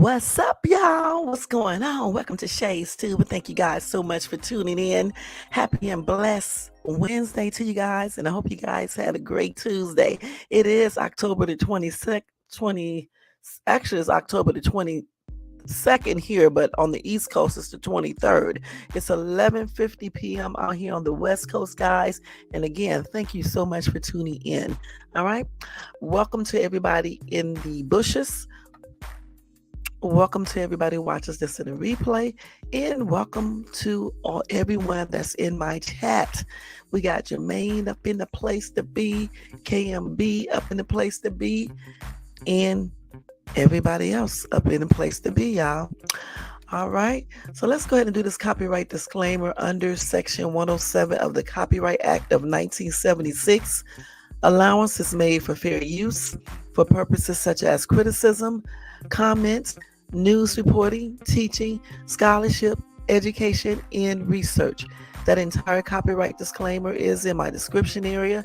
What's up, y'all? What's going on? Welcome to Shades Tube. Thank you guys so much for tuning in. Happy and blessed Wednesday to you guys, and I hope you guys had a great Tuesday. It is October the 26th, 20, actually it's October the 22nd here, but on the East Coast it's the 23rd. It's 11:50 p.m. out here on the West Coast, guys. And again, thank you so much for tuning in. All right. Welcome to everybody in the bushes. Welcome to everybody who watches this in a replay, and welcome to everyone that's in my chat. We got Jermaine up in the place to be, KMB up in the place to be, and everybody else up in the place to be, y'all. All right, so let's go ahead and do this copyright disclaimer under Section 107 of the Copyright Act of 1976. Allowance is made for fair use for purposes such as criticism, comments, news reporting, teaching, scholarship, education, and research. That entire copyright disclaimer is in my description area.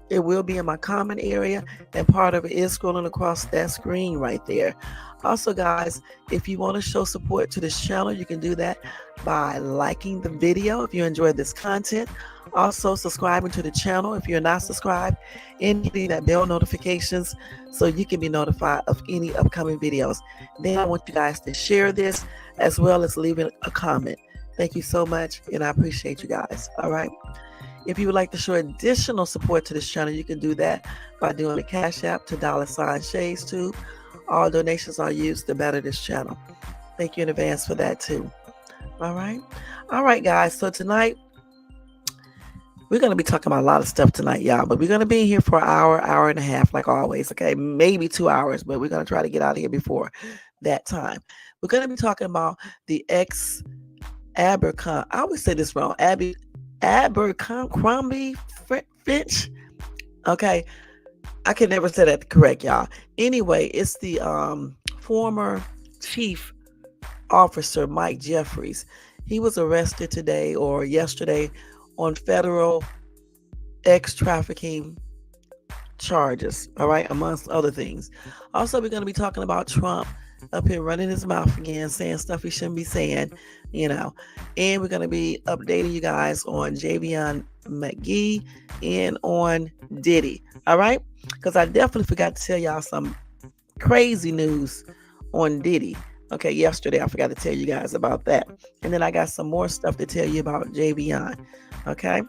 It will be in my comment area, and part of it is scrolling across that screen right there. Also, guys, if you want to show support to this channel, you can do that by liking the video if you enjoy this content. Also, subscribing to the channel if you're not subscribed, and hitting that bell notifications so you can be notified of any upcoming videos. Then I want you guys to share this as well as leaving a comment. Thank you so much, and I appreciate you guys. All right. If you would like to show additional support to this channel, you can do that by doing a Cash App to $ShadesTube. All donations are used to better this channel. Thank you in advance for that too. All right. All right, guys. So tonight, we're going to be talking about a lot of stuff tonight, y'all. But we're going to be here for an hour and a half, like always. Okay. Maybe 2 hours, but we're going to try to get out of here before that time. We're going to be talking about the Abercrombie. I always say this wrong. Abercrombie Finch. Okay. I can never say that correct, y'all. Anyway, it's the former chief officer, Mike Jeffries. He was arrested today or yesterday on federal trafficking charges, all right, amongst other things. Also, we're going to be talking about Trump up here running his mouth again, saying stuff he shouldn't be saying, and we're going to be updating you guys on Javion Magee and on Diddy, all right, because I definitely forgot to tell y'all some crazy news on Diddy. Okay, yesterday I forgot to tell you guys about that, and then I got some more stuff to tell you about Javion. Okay,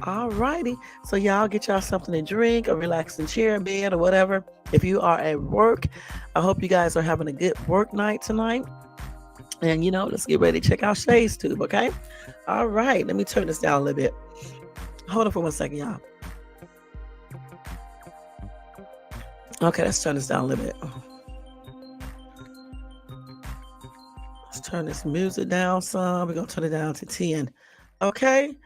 all righty. So y'all get y'all something to drink, a relaxing chair, bed, or whatever. If you are at work, I hope you guys are having a good work night tonight. And let's get ready to check out Shades Tube. Okay, all right. Let me turn this down a little bit. Hold on for 1 second, y'all. Okay, let's turn this down a little bit. Let's turn this music down some. We're gonna turn it down to 10. Okay.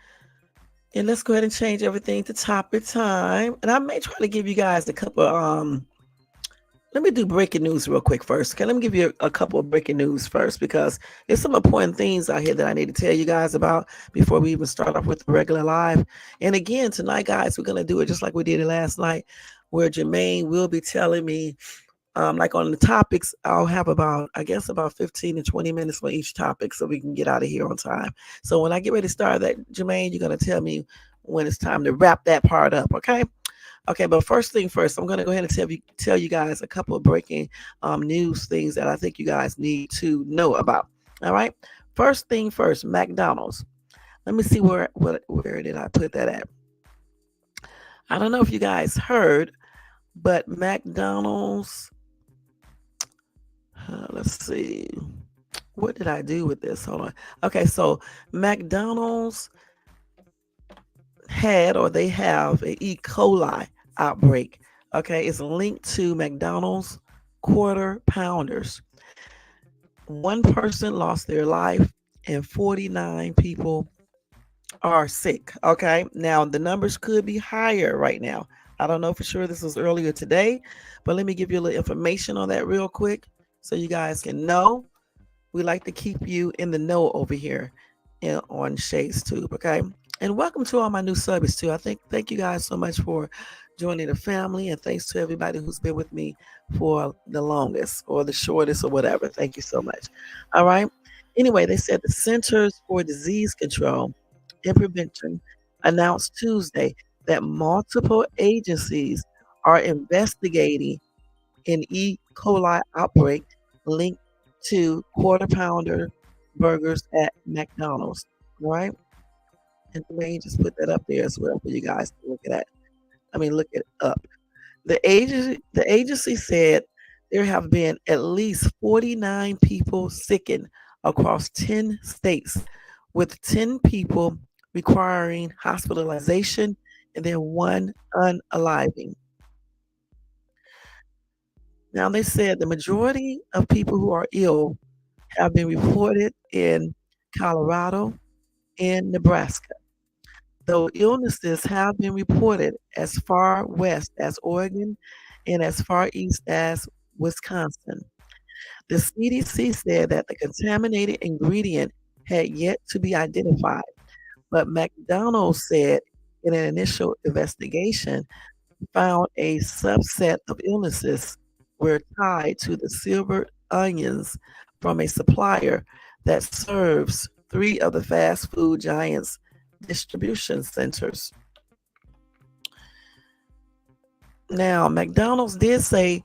And let's go ahead and change everything to topic time. And I may try to give you guys a couple let me do breaking news real quick first. Okay, let me give you a couple of breaking news first, because there's some important things out here that I need to tell you guys about before we even start off with the regular live. And again, tonight, guys, we're gonna do it just like we did it last night, where Jermaine will be telling me like on the topics. I'll have about 15 to 20 minutes for each topic so we can get out of here on time. So when I get ready to start that, Jermaine, you're going to tell me when it's time to wrap that part up. Okay. Okay. But first thing first, I'm going to go ahead and tell you guys a couple of breaking news things that I think you guys need to know about. All right. First thing first, McDonald's. Let me see where did I put that at? I don't know if you guys heard, but McDonald's, let's see. What did I do with this? Hold on. Okay, so McDonald's they have an E. coli outbreak. Okay, it's linked to McDonald's Quarter Pounders. One person lost their life and 49 people are sick. Okay, now the numbers could be higher right now. I don't know for sure. This was earlier today, but let me give you a little information on that real quick so you guys can know. We like to keep you in the know over here on Shades Tube. Okay, And welcome to all my new subbies too. Thank you guys so much for joining the family, and thanks to everybody who's been with me for the longest or the shortest or whatever. Thank you so much. All right. Anyway, they said the Centers for Disease Control and Prevention announced Tuesday that multiple agencies are investigating an E. coli outbreak linked to quarter pounder burgers at McDonald's. All right. And Dwayne just put that up there as well for you guys to look at. Look it up. The agency said there have been at least 49 people sickened across 10 states, with 10 people requiring hospitalization and then one unaliving. Now, they said the majority of people who are ill have been reported in Colorado and Nebraska, though illnesses have been reported as far west as Oregon and as far east as Wisconsin. The CDC said that the contaminated ingredient had yet to be identified, but McDonald's said in an initial investigation found a subset of illnesses were tied to the silver onions from a supplier that serves three of the fast food giants' distribution centers. Now, McDonald's did say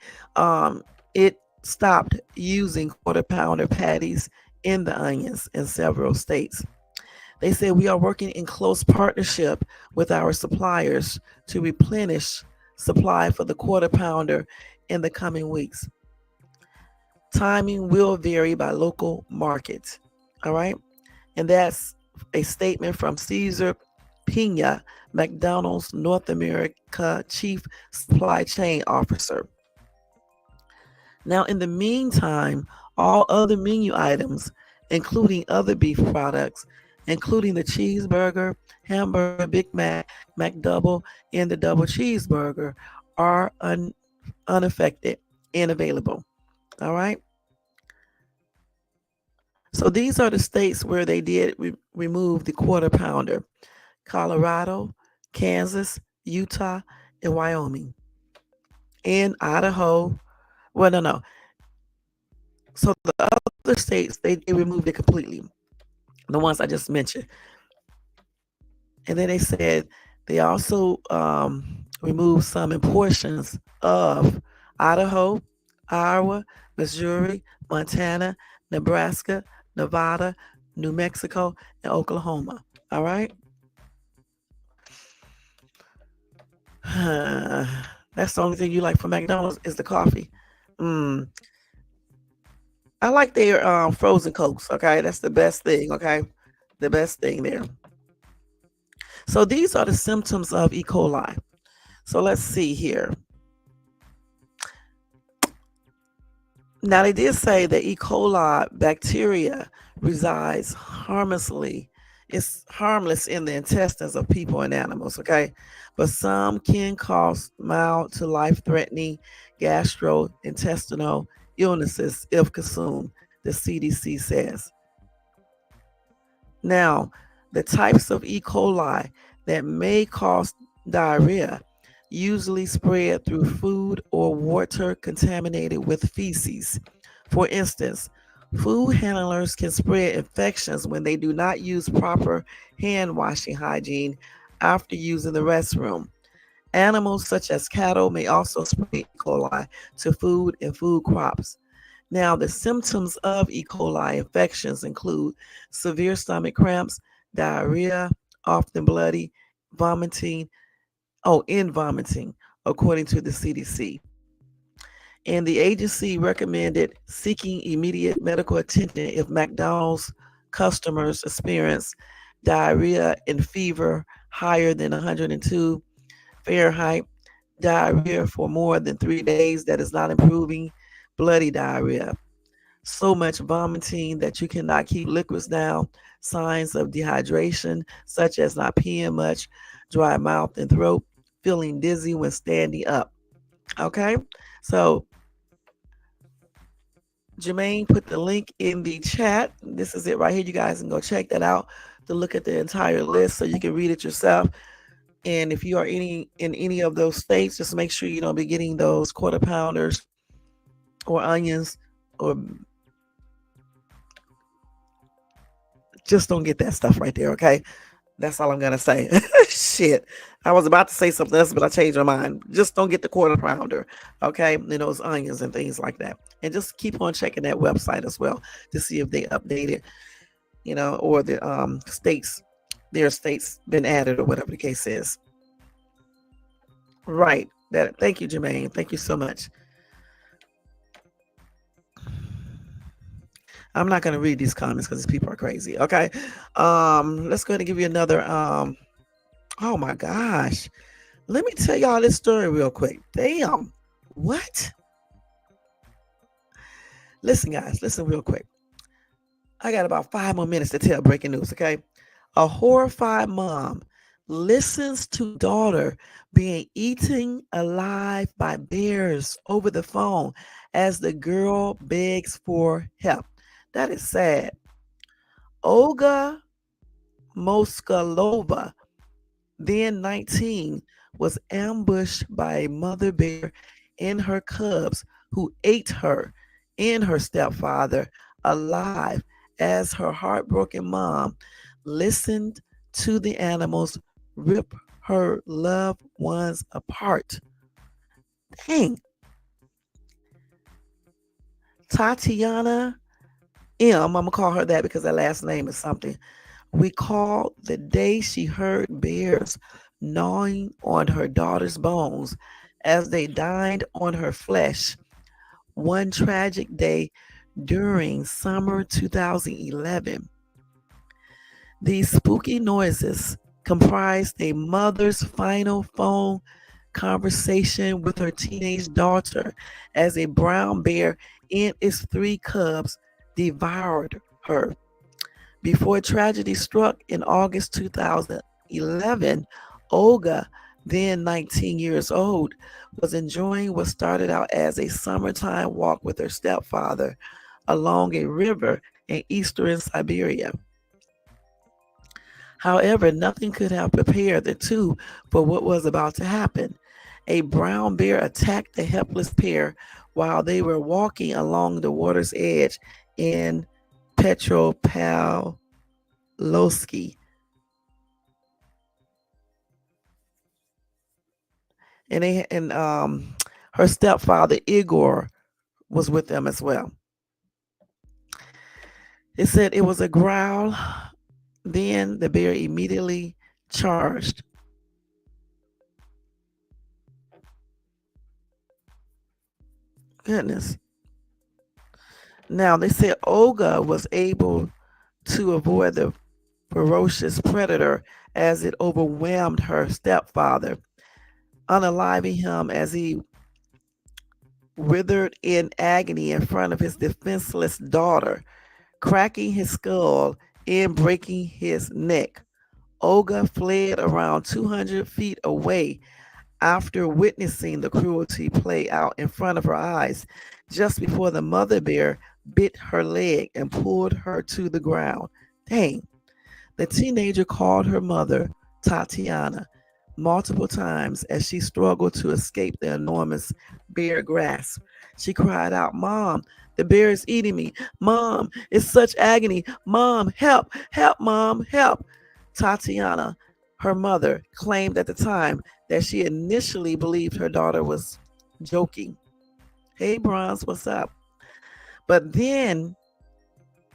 it stopped using quarter pounder patties in the onions in several states. They said we are working in close partnership with our suppliers to replenish supply for the quarter pounder in the coming weeks. Timing will vary by local markets. All right. And that's a statement from Caesar Pina, McDonald's North America Chief Supply Chain Officer. Now, in the meantime, all other menu items, including other beef products, including the cheeseburger, hamburger, Big Mac, McDouble, and the double cheeseburger, are unaffected and available. All right. So these are the states where they did remove the quarter pounder: Colorado, Kansas, Utah, and Wyoming, and Idaho. Well, no. So the other states, they removed it completely, the ones I just mentioned. And then they said they also removed some in portions of Idaho, Iowa, Missouri, Montana, Nebraska, Nevada, New Mexico, and Oklahoma. All right. That's the only thing you like from McDonald's is the coffee. Mm. I like their frozen cokes. Okay, that's the best thing. Okay, the best thing there. So these are the symptoms of E. coli. So let's see here. Now they did say that E. coli bacteria resides harmlessly. It's harmless in the intestines of people and animals, okay? But some can cause mild to life-threatening gastrointestinal illnesses if consumed, the CDC says. Now, the types of E. coli that may cause diarrhea usually spread through food or water contaminated with feces. For instance, food handlers can spread infections when they do not use proper hand washing hygiene after using the restroom. Animals such as cattle may also spread E. coli to food and food crops. Now, the symptoms of E. coli infections include severe stomach cramps, diarrhea, often bloody, vomiting, in vomiting, according to the CDC. And the agency recommended seeking immediate medical attention if McDonald's customers experience diarrhea and fever higher than 102 Fahrenheit, diarrhea for more than 3 days that is not improving, bloody diarrhea, so much vomiting that you cannot keep liquids down, signs of dehydration, such as not peeing much, dry mouth and throat, feeling dizzy when standing up. Okay, so Jermaine put the link in the chat. This is it right here. You guys can go check that out to look at the entire list so you can read it yourself. And if you are in any of those states, just make sure you don't be getting those quarter pounders or onions, or just don't get that stuff right there, okay? That's all I'm gonna say. Shit. I was about to say something else, but I changed my mind. Just don't get the quarter pounder, okay? And those onions and things like that. And just keep on checking that website as well to see if they updated, or the states, their states been added or whatever the case is. Right. That. Thank you, Jermaine. Thank you so much. I'm not gonna read these comments because these people are crazy. Okay. Let's go ahead and give you another. Oh my gosh. Let me tell y'all this story real quick. Damn. What? Listen, guys. Listen real quick. I got about 5 more minutes to tell breaking news. Okay. A horrified mom listens to daughter being eaten alive by bears over the phone as the girl begs for help. That is sad. Olga Moskalova, then 19, was ambushed by a mother bear and her cubs who ate her and her stepfather alive as her heartbroken mom listened to the animals rip her loved ones apart. Dang. Tatiana I'm going to call her that because her last name is something. Recalled the day she heard bears gnawing on her daughter's bones as they dined on her flesh. One tragic day during summer 2011. These spooky noises comprised a mother's final phone conversation with her teenage daughter as a brown bear and its 3 cubs devoured her. Before tragedy struck in August 2011, Olga, then 19 years old, was enjoying what started out as a summertime walk with her stepfather along a river in eastern Siberia. However, nothing could have prepared the two for what was about to happen. A brown bear attacked the helpless pair while they were walking along the water's edge in Petropavlovsky. And her stepfather Igor was with them as well. It said it was a growl. Then the bear immediately charged. Goodness. Now they said Olga was able to avoid the ferocious predator as it overwhelmed her stepfather, unaliving him as he withered in agony in front of his defenseless daughter, cracking his skull and breaking his neck. Olga fled around 200 feet away after witnessing the cruelty play out in front of her eyes just before the mother bear bit her leg and pulled her to the ground. Dang. The teenager called her mother, Tatiana, multiple times as she struggled to escape the enormous bear grasp. She cried out, "Mom, the bear is eating me. Mom, it's such agony. Mom, help, help, mom, help." Tatiana, her mother, claimed at the time that she initially believed her daughter was joking. Hey, Bronze, what's up? But then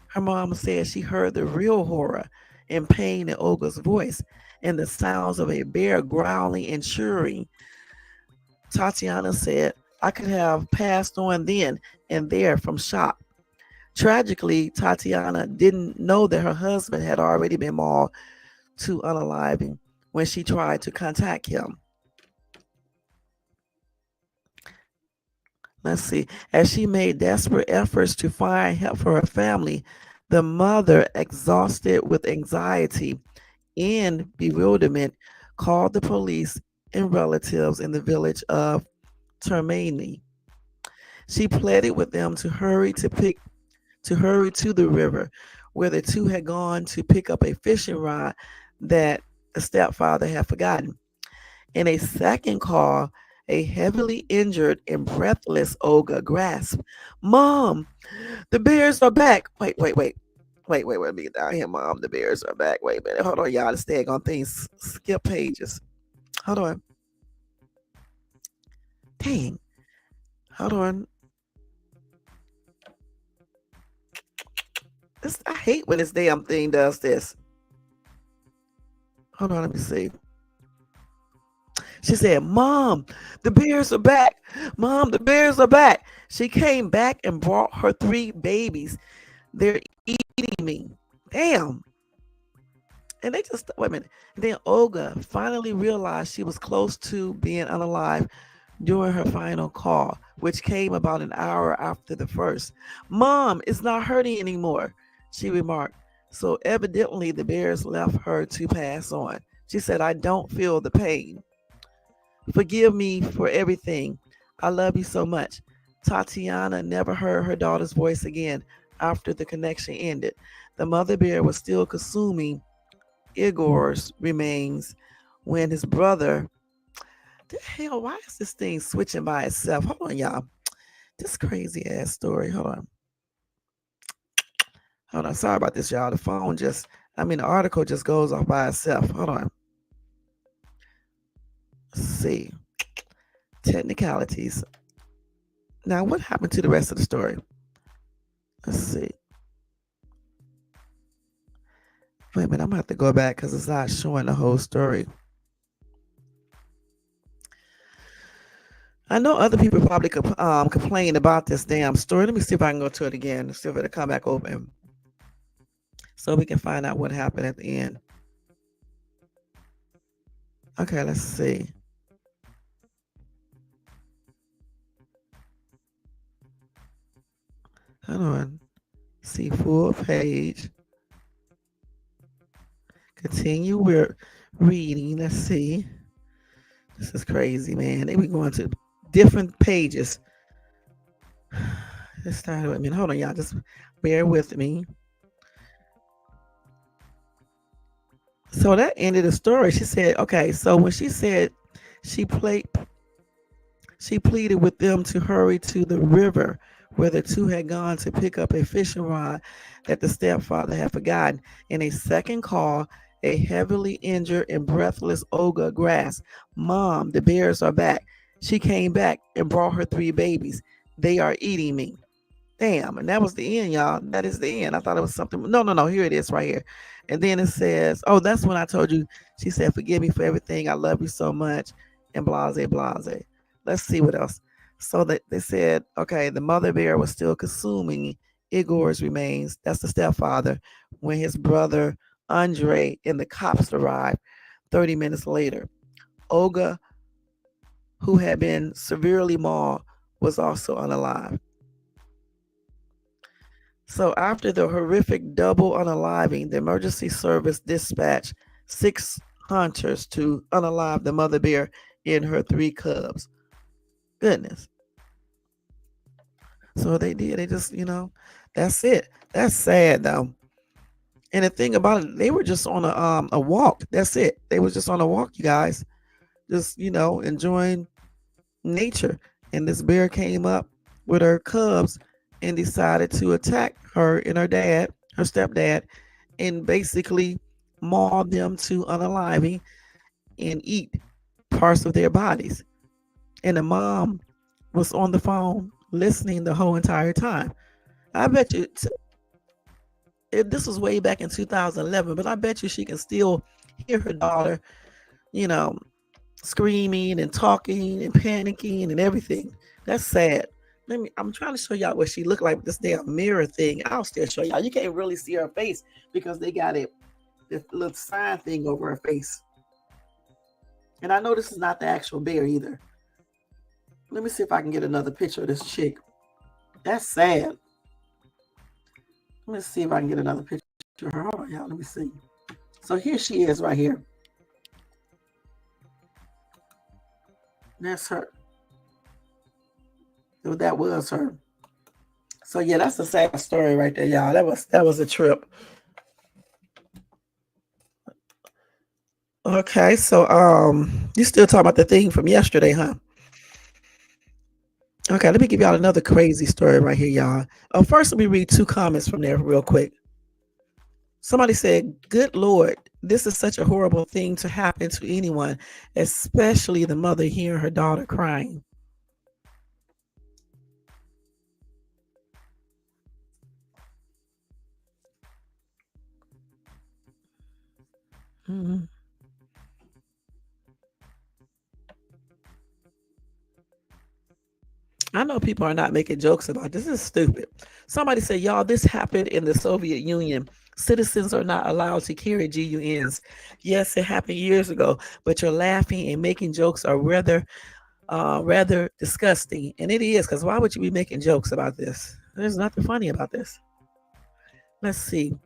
her mom said she heard the real horror and pain in Olga's voice and the sounds of a bear growling and churring. Tatiana said, "I could have passed on then and there from shock." Tragically, Tatiana didn't know that her husband had already been mauled to unaliving when she tried to contact him. Let's see. As she made desperate efforts to find help for her family, the mother, exhausted with anxiety and bewilderment, called the police and relatives in the village of Termini. She pleaded with them to hurry to the river where the two had gone to pick up a fishing rod that the stepfather had forgotten. In a second call, a heavily injured and breathless Olga grasped, "Mom, the bears are back." Wait, let me get down here, Mom. The bears are back. Wait a minute. Hold on, y'all. This daggone things skip pages. Hold on. Dang. Hold on. I hate when this damn thing does this. Hold on, let me see. She said, "Mom, the bears are back. Mom, the bears are back." She came back and brought her 3 babies. They're eating me. Damn. And they just, wait a minute. And then Olga finally realized she was close to being unalive during her final call, which came about an hour after the first. "Mom, it's not hurting anymore," she remarked. So evidently the bears left her to pass on. She said, "I don't feel the pain. Forgive me for everything. I love you so much." Tatiana never heard her daughter's voice again after the connection ended. The mother bear was still consuming Igor's remains when his brother. The hell, why is this thing switching by itself? Hold on, y'all. This crazy ass story. Hold on. Hold on. Sorry about this, y'all. The article just goes off by itself. Hold on. Let's see. Technicalities. Now, what happened to the rest of the story? Let's see. Wait a minute. I'm going to have to go back because it's not showing the whole story. I know other people probably complain about this damn story. Let me see if I can go to it again. See if it'll come back open, so we can find out what happened at the end. Okay, let's see. Hold on. See full page. Continue. We're reading. Let's see. This is crazy, man. They be going to different pages. Let's start with me. Hold on, y'all. Just bear with me. So that ended the story. She said, okay, so when she said she pleaded with them to hurry to the river where the two had gone to pick up a fishing rod that the stepfather had forgotten. In a second call, a heavily injured and breathless Olga grasped, "Mom, the bears are back." She came back and brought her 3 babies. "They are eating me." Damn, and that was the end, y'all. That is the end. I thought it was something. No. Here it is right here. And then it says, oh, that's when I told you. She said, "Forgive me for everything. I love you so much." And blase, blase. Let's see what else. So they said, okay, the mother bear was still consuming Igor's remains. That's the stepfather. When his brother Andre and the cops arrived 30 minutes later. Olga, who had been severely mauled, was also unalive. So after the horrific double unaliving, the emergency service dispatched 6 hunters to unalive the mother bear and her 3 cubs. Goodness. So they did. They just, that's it. That's sad though. And the thing about it, they were just on a walk. That's it. They was just on a walk, you guys. Just, enjoying nature. And this bear came up with her cubs and decided to attack her and her dad, her stepdad, and basically maul them to unaliving and eat parts of their bodies. And the mom was on the phone listening the whole entire time. I bet you, this was way back in 2011, but I bet you she can still hear her daughter, you know, screaming and talking and panicking and everything. That's sad. I'm trying to show y'all what she looked like with this damn mirror thing. I'll still show y'all. You can't really see her face because they got this little sign thing over her face. And I know this is not the actual bear either. Let me see if I can get another picture of this chick. That's sad. Let me see if I can get another picture of her. Hold on, y'all. Let me see. So here she is right here. That's her. That was her. So yeah, that's a sad story right there, y'all. That was a trip. Okay, so you still talking about the thing from yesterday, huh? Okay, let me give y'all another crazy story right here, y'all. First, let me read two comments from there real quick. Somebody said, "Good Lord, this is such a horrible thing to happen to anyone, especially the mother hearing her daughter crying." Mhm. I know people are not making jokes about this. This is stupid. Somebody said, "Y'all, this happened in the Soviet Union. Citizens are not allowed to carry GUNs. Yes, it happened years ago, but you're laughing and making jokes are rather disgusting." And it is, because why would you be making jokes about this? There's nothing funny about this. Let's see.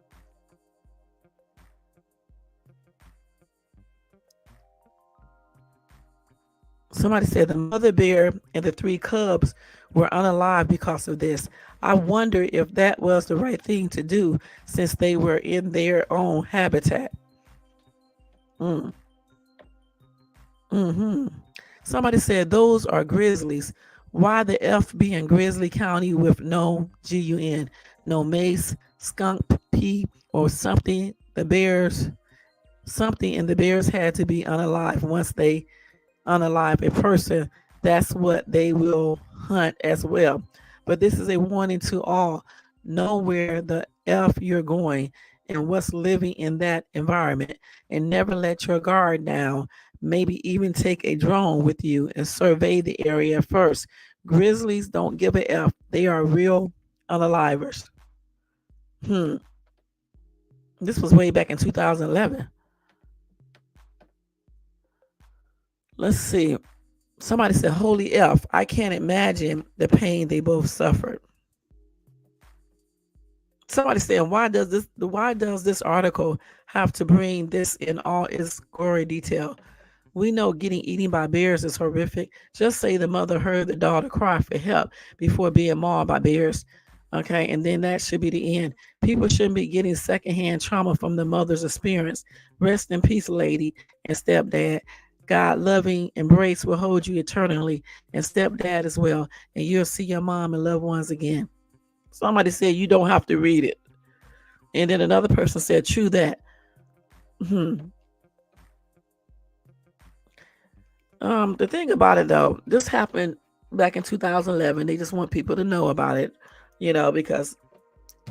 Somebody said the mother bear and the three cubs were unalive because of this. I wonder if that was the right thing to do since they were in their own habitat. Mm. Hmm. Somebody said those are grizzlies. Why the F be in Grizzly County with no GUN, no mace, skunk pee, or something? Something in the bears had to be unalive once they unalive a person, that's what they will hunt as well. But this is a warning to all. Know where the F you're going and what's living in that environment, and never let your guard down. Maybe even take a drone with you and survey the area first. Grizzlies don't give a F. They are real unalivers. Hmm. This was way back in 2011. Let's see. Somebody said, "Holy F, I can't imagine the pain they both suffered." Somebody said, why does this article have to bring this in all its gory detail? We know getting eaten by bears is horrific. Just say the mother heard the daughter cry for help before being mauled by bears. Okay, and then that should be the end. People shouldn't be getting secondhand trauma from the mother's experience. Rest in peace, lady and stepdad. God loving embrace will hold you eternally, and stepdad as well, and you'll see your mom and loved ones again. Somebody said you don't have to read it. And then another person said, true that. Hmm. The thing about it though, this happened back in 2011. They just want people to know about it, because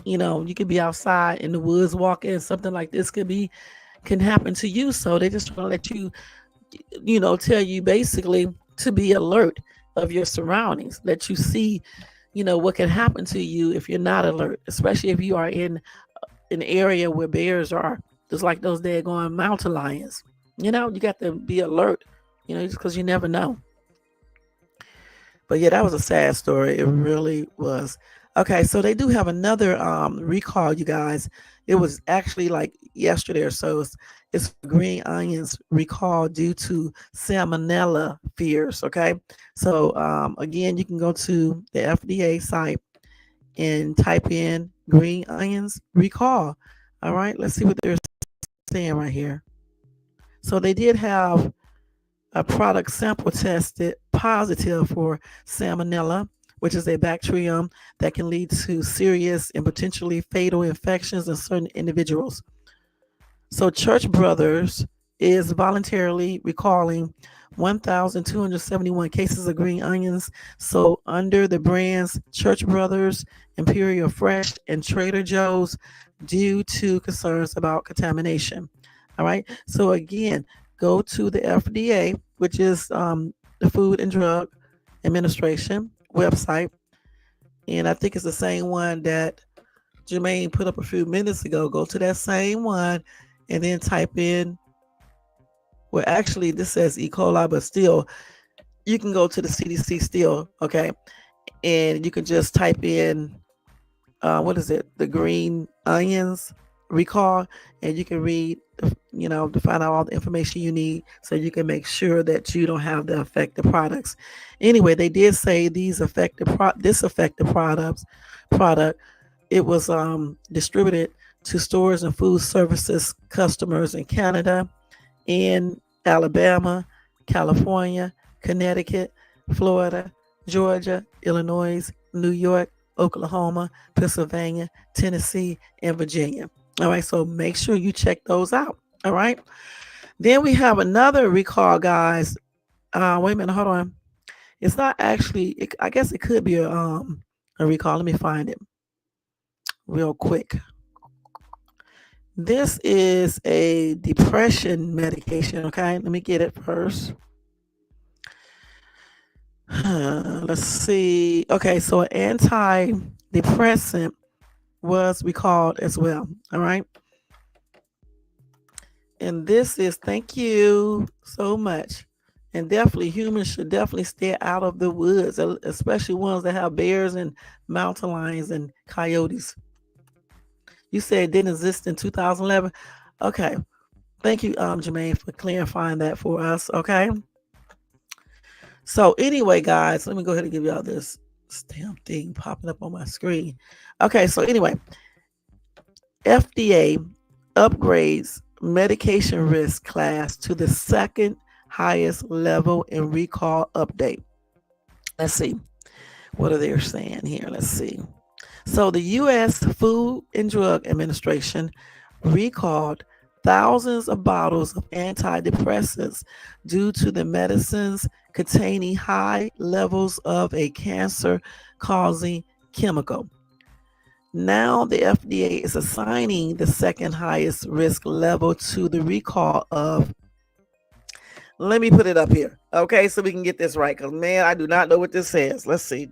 you could be outside in the woods walking, and something like this can happen to you. So they just trying to let you, tell you basically to be alert of your surroundings, that you see, what can happen to you if you're not alert, especially if you are in an area where bears are, just like those daggone mountain lions. You got to be alert, just because you never know. But yeah, that was a sad story. It really was. Okay, so they do have another recall, you guys. It was actually like yesterday or so. It's green onions recall due to salmonella fears. Okay, so again, you can go to the FDA site and type in green onions recall. All right, let's see what they're saying right here. So they did have a product sample tested positive for salmonella, which is a bacterium that can lead to serious and potentially fatal infections in certain individuals. So Church Brothers is voluntarily recalling 1,271 cases of green onions. So under the brands Church Brothers, Imperial Fresh, and Trader Joe's, due to concerns about contamination. All right. So again, go to the FDA, which is the Food and Drug Administration website, and I think it's the same one that Jermaine put up a few minutes ago. Go to that same one and then type in, well, actually, this says E. coli, but still, you can go to the CDC still, okay? And you can just type in, what is it? The green onions recall, and you can read, to find out all the information you need so you can make sure that you don't have the affected products. Anyway, they did say this affected product, it was distributed to stores and food services customers in Canada, in Alabama, California, Connecticut, Florida, Georgia, Illinois, New York, Oklahoma, Pennsylvania, Tennessee, and Virginia. All right, so make sure you check those out. All right. Then we have another recall, guys. Wait a minute, hold on. It's not actually. I guess it could be a recall. Let me find it real quick. This is a depression medication. Okay, let me get it first. Let's see. Okay, so an antidepressant was recalled as well. All right. And this is, thank you so much. And definitely, humans should definitely stay out of the woods, especially ones that have bears and mountain lions and coyotes. You said it didn't exist in 2011. Okay. Thank you, Jermaine, for clarifying that for us. Okay. So anyway, guys, let me go ahead and give y'all this damn thing popping up on my screen. Okay. So anyway, FDA upgrades medication risk class to the second highest level in recall update. Let's see. What are they saying here? Let's see. So the U.S. Food and Drug Administration recalled thousands of bottles of antidepressants due to the medicines containing high levels of a cancer-causing chemical. Now the FDA is assigning the second highest risk level to the recall of, let me put it up here, okay, so we can get this right, because man, I do not know what this says. Let's see.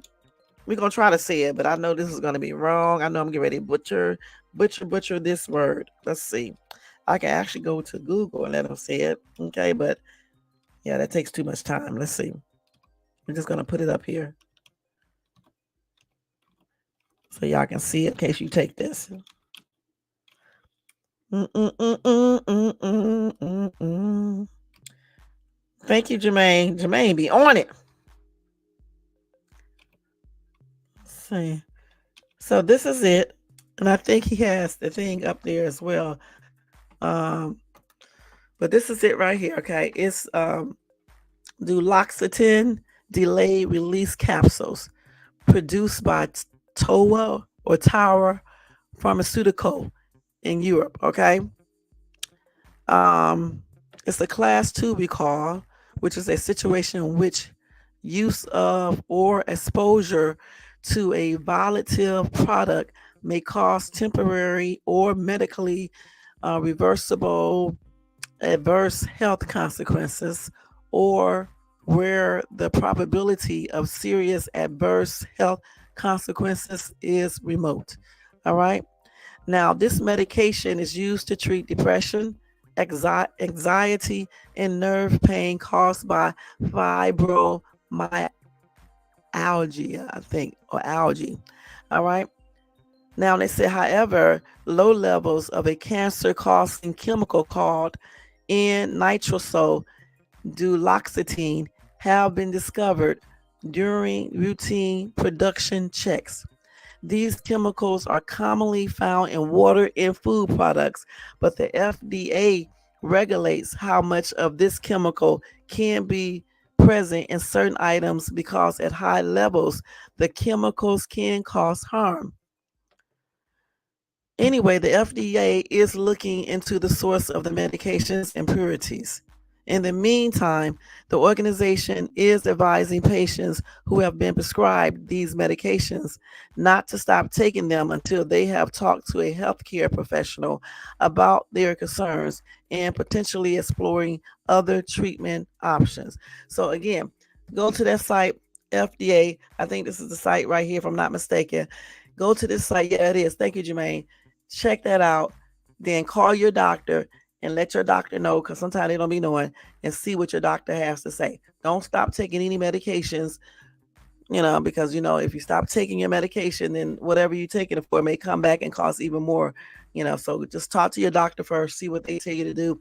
We're going to try to say it, but I know this is going to be wrong. I know I'm getting ready to butcher this word. Let's see. I can actually go to Google and let them say it, okay, but yeah, that takes too much time. Let's see. I'm just going to put it up here so y'all can see it in case you take this. Thank you, Jermaine. Jermaine be on it. Let's see. So this is it. And I think he has the thing up there as well. But this is it right here, okay? It's duloxetine delayed release capsules produced by Tower Pharmaceutical in Europe, okay? It's a class 2 recall, which is a situation in which use of or exposure to a volatile product may cause temporary or medically reversible adverse health consequences, or where the probability of serious adverse health consequences is remote. All right. Now, this medication is used to treat depression, anxiety, and nerve pain caused by fibromyalgia, I think, or algae. All right. Now, they say, however, low levels of a cancer-causing chemical called N-nitrosol duloxetine have been discovered during routine production checks. These chemicals are commonly found in water and food products, but the FDA regulates how much of this chemical can be present in certain items because at high levels, the chemicals can cause harm. Anyway, the FDA is looking into the source of the medication's impurities. In the meantime, the organization is advising patients who have been prescribed these medications not to stop taking them until they have talked to a healthcare professional about their concerns and potentially exploring other treatment options. So again, go to that site, FDA. I think this is the site right here, if I'm not mistaken. Go to this site. Yeah, it is. Thank you, Jermaine. Check that out. Then call your doctor and let your doctor know, because sometimes they don't be knowing, and see what your doctor has to say. Don't stop taking any medications because if you stop taking your medication, then whatever you're taking it for may come back and cost even more. So just talk to your doctor first, see what they tell you to do.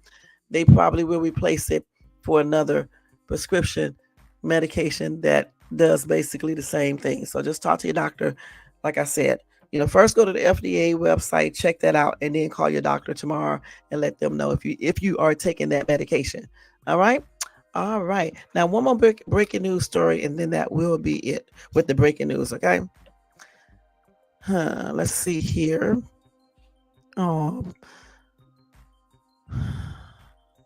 They probably will replace it for another prescription medication that does basically the same thing. So just talk to your doctor. Like I said, first go to the FDA website, check that out, and then call your doctor tomorrow and let them know if you are taking that medication. All right. All right. Now, one more breaking news story, and then that will be it with the breaking news. Okay. Let's see here. Oh,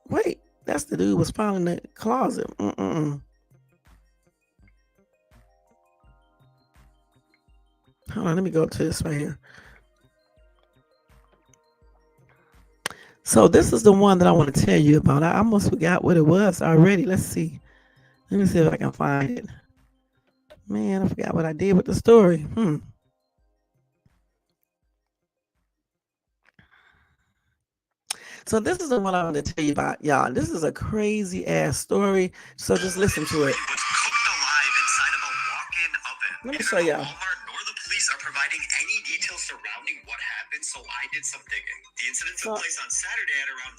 wait. That's the dude was found in the closet. Hold on. Let me go to this right here. So this is the one that I want to tell you about. I almost forgot what it was already. Let's see. Let me see if I can find it. Man, I forgot what I did with the story. So this is the one I want to tell you about, y'all. This is a crazy ass story. So just listen to it. Let me show y'all. Police are providing any details surrounding what happened, so I did some digging. The incident took place on Saturday at around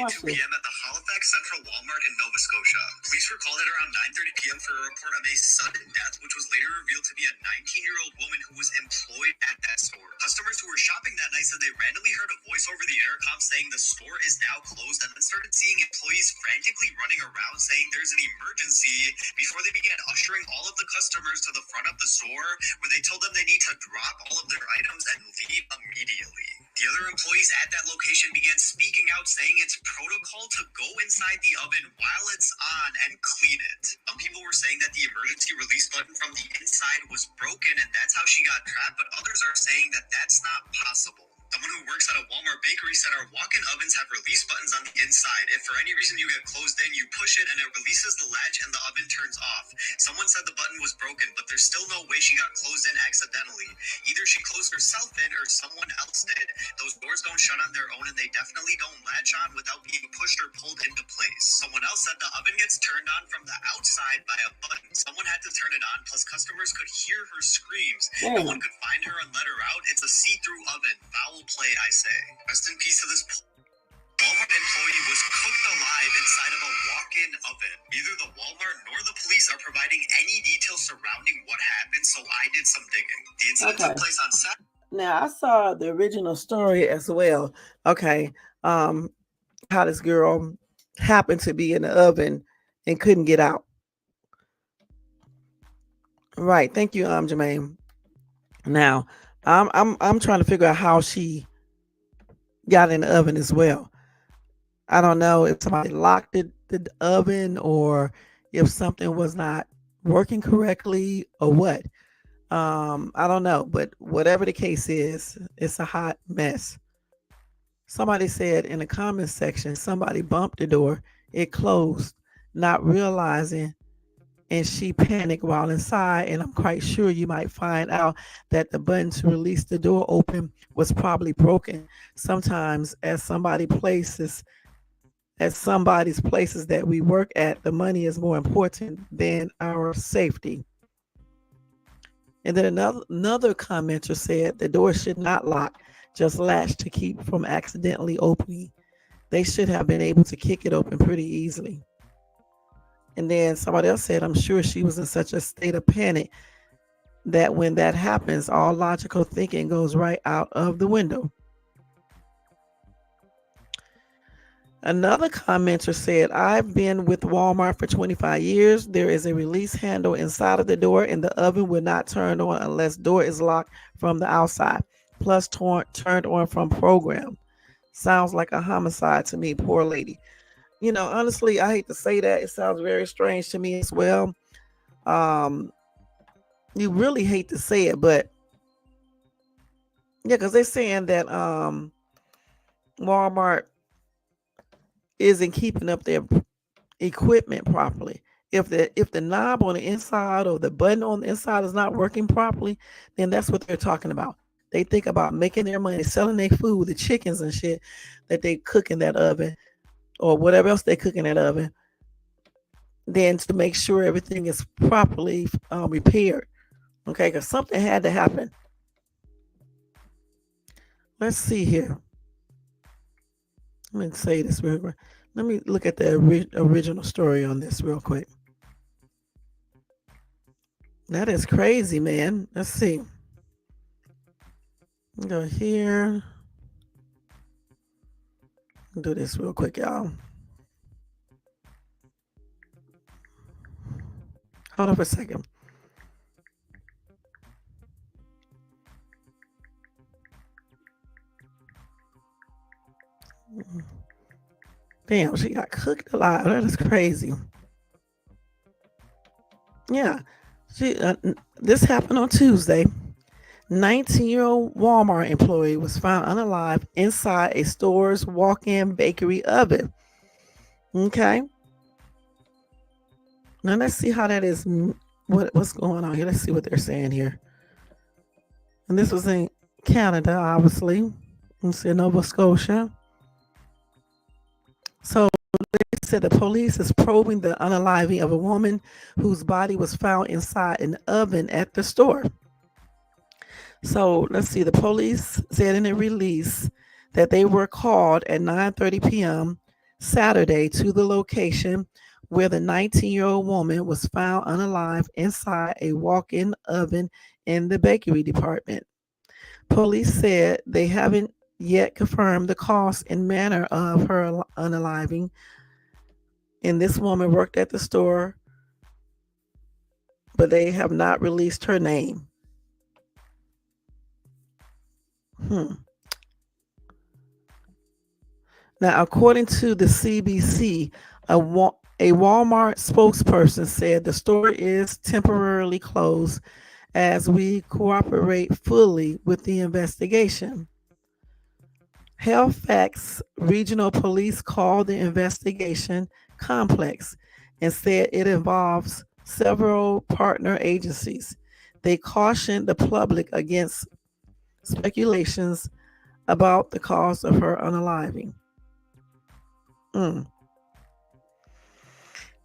9:22 p.m. at the Halifax Central Walmart in Nova Scotia. Police were called at around 9:30 p.m. for a report of a sudden death, which was later revealed to be a 19-year-old woman who was employed at that store. Customers who were shopping that night said they randomly heard a voice over the intercom saying the store is now closed, and then started seeing employees frantically running around saying there's an emergency before they began ushering all of the customers to the front of the store, where they told them they need to drop all of their items and leave immediately. The other employees at that location began speaking out, saying it's protocol to go inside the oven while it's on and clean it. Some people were saying that the emergency release button from the inside was broken and that's how she got trapped, but others are saying that that's not possible. Someone who works at a Walmart bakery said our walk-in ovens have release buttons on the inside. If for any reason you get closed in, you push it and it releases the latch and the oven turns off. Someone said the button was broken, but there's still no way she got closed in accidentally. Either she closed herself in or someone else did. Those doors don't shut on their own and they definitely don't latch on without being pushed or pulled into place. Someone else said the oven gets turned on from the outside by a button. Someone had to turn it on, plus customers could hear her screams. No one could find her and let her out. It's a see-through oven. Foul play, I say. Rest in peace to this Walmart employee was cooked alive inside of a walk-in oven. Neither the Walmart nor the police are providing any details surrounding what happened, so I did some digging. The incident took place on Saturday. Now, I saw the original story as well. Okay. How this girl happened to be in the oven and couldn't get out. Right. Thank you, Jermaine. Now, I'm trying to figure out how she got in the oven as well. I don't know if somebody locked the oven or if something was not working correctly or what. I don't know, but whatever the case is, it's a hot mess. Somebody said in the comments section, somebody bumped the door, it closed, not realizing, and she panicked while inside. And I'm quite sure you might find out that the button to release the door open was probably broken. Sometimes at somebody's places that we work at, the money is more important than our safety. And then another commenter said the door should not lock, just latch to keep from accidentally opening. They should have been able to kick it open pretty easily. And then somebody else said, I'm sure she was in such a state of panic that when that happens, all logical thinking goes right out of the window. Another commenter said, I've been with Walmart for 25 years. There is a release handle inside of the door and the oven will not turn on unless door is locked from the outside, plus turned on from program. Sounds like a homicide to me, poor lady. Honestly, I hate to say that. It sounds very strange to me as well. You really hate to say it, but yeah, because they're saying that Walmart isn't keeping up their equipment properly. If the knob on the inside or the button on the inside is not working properly, then that's what they're talking about. They think about making their money, selling their food, the chickens and shit that they cook in that oven or whatever else they cook in that oven, then to make sure everything is properly repaired. Okay, because something had to happen. Let's see here. Let me say this real quick. Let me look at the original story on this real quick. That is crazy, man. Let's see. Go here. Do this real quick, y'all. Hold on for a second. Damn, she got cooked alive. That is crazy. Yeah. This happened on Tuesday. 19-year-old Walmart employee was found unalive inside a store's walk-in bakery oven. Okay. Now let's see how that is. What's going on here? Let's see what they're saying here. And this was in Canada, obviously. It's in Nova Scotia. So they said the police is probing the unaliving of a woman whose body was found inside an oven at the store. So let's see. The police said in a release that they were called at 9:30 p.m. Saturday to the location where the 19-year-old woman was found unalive inside a walk-in oven in the bakery department. Police said they haven't yet confirmed the cause and manner of her unaliving. And this woman worked at the store, but they have not released her name. Now, according to the CBC, a Walmart spokesperson said the store is temporarily closed as we cooperate fully with the investigation. Halifax Regional Police called the investigation complex and said it involves several partner agencies. They cautioned the public against speculations about the cause of her unaliving.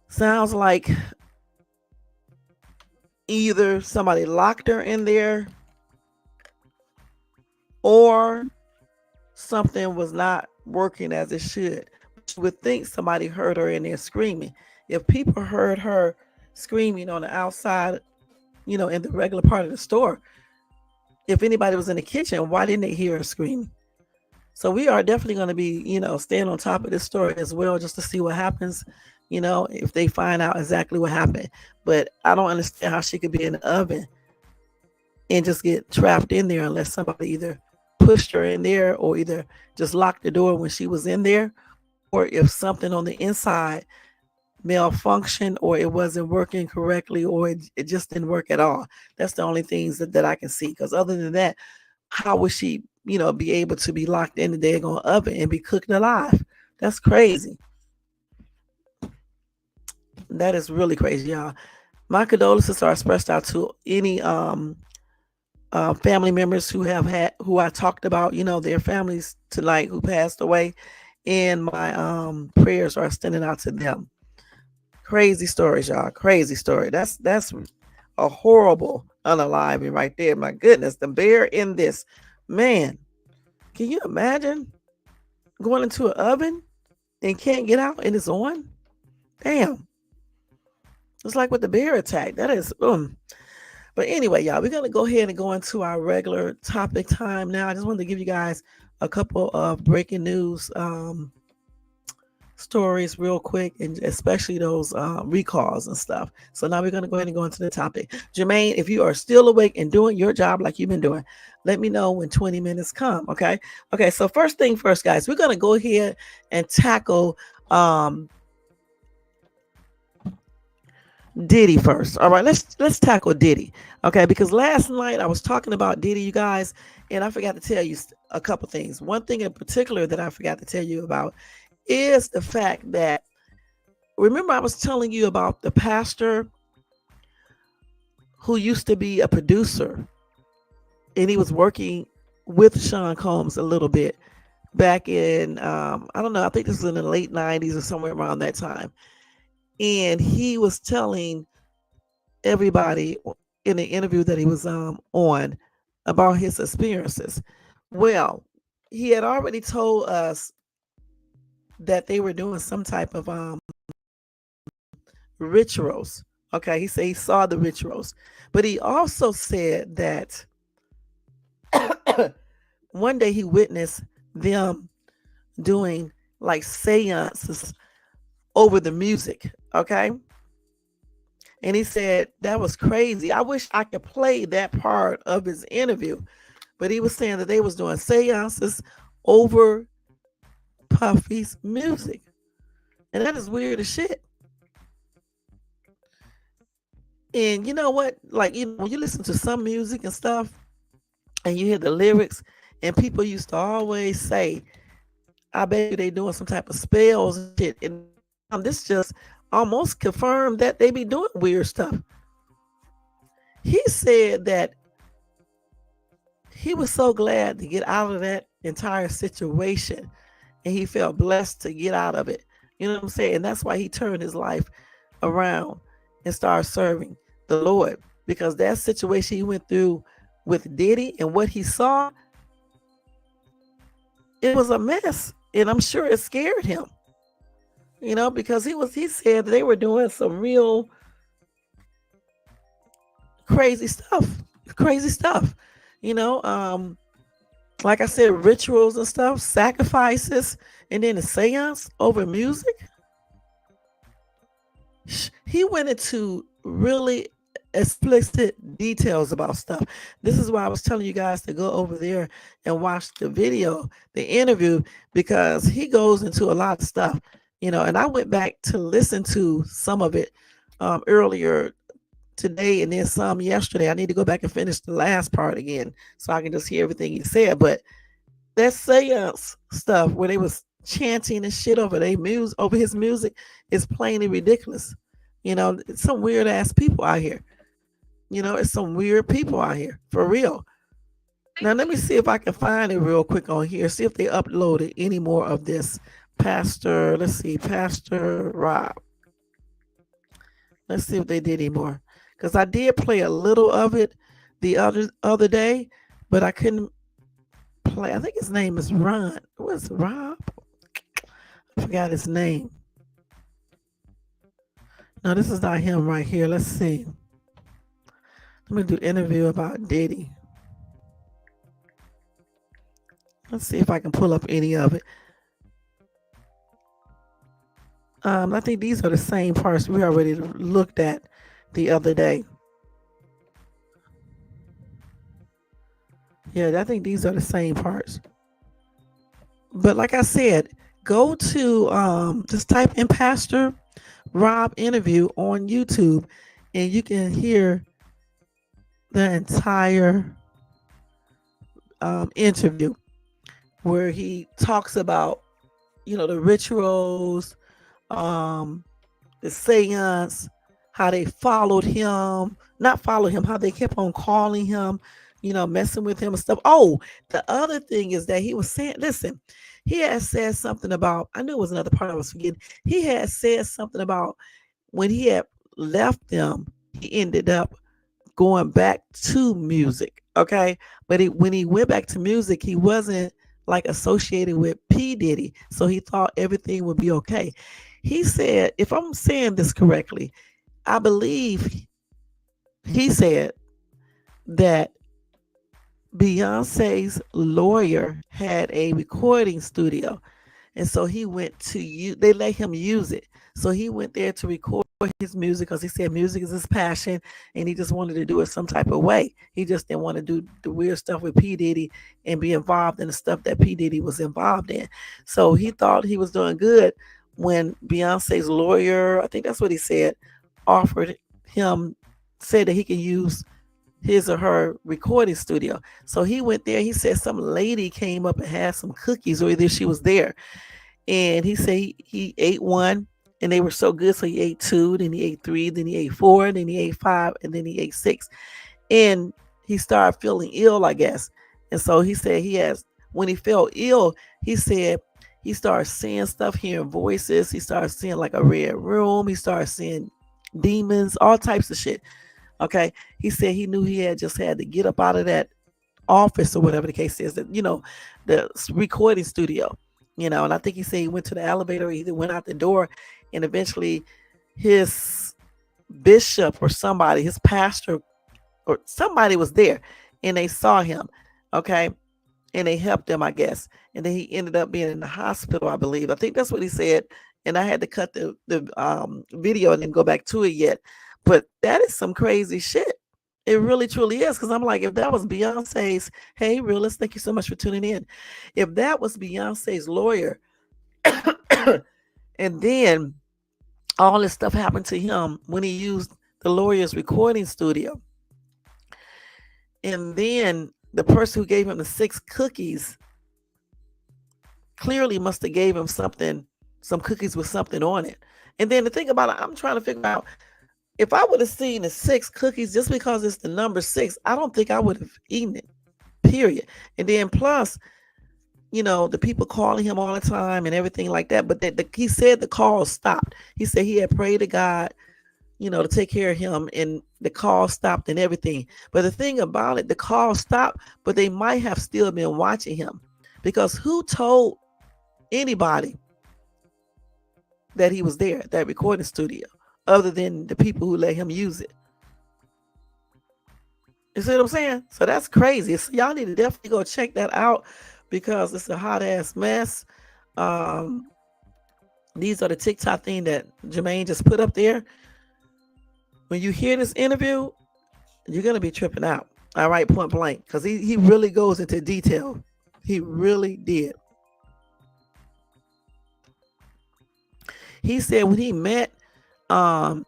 Sounds like either somebody locked her in there or something was not working as it should. You would think somebody heard her in there screaming. If people heard her screaming on the outside, in the regular part of the store, if anybody was in the kitchen, why didn't they hear her screaming? So we are definitely going to be, staying on top of this story as well, just to see what happens, if they find out exactly what happened. But I don't understand how she could be in the oven and just get trapped in there unless somebody either pushed her in there or either just locked the door when she was in there, or if something on the inside malfunctioned or it wasn't working correctly or it just didn't work at all. That's the only things that I can see, because other than that, how would she be able to be locked in the daggone oven and be cooked alive? That's crazy. That is really crazy, y'all. My condolences are expressed out to any family members who I talked about, their families tonight who passed away, and my prayers are extended out to them. Crazy stories, y'all. Crazy story. That's a horrible unaliving right there. My goodness, the bear in this. Man, can you imagine going into an oven and can't get out and it's on? Damn. It's like with the bear attack. That is, But anyway, y'all, we're going to go ahead and go into our regular topic time now. I just wanted to give you guys a couple of breaking news stories real quick, and especially those recalls and stuff. So now we're going to go ahead and go into the topic. Jermaine, if you are still awake and doing your job like you've been doing, let me know when 20 minutes come. Okay. So first thing first, guys, we're going to go ahead and tackle Diddy first. All right, let's tackle Diddy. Okay, because last night I was talking about Diddy, you guys, and I forgot to tell you a couple things. One thing in particular that I forgot to tell you about is the fact that, remember I was telling you about the pastor who used to be a producer, and he was working with Sean Combs a little bit back in, I don't know, I think this was in the late 90s or somewhere around that time. And he was telling everybody in the interview that he was on about his experiences. Well, he had already told us that they were doing some type of rituals. Okay, he said he saw the rituals, but he also said that one day he witnessed them doing like seances over the music. Okay, and he said that was crazy. I wish I could play that part of his interview, but he was saying that they was doing seances over Puffy's music, and that is weird as shit. And you know what? Like, when you listen to some music and stuff, and you hear the lyrics, and people used to always say, "I bet you they doing some type of spells and shit." And this just almost confirmed that they be doing weird stuff. He said that he was so glad to get out of that entire situation, and he felt blessed to get out of it. You know what I'm saying? And that's why he turned his life around and started serving the Lord, because that situation he went through with Diddy and what he saw, it was a mess, and I'm sure it scared him. Because he said they were doing some real crazy stuff, crazy stuff. You know, like I said, rituals and stuff, sacrifices, and then a seance over music. He went into really explicit details about stuff. This is why I was telling you guys to go over there and watch the video, the interview, because he goes into a lot of stuff, and I went back to listen to some of it earlier today and then some yesterday. I need to go back and finish the last part again so I can just hear everything he said. But that seance stuff where they was chanting and shit over over his music is plainly ridiculous. It's some weird ass people out here. It's some weird people out here for real. Now let me see if I can find it real quick on here. See if they uploaded any more of this. Let's see, Pastor Rob. Let's see if they did any more. Because I did play a little of it the other day, but I couldn't play. I think his name is Ron. What's Rob? I forgot his name. No, this is not him right here. Let's see. Let me do an interview about Diddy. Let's see if I can pull up any of it. I think these are the same parts we already looked at the other day. Yeah, I think these are the same parts. But like I said, go to just type in Pastor Rob interview on YouTube, and you can hear the entire interview where he talks about, the rituals, the seance, how they followed him, not follow him, how they kept on calling him, messing with him and stuff. Oh, the other thing is that he was saying, listen, he had said something about, I knew it was another part I was forgetting. He had said something about when he had left them, he ended up going back to music. Okay. But when he went back to music, he wasn't like associated with P. Diddy. So he thought everything would be okay. He said, if I'm saying this correctly, I believe he said that Beyonce's lawyer had a recording studio. And so he went to they let him use it. So he went there to record his music because he said music is his passion and he just wanted to do it some type of way. He just didn't want to do the weird stuff with P. Diddy and be involved in the stuff that P. Diddy was involved in. So he thought he was doing good when Beyonce's lawyer, I think that's what he said, offered him, said that he can use his or her recording studio. So he went there. He said some lady came up and had some cookies, or either she was there. And he said he ate one and they were so good. So he ate two, then he ate three, then he ate four, then he ate five, and then he ate six. And he started feeling ill, I guess. And so he said when he felt ill, he said he started seeing stuff, hearing voices. He started seeing like a red room. He started seeing demons, all types of shit. Okay. He said he knew he had just had to get up out of that office or whatever the case is, that, the recording studio, and I think he said he went to the elevator, or either went out the door, and eventually his bishop or somebody, his pastor or somebody was there, and they saw him. Okay. And they helped him, I guess. And then he ended up being in the hospital, I believe. I think that's what he said. And I had to cut the video and then go back to it yet. But that is some crazy shit. It really truly is. Because I'm like, if that was Beyonce's, hey, realist, thank you so much for tuning in. If that was Beyonce's lawyer, and then all this stuff happened to him when he used the lawyer's recording studio, and then the person who gave him the 6 cookies clearly must have gave him something, some cookies with something on it. And then the thing about it, I'm trying to figure out, if I would have seen the 6 cookies just because it's the number 6, I don't think I would have eaten it, period. And then plus, the people calling him all the time and everything like that. But he said the call stopped. He said he had prayed to God, to take care of him, and the call stopped and everything. But the thing about it, the call stopped, but they might have still been watching him, because who told anybody that he was there at that recording studio other than the people who let him use it? You see what I'm saying? So that's crazy. So y'all need to definitely go check that out, because it's a hot ass mess. These are the TikTok thing that Jermaine just put up there. When you hear this interview, you're going to be tripping out. All right, point blank. Because he really goes into detail. He really did. He said when he met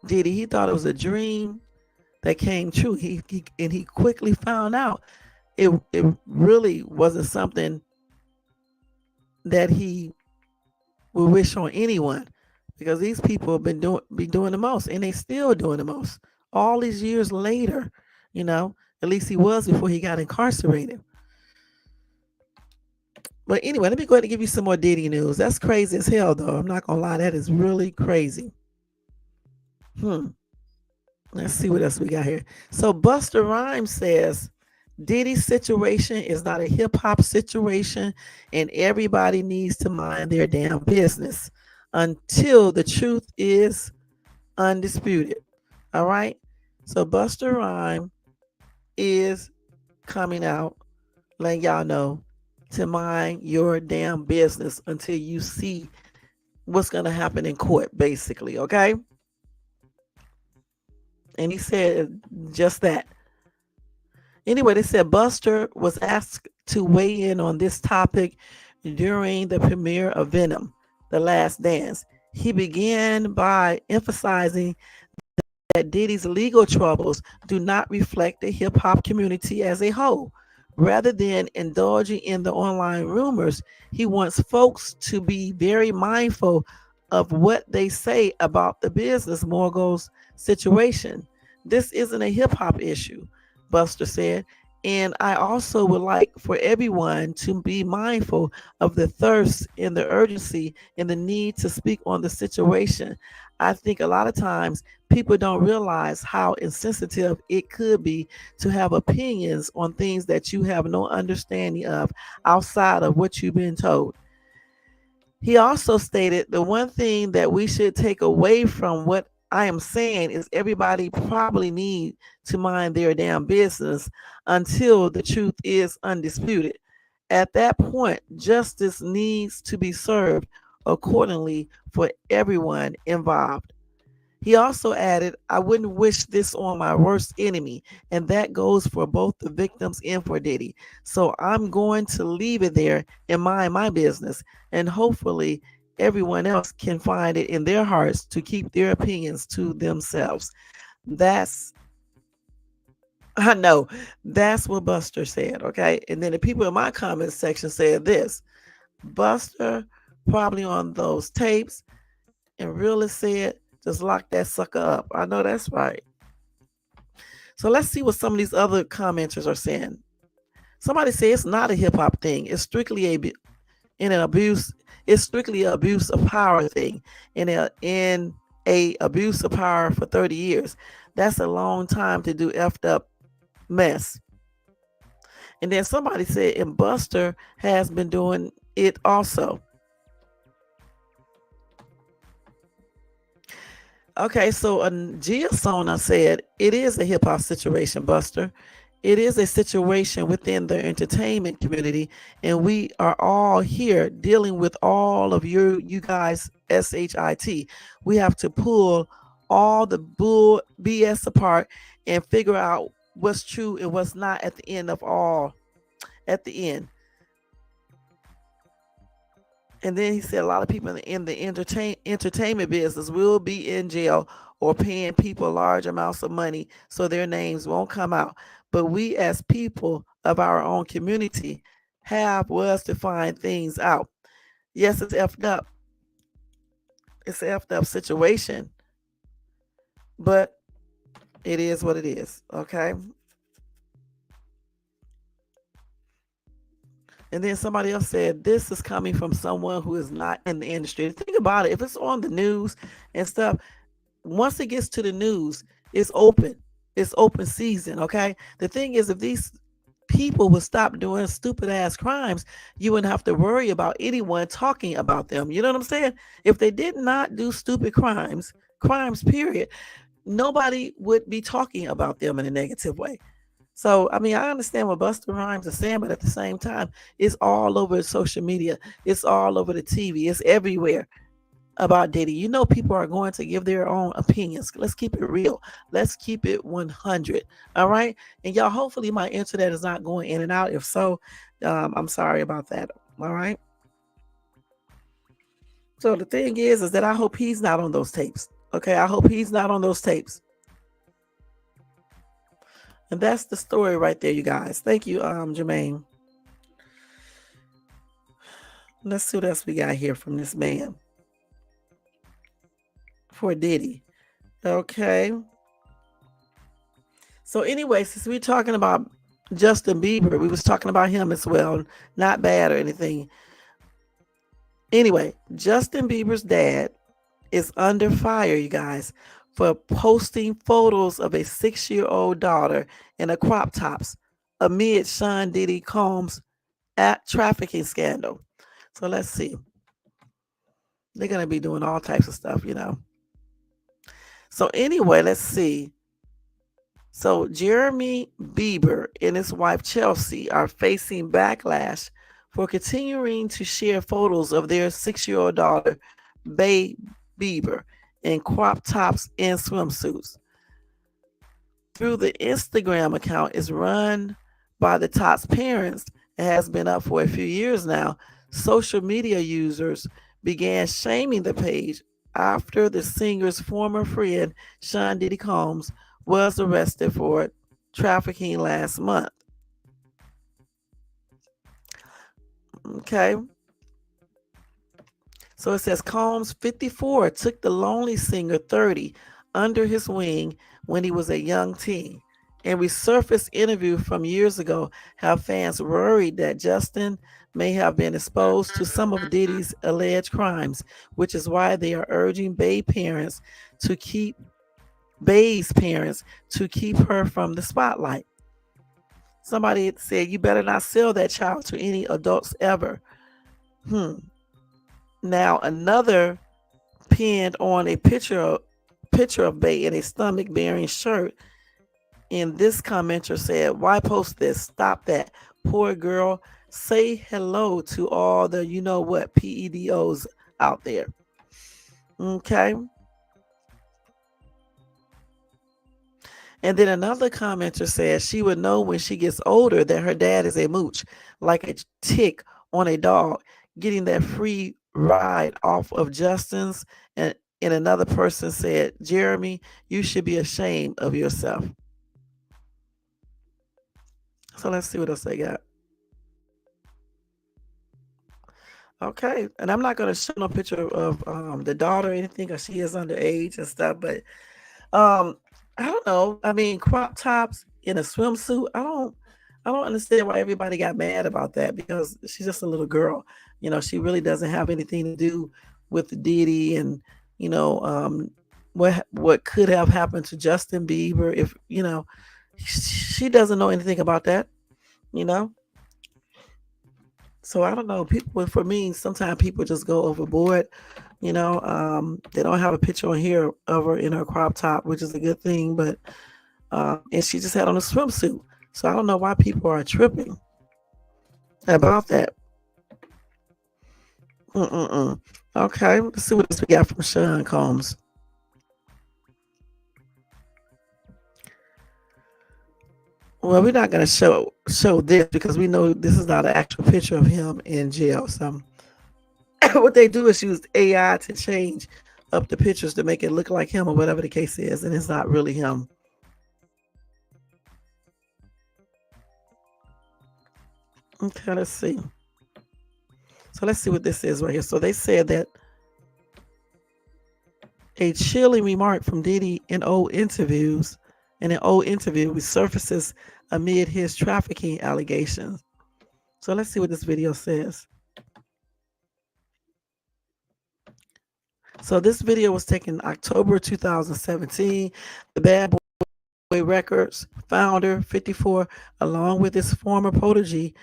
Diddy, he thought it was a dream that came true. He quickly found out it really wasn't something that he would wish on anyone, because these people have been doing the most, and they still doing the most all these years later. At least he was before he got incarcerated. But anyway, let me go ahead and give you some more Diddy news. That's crazy as hell, though. I'm not gonna lie, that is really crazy. Let's see what else we got here. So Busta Rhymes says Diddy's situation is not a hip hop situation, and everybody needs to mind their damn business until the truth is undisputed. All right. So Busta Rhymes is coming out, letting y'all know to mind your damn business until you see what's going to happen in court, basically. Okay. And he said just that. Anyway, they said Buster was asked to weigh in on this topic during the premiere of Venom, The Last Dance. He began by emphasizing that Diddy's legal troubles do not reflect the hip hop community as a whole. Rather than indulging in the online rumors, he wants folks to be very mindful of what they say about the business mogul's situation. This isn't a hip hop issue, Buster said. And I also would like for everyone to be mindful of the thirst and the urgency and the need to speak on the situation. I think a lot of times people don't realize how insensitive it could be to have opinions on things that you have no understanding of outside of what you've been told. He also stated the one thing that we should take away from what I am saying is everybody probably need to mind their damn business until the truth is undisputed. At that point, justice needs to be served accordingly for everyone involved. He also added, I wouldn't wish this on my worst enemy, and that goes for both the victims and for Diddy. So I'm going to leave it there and mind my business, and hopefully everyone else can find it in their hearts to keep their opinions to themselves. I know, that's what Buster said, okay? And then the people in my comment section said this, Buster probably on those tapes, and really said, just lock that sucker up. I know that's right. So let's see what some of these other commenters are saying. Somebody said it's not a hip hop thing. It's strictly an abuse. It's strictly an abuse of power thing. And a abuse of power for 30 years. That's a long time to do effed up mess. And then somebody said, and Buster has been doing it also. Okay, so Gia Sona said, it is a hip hop situation, Buster. It is a situation within the entertainment community, and we are all here dealing with all of you guys, SHIT. We have to pull all the bull BS apart and figure out what's true and what's not at the end of all. At the end. And then he said a lot of people in the entertainment business will be in jail or paying people large amounts of money so their names won't come out. But we as people of our own community have was to find things out. Yes, it's effed up. It's an effed up situation. But it is what it is. Okay. And then somebody else said, this is coming from someone who is not in the industry. Think about it. If it's on the news and stuff, once it gets to the news, it's open. It's open season. Okay. The thing is, if these people would stop doing stupid ass crimes, you wouldn't have to worry about anyone talking about them. You know what I'm saying? If they did not do stupid crimes, period, nobody would be talking about them in a negative way. So, I mean, I understand what Busta Rhymes is saying, but at the same time, it's all over social media. It's all over the TV. It's everywhere about Diddy. You know, people are going to give their own opinions. Let's keep it real. Let's keep it 100. All right. And y'all, hopefully my internet is not going in and out. If so, I'm sorry about that. All right. So the thing is that I hope he's not on those tapes. Okay. I hope he's not on those tapes. And that's the story right there, you guys. Thank you, Jermaine. Let's see what else we got here from this man. For Diddy. Okay. So anyway, since we're talking about Justin Bieber, we was talking about him as well. Not bad or anything. Anyway, Justin Bieber's dad is under fire, you guys, for posting photos of a 6-year-old daughter in a crop tops amid Sean Diddy Combs' trafficking scandal. So let's see. They're going to be doing all types of stuff, you know. So anyway, let's see. So Jeremy Bieber and his wife Chelsea are facing backlash for continuing to share photos of their 6-year-old daughter, Bae Bieber, in crop tops and swimsuits. Through the Instagram account is run by the top's parents and has been up for a few years now. Social media users began shaming the page after the singer's former friend, Sean Diddy Combs, was arrested for trafficking last month. Okay. So it says Combs, 54, took the lonely singer, 30, under his wing when he was a young teen. And resurfaced interview from years ago have fans worried that Justin may have been exposed to some of Diddy's alleged crimes, which is why they are urging Bae's parents to keep her from the spotlight. Somebody said, you better not sell that child to any adults ever. Now another pinned on a picture of Bae in a stomach bearing shirt. And this commenter said, why post this? Stop that. Poor girl. Say hello to all the you know what PEDOs out there. Okay. And then another commenter says she would know when she gets older that her dad is a mooch, like a tick on a dog, getting that free ride off of Justin's. And another person said, Jeremy, you should be ashamed of yourself. So let's see what else they got. Okay, and I'm not going to show no picture of the daughter or anything because she is underage and stuff, but I don't know. I mean, crop tops in a swimsuit. I don't understand why everybody got mad about that because she's just a little girl. You know, she really doesn't have anything to do with Diddy and, you know, what could have happened to Justin Bieber if she doesn't know anything about that, you know. So I don't know. People, for me, sometimes people just go overboard. They don't have a picture on here of her in her crop top, which is a good thing, but and she just had on a swimsuit. So I don't know why people are tripping about that. Mm-mm-mm. Okay, let's see what else we got from Sean Combs. Well, we're not going to show this because we know this is not an actual picture of him in jail. So what they do is use AI to change up the pictures to make it look like him or whatever the case is, and it's not really him. Okay, let's see. So let's see what this is right here. So they said that a chilling remark from Diddy in an old interview resurfaces amid his trafficking allegations. So let's see what this video says. So this video was taken October 2017. The Bad Boy Records founder, 54, along with his former protege,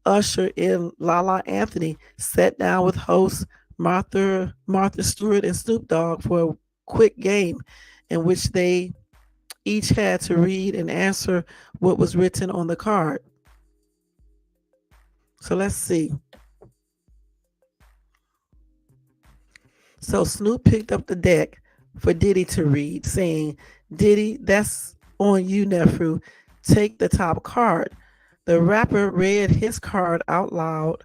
Usher and Lala Anthony, sat down with hosts Martha Stewart and Snoop Dogg for a quick game in which they each had to read and answer what was written on the card. So let's see. So Snoop picked up the deck for Diddy to read, saying, "Diddy, that's on you, nephew. Take the top card." The rapper read his card out loud.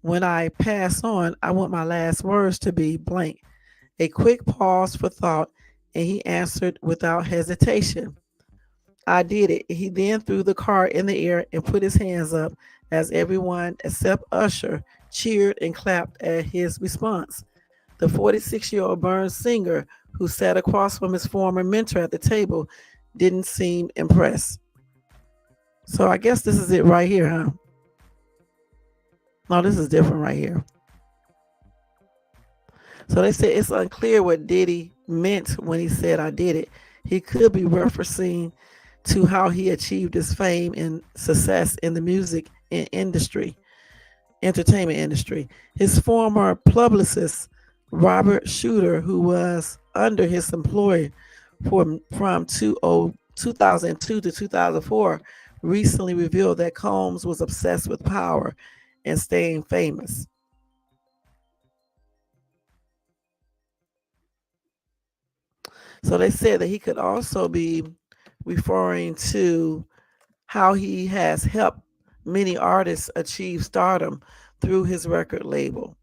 "When I pass on, I want my last words to be blank." A quick pause for thought, and he answered without hesitation, "I did it." He then threw the card in the air and put his hands up as everyone except Usher cheered and clapped at his response. The 46-year-old Burns singer, who sat across from his former mentor at the table, didn't seem impressed. So I guess this is it right here, huh? No, this is different right here. So they said it's unclear what Diddy meant when he said "I did it." He could be referencing to how he achieved his fame and success in the music entertainment industry. His former publicist, Robert Shooter, who was under his employ from 2002 to 2004, recently revealed that Combs was obsessed with power and staying famous. So they said that he could also be referring to how he has helped many artists achieve stardom through his record label.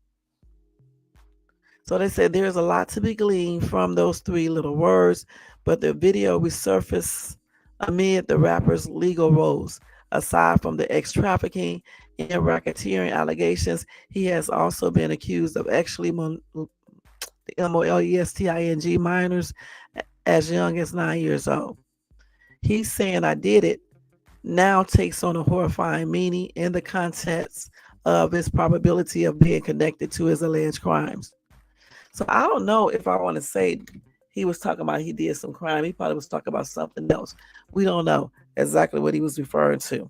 So they said there's a lot to be gleaned from those three little words, but the video resurfaced amid the rapper's legal woes. Aside from the trafficking and racketeering allegations, he has also been accused of actually molesting minors as young as 9 years old. He's saying "I did it" now takes on a horrifying meaning in the context of his probability of being connected to his alleged crimes. So I don't know if I want to say he was talking about he did some crime. He probably was talking about something else. We don't know exactly what he was referring to.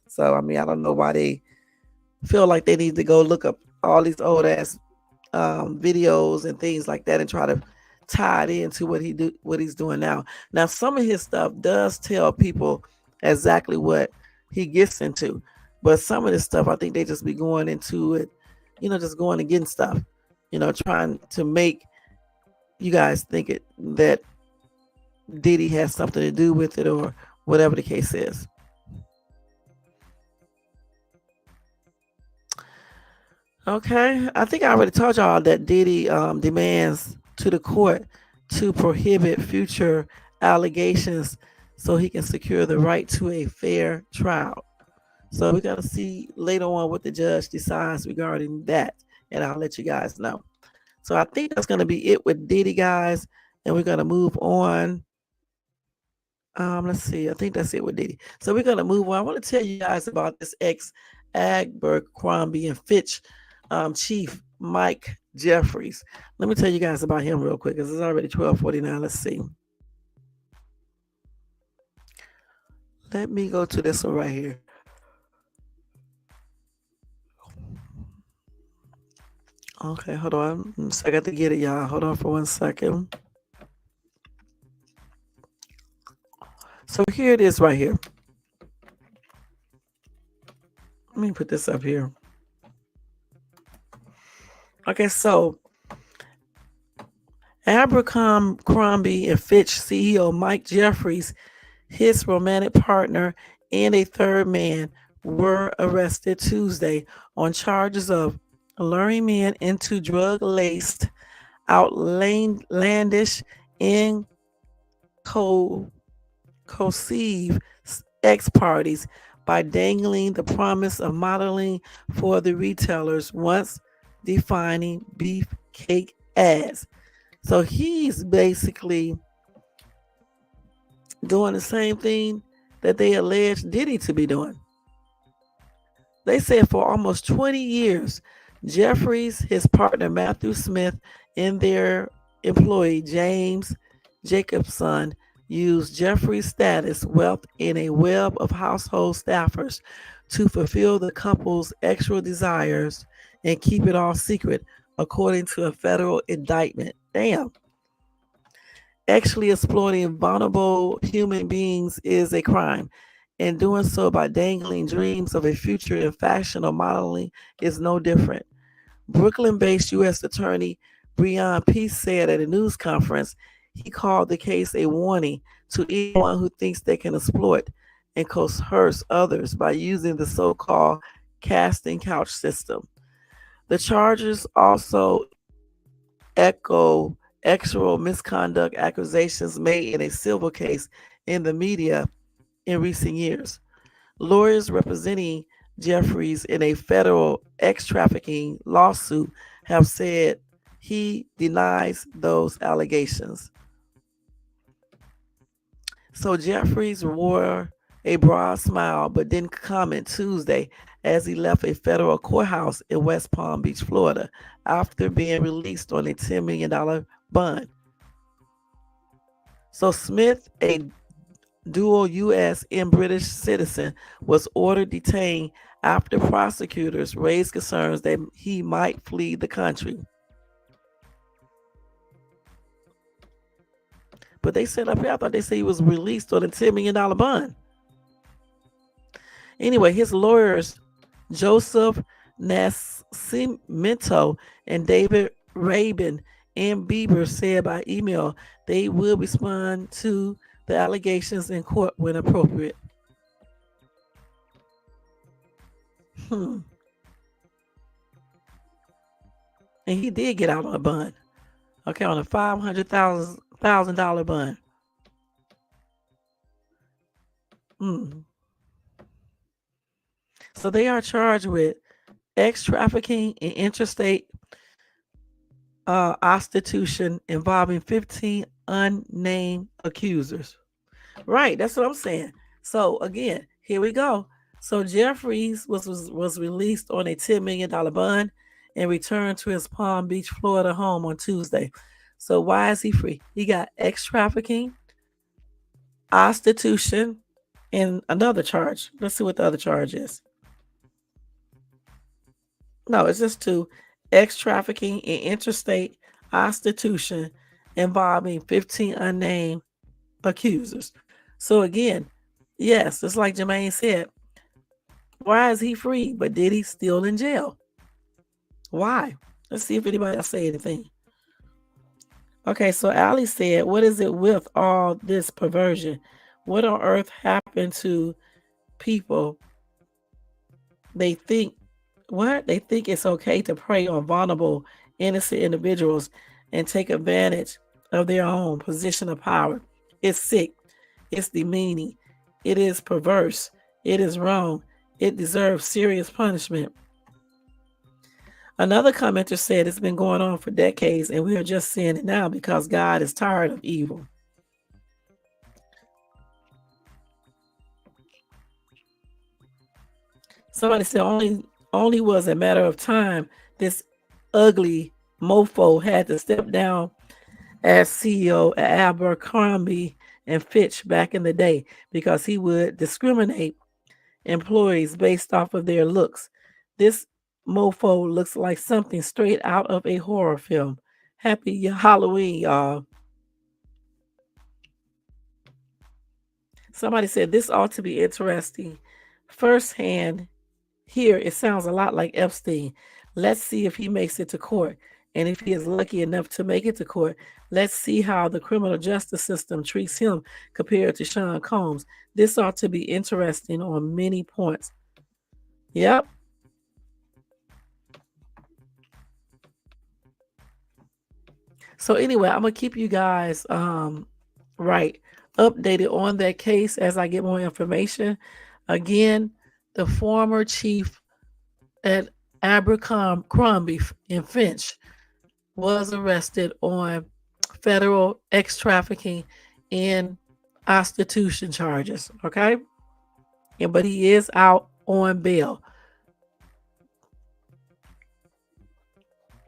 So I mean, I don't know why they feel like they need to go look up all these old ass videos and things like that and try to tie it into what he's doing now. Now, some of his stuff does tell people exactly what he gets into, but some of this stuff I think they just be going into it, just going against stuff, trying to make you guys think that Diddy has something to do with it or whatever the case is. Okay, I think I already told y'all that Diddy demands to the court to prohibit future allegations so he can secure the right to a fair trial. So we're gonna see later on what the judge decides regarding that, and I'll let you guys know. So I think that's gonna be it with Diddy, guys, and we're gonna move on. Let's see. I think that's it with Diddy. So we're gonna move on. I want to tell you guys about this ex Abercrombie and Fitch chief Mike Jeffries. Let me tell you guys about him real quick because it's already 12:49. Let's see. Let me go to this one right here. Okay, hold on. So I got to get it, y'all. Hold on for 1 second. So here it is right here. Let me put this up here. Okay, so Abercrombie and Fitch CEO Mike Jeffries, his romantic partner, and a third man were arrested Tuesday on charges of luring men into drug-laced, outlandish, and conceive ex parties by dangling the promise of modeling for the retailers once defining beefcake ads. So he's basically doing the same thing that they alleged Diddy to be doing. They said for almost 20 years, Jeffries, his partner Matthew Smith, and their employee James Jacobson used Jeffries' status, wealth, and a web of household staffers to fulfill the couple's extra desires and keep it all secret, according to a federal indictment. Damn. Actually, exploiting vulnerable human beings is a crime, and doing so by dangling dreams of a future in fashion or modeling is no different. Brooklyn based U.S. Attorney Breon Peace said at a news conference he called the case a warning to anyone who thinks they can exploit and coerce others by using the so called casting couch system. The charges also echo actual misconduct accusations made in a civil case in the media in recent years. Lawyers representing Jeffries in a federal ex trafficking lawsuit have said he denies those allegations. So Jeffries wore a broad smile but didn't comment Tuesday as he left a federal courthouse in West Palm Beach, Florida, after being released on a $10 million bond. So Smith, a dual U.S. and British citizen, was ordered detained after prosecutors raised concerns that he might flee the country. But they said up here, I thought they said he was released on a $10 million bond. Anyway, his lawyers, Joseph Nascimento and David Rabin and Bieber, said by email they will respond to the allegations in court when appropriate. And he did get out on a bond. Okay, on a $500,000 bond. So they are charged with ex trafficking and interstate prostitution involving 15 unnamed accusers. Right, that's what I'm saying. So again, here we go. So Jeffries was released on a $10 million bond and returned to his Palm Beach, Florida home on Tuesday. So why is he free? He got ex trafficking, prostitution, and another charge. Let's see what the other charge is. No, it's just two: ex trafficking and interstate prostitution involving 15 unnamed accusers. So again, yes, it's like Jermaine said. Why is he free, but Diddy's still in jail? Why? Let's see if anybody else say anything. Okay, so Ali said, what is it with all this perversion? What on earth happened to people? They think They think it's okay to prey on vulnerable, innocent individuals and take advantage of their own position of power. It's sick. It's demeaning. It is perverse. It is wrong. It deserves serious punishment. Another commenter said it's been going on for decades and we are just seeing it now because God is tired of evil. Somebody said only was a matter of time this ugly mofo had to step down as CEO at Abercrombie and Fitch back in the day because he would discriminate employees based off of their looks. This mofo looks like something straight out of a horror film. Happy Halloween, y'all. Somebody said this ought to be interesting. Firsthand, here it sounds a lot like Epstein. Let's see if he makes it to court. And if he is lucky enough to make it to court, let's see how the criminal justice system treats him compared to Sean Combs. This ought to be interesting on many points. Yep. So anyway, I'm gonna keep you guys right updated on that case as I get more information. Again, the former chief at Abercrombie and Finch was arrested on federal trafficking and prostitution charges. Okay, but he is out on bail,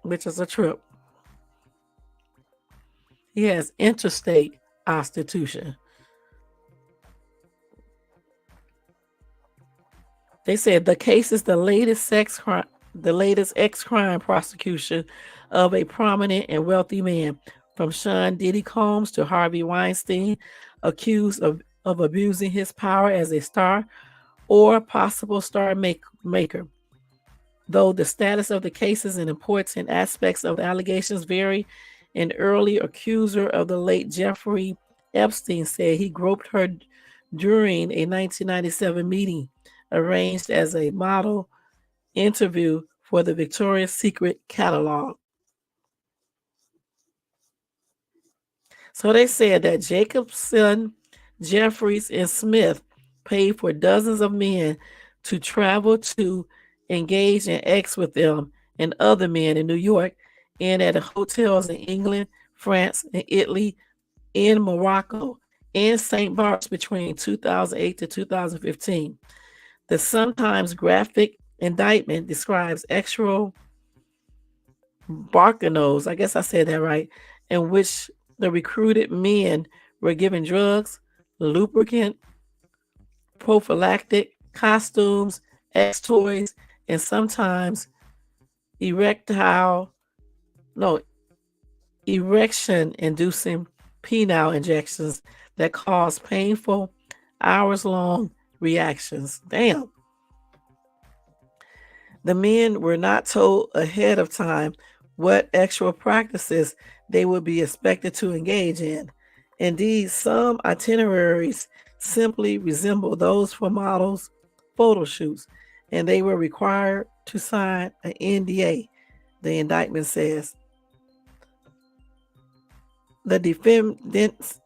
which is a trip. He has interstate prostitution. They said the case is the latest ex-crime prosecution of a prominent and wealthy man, from Sean Diddy Combs to Harvey Weinstein, accused of abusing his power as a star or possible star maker. Though the status of the cases and important aspects of the allegations vary, an early accuser of the late Jeffrey Epstein said he groped her during a 1997 meeting arranged as a model interview for the Victoria's Secret catalog. So they said that Jacobson, Jeffries, and Smith paid for dozens of men to travel to engage in acts with them and other men in New York and at hotels in England, France, and Italy, in Morocco, and St. Bart's between 2008 to 2015. The sometimes graphic indictment describes actual barcanos, I guess I said that right, in which the recruited men were given drugs, lubricant, prophylactic, costumes, X toys, and sometimes erection-inducing penile injections that cause painful, hours-long reactions. Damn. The men were not told ahead of time what actual practices they would be expected to engage in. Indeed, some itineraries simply resemble those for models' photo shoots, and they were required to sign an NDA, the indictment says. The defendants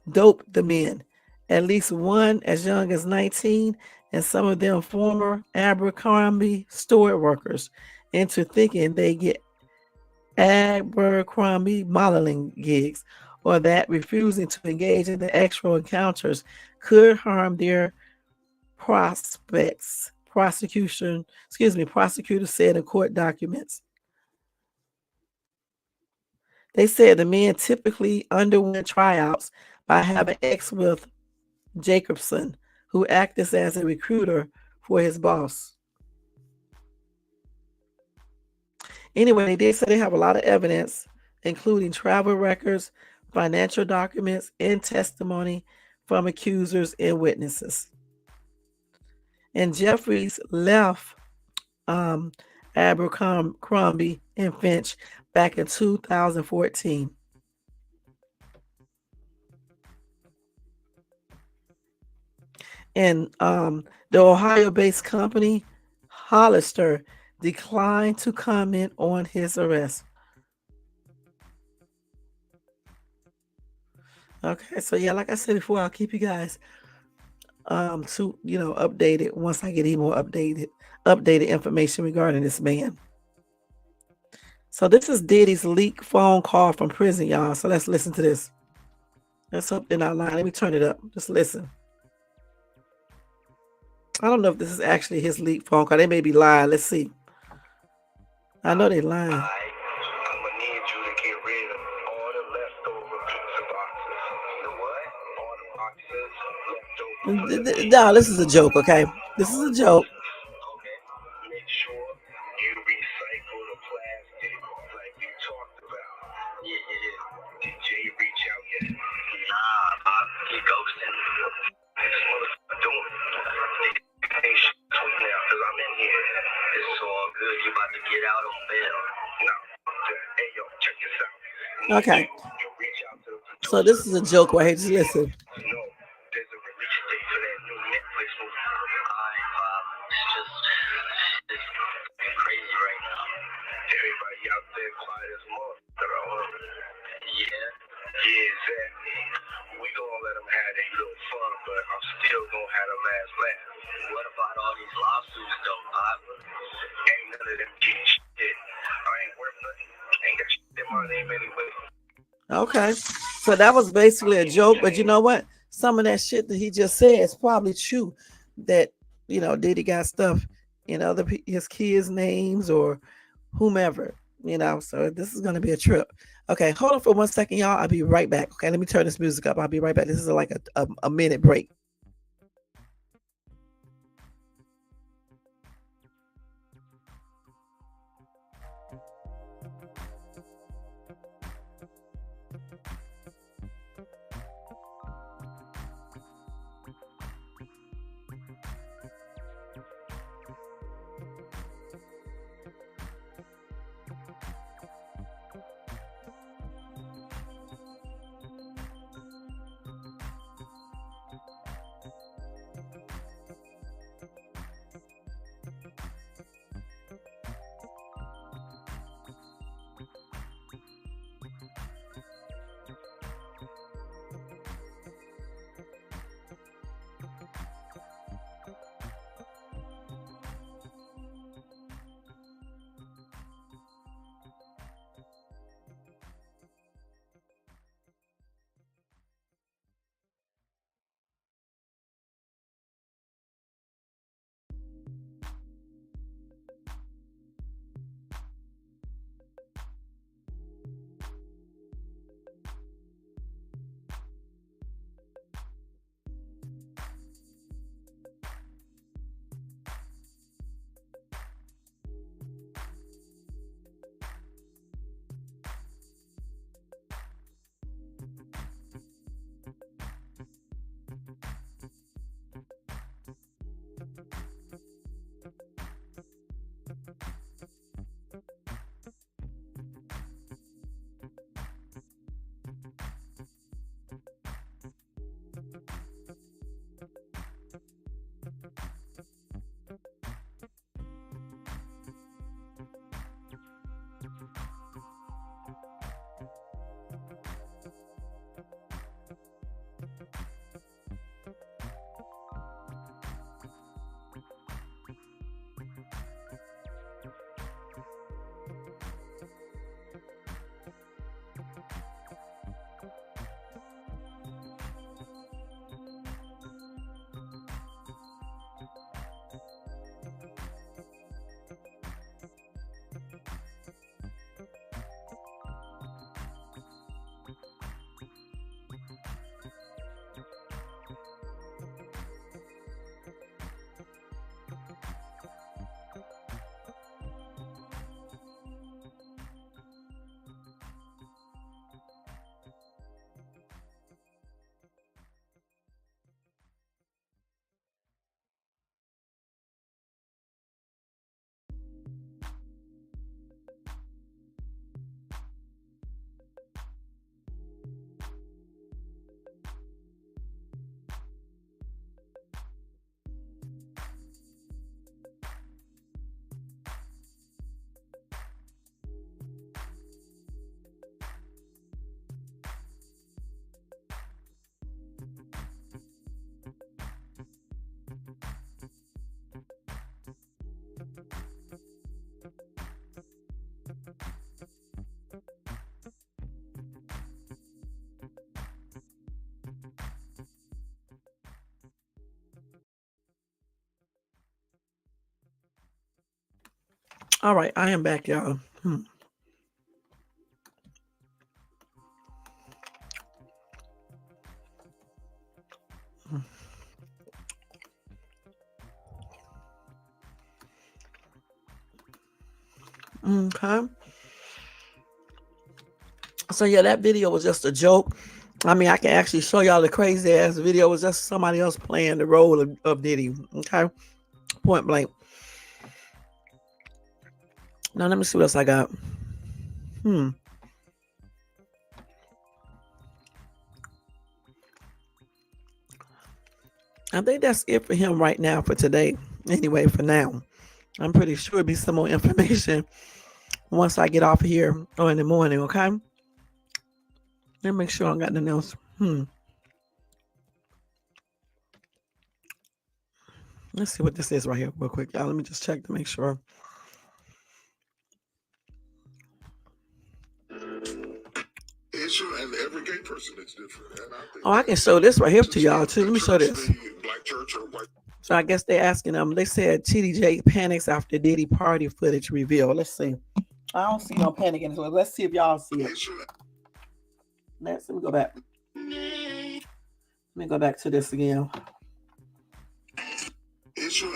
doped the men, at least one as young as 19, and some of them former Abercrombie store workers, into thinking they get Abercrombie modeling gigs, or that refusing to engage in the actual encounters could harm their prospects. Prosecutors said in court documents. They said the men typically underwent tryouts by having sex with Jacobson, who acted as a recruiter for his boss. Anyway, they did say they have a lot of evidence, including travel records, financial documents, and testimony from accusers and witnesses. And Jeffries left Abercrombie and Finch back in 2014. And the Ohio-based company Hollister declined to comment on his arrest. Okay, so yeah, like I said before, I'll keep you guys updated once I get any more updated information regarding this man. So this is Diddy's leaked phone call from prison, y'all. So let's listen to this. Let's hope they're not lying. Let me turn it up. Just listen. I don't know if this is actually his leaked phone call. They may be lying. Let's see. I know they lying. I'm gonna need you to get rid of all the leftover pizza boxes. The what? All the boxes leftover. No, this is a joke, okay? This is a joke. Okay. Make sure you recycle the plastic like you talked about. Yeah. Did Jay reach out yet? Nah, he ghosted. This motherfucker doing. Ain't shit tweet now because I'm in here. It's all good. You about to get out on bail. No. Hey, yo, check this out. Okay. You reach out to the producer. So this is a joke right here. Just listen. No, there's a release date for that new Netflix movie. Alright, Pop. It's crazy right now. Everybody out there quiet as motherfucker. Yeah. Yeah, exactly. We gonna let them have their little fun, but I'm still gonna have them last laugh. What about all these lawsuits, though, Pop? Ain't none of them getting shit. I ain't worth nothing. Ain't got shit in my name anyway. Okay. So that was basically a joke, but you know what? Some of that shit that he just said is probably true. That, Diddy got stuff in his kids' names or whomever, So this is going to be a trip. Okay, hold on for 1 second, y'all. I'll be right back. Okay, let me turn this music up. I'll be right back. This is like a minute break. All right, I am back, y'all. Okay. So yeah, that video was just a joke. I mean, I can actually show y'all the crazy ass video. It was just somebody else playing the role of Diddy. Okay. Point blank. Now let me see what else I got. I think that's it for him right now for today. Anyway, for now. I'm pretty sure it'll be some more information once I get off here or in the morning, okay? Let me make sure I got nothing else. Let's see what this is right here real quick, y'all. Let me just check to make sure. And every gay person is different. And I can show this right here to y'all too. Let me show this. So I guess they're asking them. They said TDJ panics after Diddy party footage reveal. Let's see. I don't see no panic in this one. Let's see if y'all see it. Let me go back. Let me go back to this again.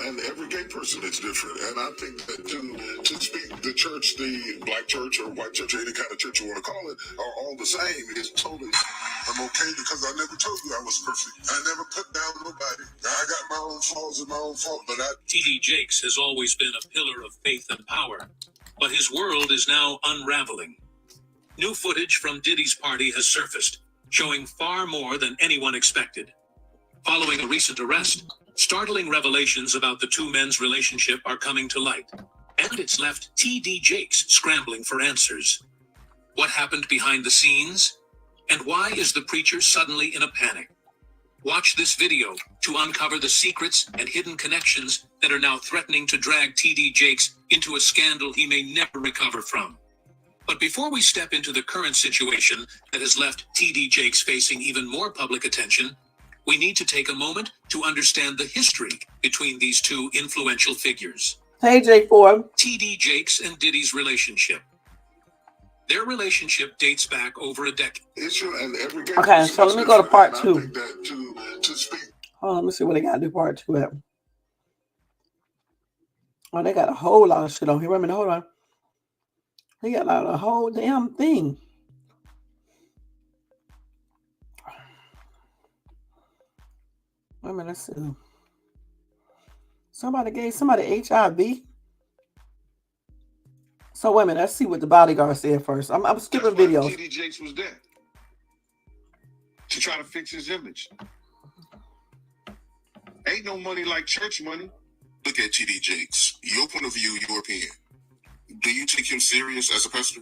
And every gay person is different. And I think that to speak the church, the black church or white church, any kind of church you want to call it, are all the same. It's totally, I'm okay because I never told you I was perfect. I never put down nobody. I got my own flaws and my own fault, but T.D. Jakes has always been a pillar of faith and power, but his world is now unraveling. New footage from Diddy's party has surfaced, showing far more than anyone expected. Following a recent arrest, startling revelations about the two men's relationship are coming to light, and it's left T.D. Jakes scrambling for answers. What happened behind the scenes? And why is the preacher suddenly in a panic? Watch this video to uncover the secrets and hidden connections that are now threatening to drag T.D. Jakes into a scandal he may never recover from. But before we step into the current situation that has left T.D. Jakes facing even more public attention, we need to take a moment to understand the history between these two influential figures. Hey, J4. T.D. Jakes and Diddy's relationship. Their relationship dates back over a decade. Okay, so let me go to part 2. Hold on, let me see what they got to do part 2 at. Oh, they got a whole lot of shit on here. Wait a minute, hold on. They got a whole damn thing. Wait a minute, let's see. Somebody gave somebody HIV. So wait a minute, let's see what the bodyguard said first. I'm skipping videos. T.D. Jakes was there to try to fix his image. Ain't no money like church money. Look at T.D. Jakes. Your point of view, your opinion. Do you take him serious as a pastor?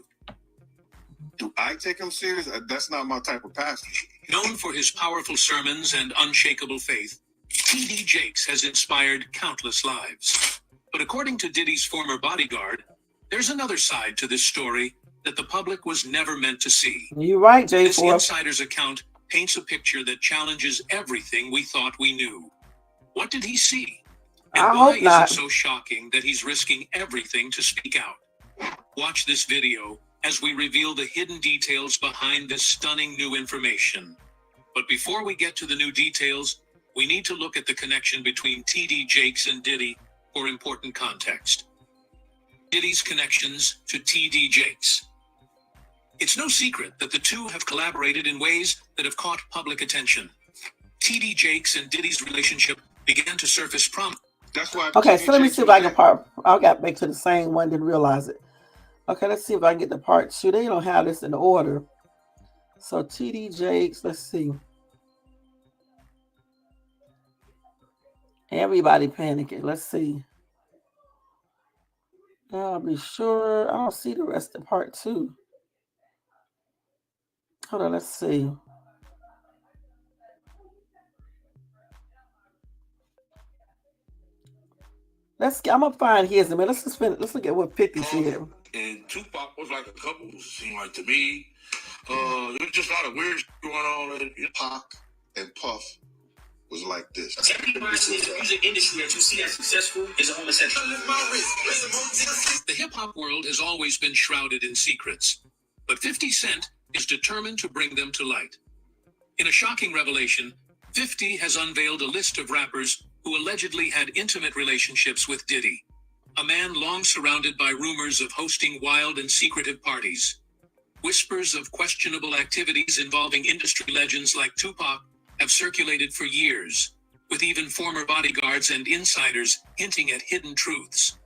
Do I take him serious? That's not my type of pastor. Known for his powerful sermons and unshakable faith, T.D. Jakes has inspired countless lives. But according to Diddy's former bodyguard, there's another side to this story that the public was never meant to see. You're right, J4. This insider's account paints a picture that challenges everything we thought we knew. What did he see? And why is it so shocking that he's risking everything to speak out? Watch this video as we reveal the hidden details behind this stunning new information. But before we get to the new details, we need to look at the connection between T.D. Jakes and Diddy for important context. Diddy's connections to T.D. Jakes. It's no secret that the two have collaborated in ways that have caught public attention. T.D. Jakes and Diddy's relationship began to surface That's why. Okay, so let me see if I can I got back to the same one, didn't realize it. Okay, let's see if I can get the part 2. They don't have this in order. So T.D. Jakes, let's see. Everybody panicking. Let's see. I'll be sure. I don't see the rest of part 2. Hold on, let's see. I'm gonna find his. I mean, let's look at what 50 said. And Tupac was like a couple, seemed like to me. There was just a lot of weird shit going on. Pac and Puff was like this. Every person in the music industry that you see that's successful is a homosexual. The hip-hop world has always been shrouded in secrets, but 50 Cent is determined to bring them to light. In a shocking revelation, 50 has unveiled a list of rappers who allegedly had intimate relationships with Diddy, a man long surrounded by rumors of hosting wild and secretive parties. Whispers of questionable activities involving industry legends like Tupac have circulated for years, with even former bodyguards and insiders hinting at hidden truths.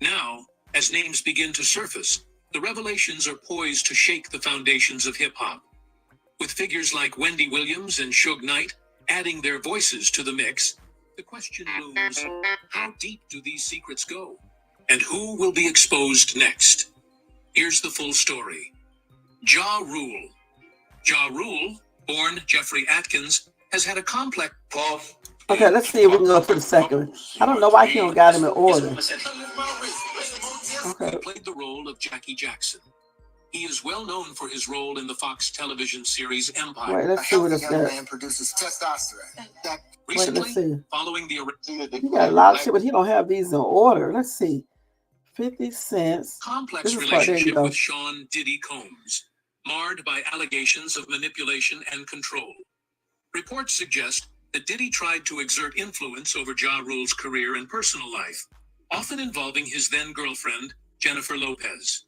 Now, as names begin to surface, the revelations are poised to shake the foundations of hip-hop. With figures like Wendy Williams and Suge Knight adding their voices to the mix, the question looms, how deep do these secrets go? And who will be exposed next? Here's the full story. Ja Rule. Ja Rule, born Jeffrey Atkins, has had a complex... Okay, let's see if we can go to the second. I don't know why he don't got him in order. Okay. He played the role of Jackie Jackson. He is well known for his role in the Fox television series Empire. Wait, let's see what it's young got. man produces testosterone. Recently, let's see. following the He got a lot of shit, but he don't have these in order. Let's see. 50 cents. complex This is part, there you relationship go. with Sean Diddy Combs, marred by allegations of manipulation and control. Reports suggest that Diddy tried to exert influence over Ja Rule's career and personal life, often involving his then-girlfriend, Jennifer Lopez.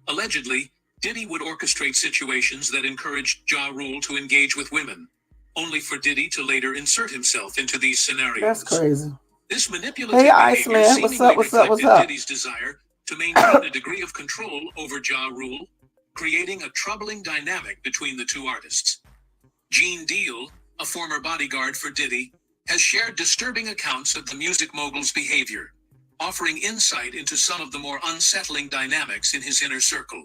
Allegedly, Diddy would orchestrate situations that encouraged Ja Rule to engage with women, only for Diddy to later insert himself into these scenarios. That's crazy. This manipulative Hey, behavior Iceman, what's seemingly up, what's up, what's reflected up? Diddy's desire to maintain a degree of control over Ja Rule, creating a troubling dynamic between the two artists. Gene Deal, a former bodyguard for Diddy, has shared disturbing accounts of the music mogul's behavior, offering insight into some of the more unsettling dynamics in his inner circle.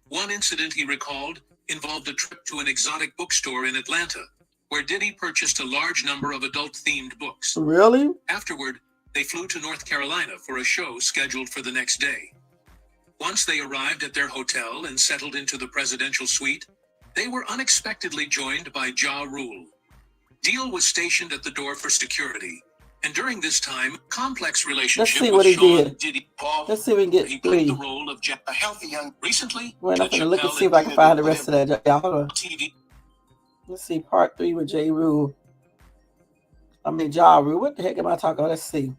One incident he recalled involved a trip to an exotic bookstore in Atlanta, where Diddy purchased a large number of adult-themed books. Really? Afterward, they flew to North Carolina for a show scheduled for the next day. Once they arrived at their hotel and settled into the presidential suite, they were unexpectedly joined by Ja Rule. Deal was stationed at the door for security, and during this time, complex relationship see with what he Sean did. Diddy. Let's see if we can get He played the 3. role of a healthy young. Recently, Wait, I'm Judge gonna look and Chappelle see if I can find the rest of admitted that. Y'all, hold on. TV. Let's see, part 3 with Ja Rule. Ja Rule. What the heck am I talking about? Let's see.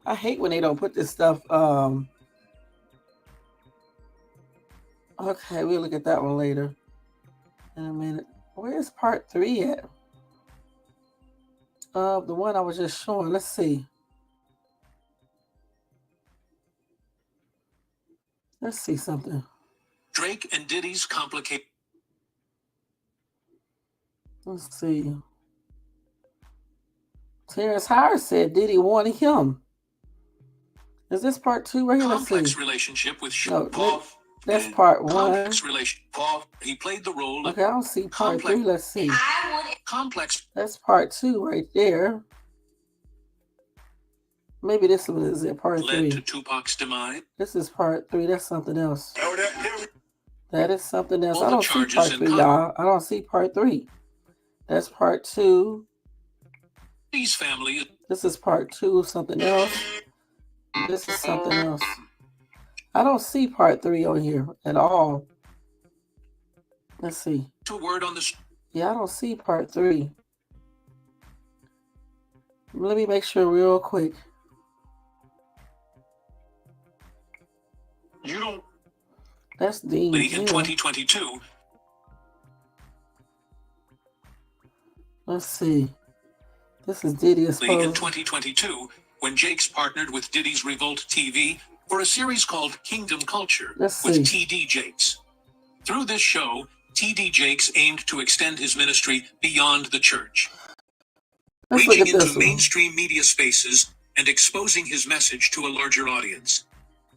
I hate when they don't put this stuff. Okay, we'll look at that one later in a minute. Where's part 3 at? The one I was just showing. Let's see. Let's see something. Drake and Diddy's complicated. Let's see. Terrence Howard said Diddy wanted him. Is this part 2 right here? Let's Complex see. relationship with No, Paul. that's part 1. Complex relation. Paul. He played the role of Okay, I don't see part 3. Let's see. complex. That's part 2 right there. Maybe this one is it, part Led 3. to Tupac's demise. This is part 3. That's something else. Oh, That is something else. All I the don't see charges part in 3, y'all. I don't see part 3. That's part 2. Diddy's family. This is part 2 of something else. This is something else. I don't see part 3 on here at all. Let's see. To word on the. Yeah, I don't see part 3. Let me make sure real quick. You don't. That's Dean. In Yeah. 2022. Let's see. This is Diddy, I In suppose. 2022, when Jakes partnered with Diddy's Revolt TV for a series called Kingdom Culture Let's with see. TD Jakes. Through this show, TD Jakes aimed to extend his ministry beyond the church, Let's look reaching at into this one. mainstream media spaces and exposing his message to a larger audience.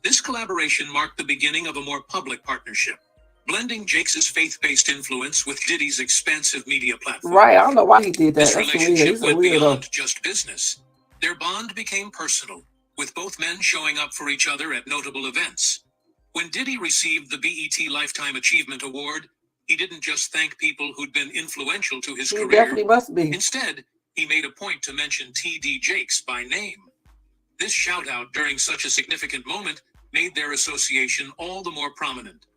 This collaboration marked the beginning of a more public partnership, blending Jakes' faith-based influence with Diddy's expansive media platform. Right, I don't know why he did that. This That's weird. relationship He's a went weirdo. beyond just business. Their bond became personal, with both men showing up for each other at notable events. When Diddy received the BET Lifetime Achievement Award, he didn't just thank people who'd been influential to his He career. definitely must be. Instead, he made a point to mention T.D. Jakes by name. This shout-out during such a significant moment made their association all the more prominent.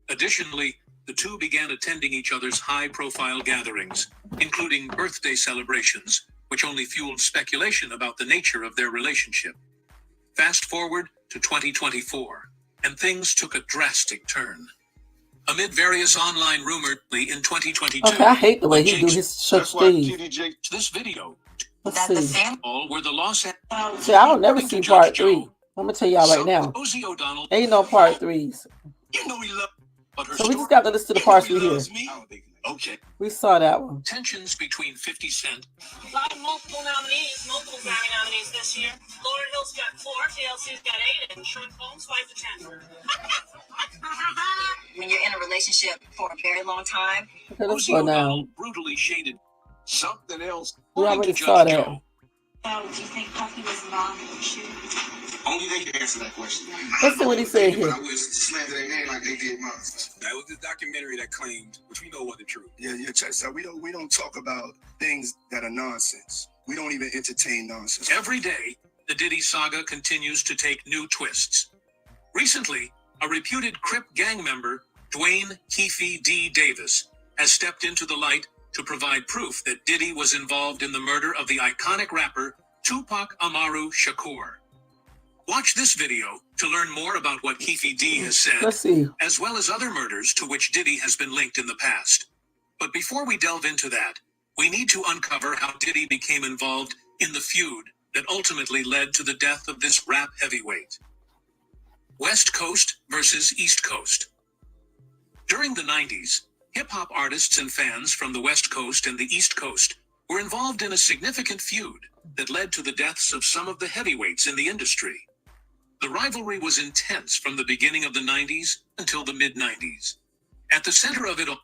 Additionally, the two began attending each other's high-profile gatherings, including birthday celebrations, which only fueled speculation about the nature of their relationship. Fast forward to 2024, and things took a drastic turn. Amid various online rumors in 2022, Okay, I hate the way he do his such things. this video, Let's see. all were the Los See, I don't never see part 3. I'm gonna tell y'all right now. Rosie O'Donnell, Ain't no part 3s. you know he loved, but her So we just story- got to listen to the parts we hear. Okay. We saw that one. Tensions between 50 Cent A lot of multiple Grammy nominees this year. Lauryn Hill's got 4, TLC's got 8, and Sean Combs 5 to 10. When you're in a relationship for a very long time, Okay, let's Rosie go O'Donnell now. brutally shaded something else. We According already to Judge saw that. Joe, Do you think Puffy was involved in the shooting? Only they can answer that question. Let's see what he said here. I wish slander their name like they did mine. That was the documentary that claimed, which we know wasn't the truth. Yeah, check. So we don't talk about things that are nonsense. We don't even entertain nonsense. every day, the Diddy saga continues to take new twists. Recently, a reputed Crip gang member, Dwayne Keefe D. Davis, has stepped into the light to provide proof that Diddy was involved in the murder of the iconic rapper Tupac Amaru Shakur. Watch this video to learn more about what Keefe D has said, Let's see. as well as other murders to which Diddy has been linked in the past. But before we delve into that, we need to uncover how Diddy became involved in the feud that ultimately led to the death of this rap heavyweight. West Coast versus East Coast. During the 90s, hip-hop artists and fans from the West Coast and the East Coast were involved in a significant feud that led to the deaths of some of the heavyweights in the industry. The rivalry was intense from the beginning of the 90s until the mid-90s. At the center of it all,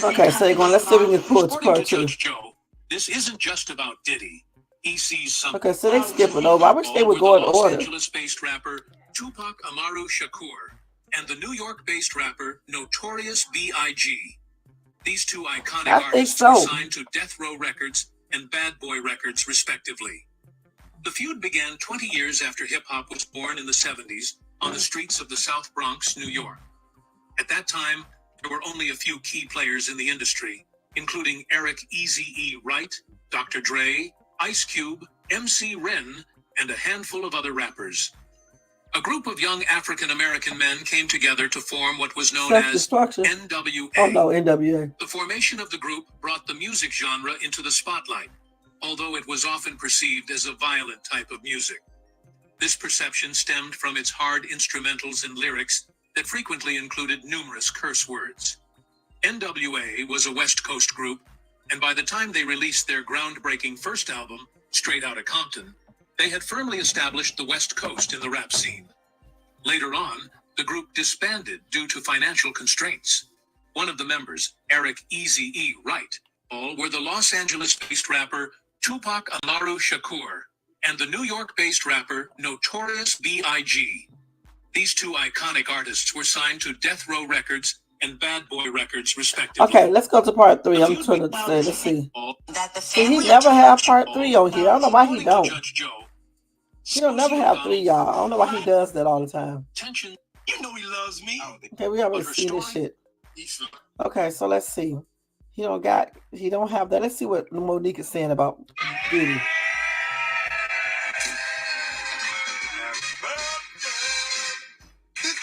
Okay, so they're going, let's see if we can pull it to according part to 2. Judge Joe, this isn't just about Diddy. He sees something. Okay, so they skipping over. I wish they would go in Los order. Angeles-based rapper Tupac Amaru Shakur and the New York-based rapper Notorious B.I.G. These two iconic I think artists so. were signed to Death Row Records and Bad Boy Records, respectively. The feud began 20 years after hip-hop was born in the 70s on the streets of the South Bronx, New York. At that time, there were only a few key players in the industry, including Eric Eazy-E Wright, Dr. Dre, Ice Cube, MC Ren, and a handful of other rappers. A group of young African-American men came together to form what was known as Self-destruction. NWA. Oh no, NWA. The formation of the group brought the music genre into the spotlight, although it was often perceived as a violent type of music. This perception stemmed from its hard instrumentals and lyrics that frequently included numerous curse words. NWA was a West Coast group, and by the time they released their groundbreaking first album, Straight Outta Compton, they had firmly established the West Coast in the rap scene. Later on, the group disbanded due to financial constraints. One of the members, Eric Eazy-E Wright, all were the Los Angeles-based rapper Tupac Amaru Shakur and the New York-based rapper Notorious B.I.G. These two iconic artists were signed to Death Row Records and Bad Boy Records, respectively. Okay, let's go to part 3. I'm trying to say, let's see. that the See, family he never have part 3 on here. I don't know why he According to don't. Judge Joe, He don't never have 3, y'all. I don't know why he does that all the time. tension You know he loves me. Okay, we already But her seen this story- shit. Okay, so let's see. He don't have that. Let's see what Monique is saying about Diddy.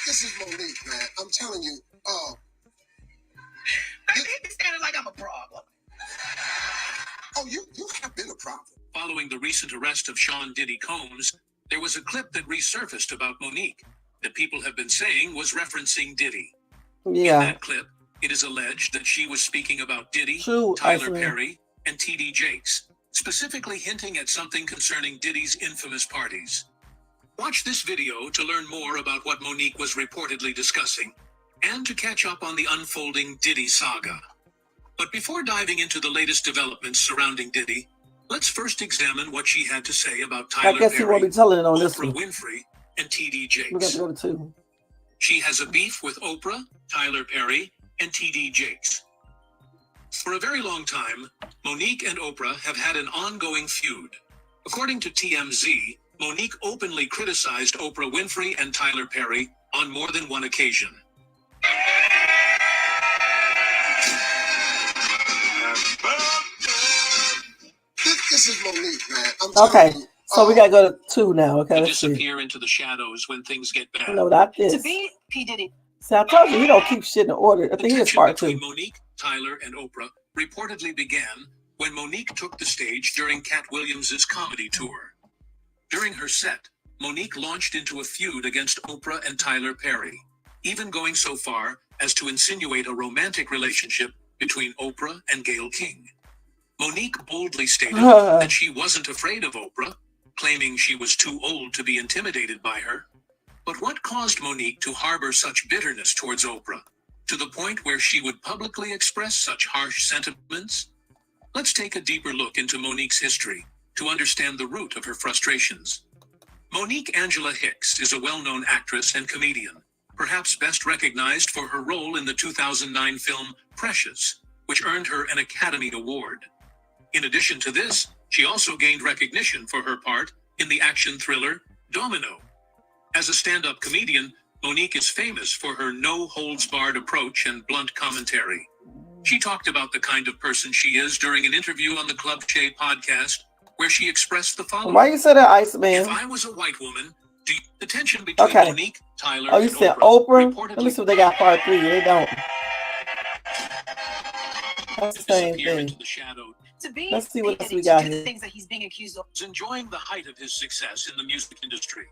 This is Monique, man. I'm telling you. He's standing like I'm a problem. Oh, you have been a problem. Following the recent arrest of Sean Diddy Combs, there was a clip that resurfaced about Monique that people have been saying was referencing Diddy. In Yeah. that clip, it is alleged that she was speaking about Diddy, True, Tyler Iceman. Perry, and T.D. Jakes, specifically hinting at something concerning Diddy's infamous parties. Watch this video to learn more about what Monique was reportedly discussing and to catch up on the unfolding Diddy saga. But before diving into the latest developments surrounding Diddy, let's first examine what she had to say about I Tyler guess he won't Perry, be telling it on this Oprah one. Winfrey, and T.D. We got Jakes. to go to 2. She has a beef with Oprah, Tyler Perry, and TD Jakes. For a very long time, Monique and Oprah have had an ongoing feud. According to TMZ, Monique openly criticized Oprah Winfrey and Tyler Perry on more than one occasion. This is Monique, man. Okay, so we gotta go to 2 now. Okay, To let's see. disappear into the shadows when things get bad. No, not this. To be P. Diddy. See, I told you he don't keep shit in order. I The think he is tension part between 2. Monique, Tyler, and Oprah reportedly began when Monique took the stage during Cat Williams' comedy tour. During her set, Monique launched into a feud against Oprah and Tyler Perry, even going so far as to insinuate a romantic relationship between Oprah and Gayle King. Monique boldly stated that she wasn't afraid of Oprah, claiming she was too old to be intimidated by her. But what caused Monique to harbor such bitterness towards Oprah, to the point where she would publicly express such harsh sentiments? Let's take a deeper look into Monique's history to understand the root of her frustrations. Monique Angela Hicks is a well-known actress and comedian, perhaps best recognized for her role in the 2009 film Precious, which earned her an Academy Award. In addition to this, she also gained recognition for her part in the action thriller Domino. As a stand-up comedian, Monique is famous for her no-holds-barred approach and blunt commentary. She talked about the kind of person she is during an interview on the Club Shay podcast, where she expressed the following. Why you say that, Iceman? If I was a white woman, the tension between Monique, Tyler, Oh, you and said Oprah? Oprah? Let me see if they got part 3. They don't. That's the same Disappear into thing. the shadow. To be Let's see P. what else Diddy, we got to do the here. things that he's being accused of. Was enjoying the height of his success in the music industry.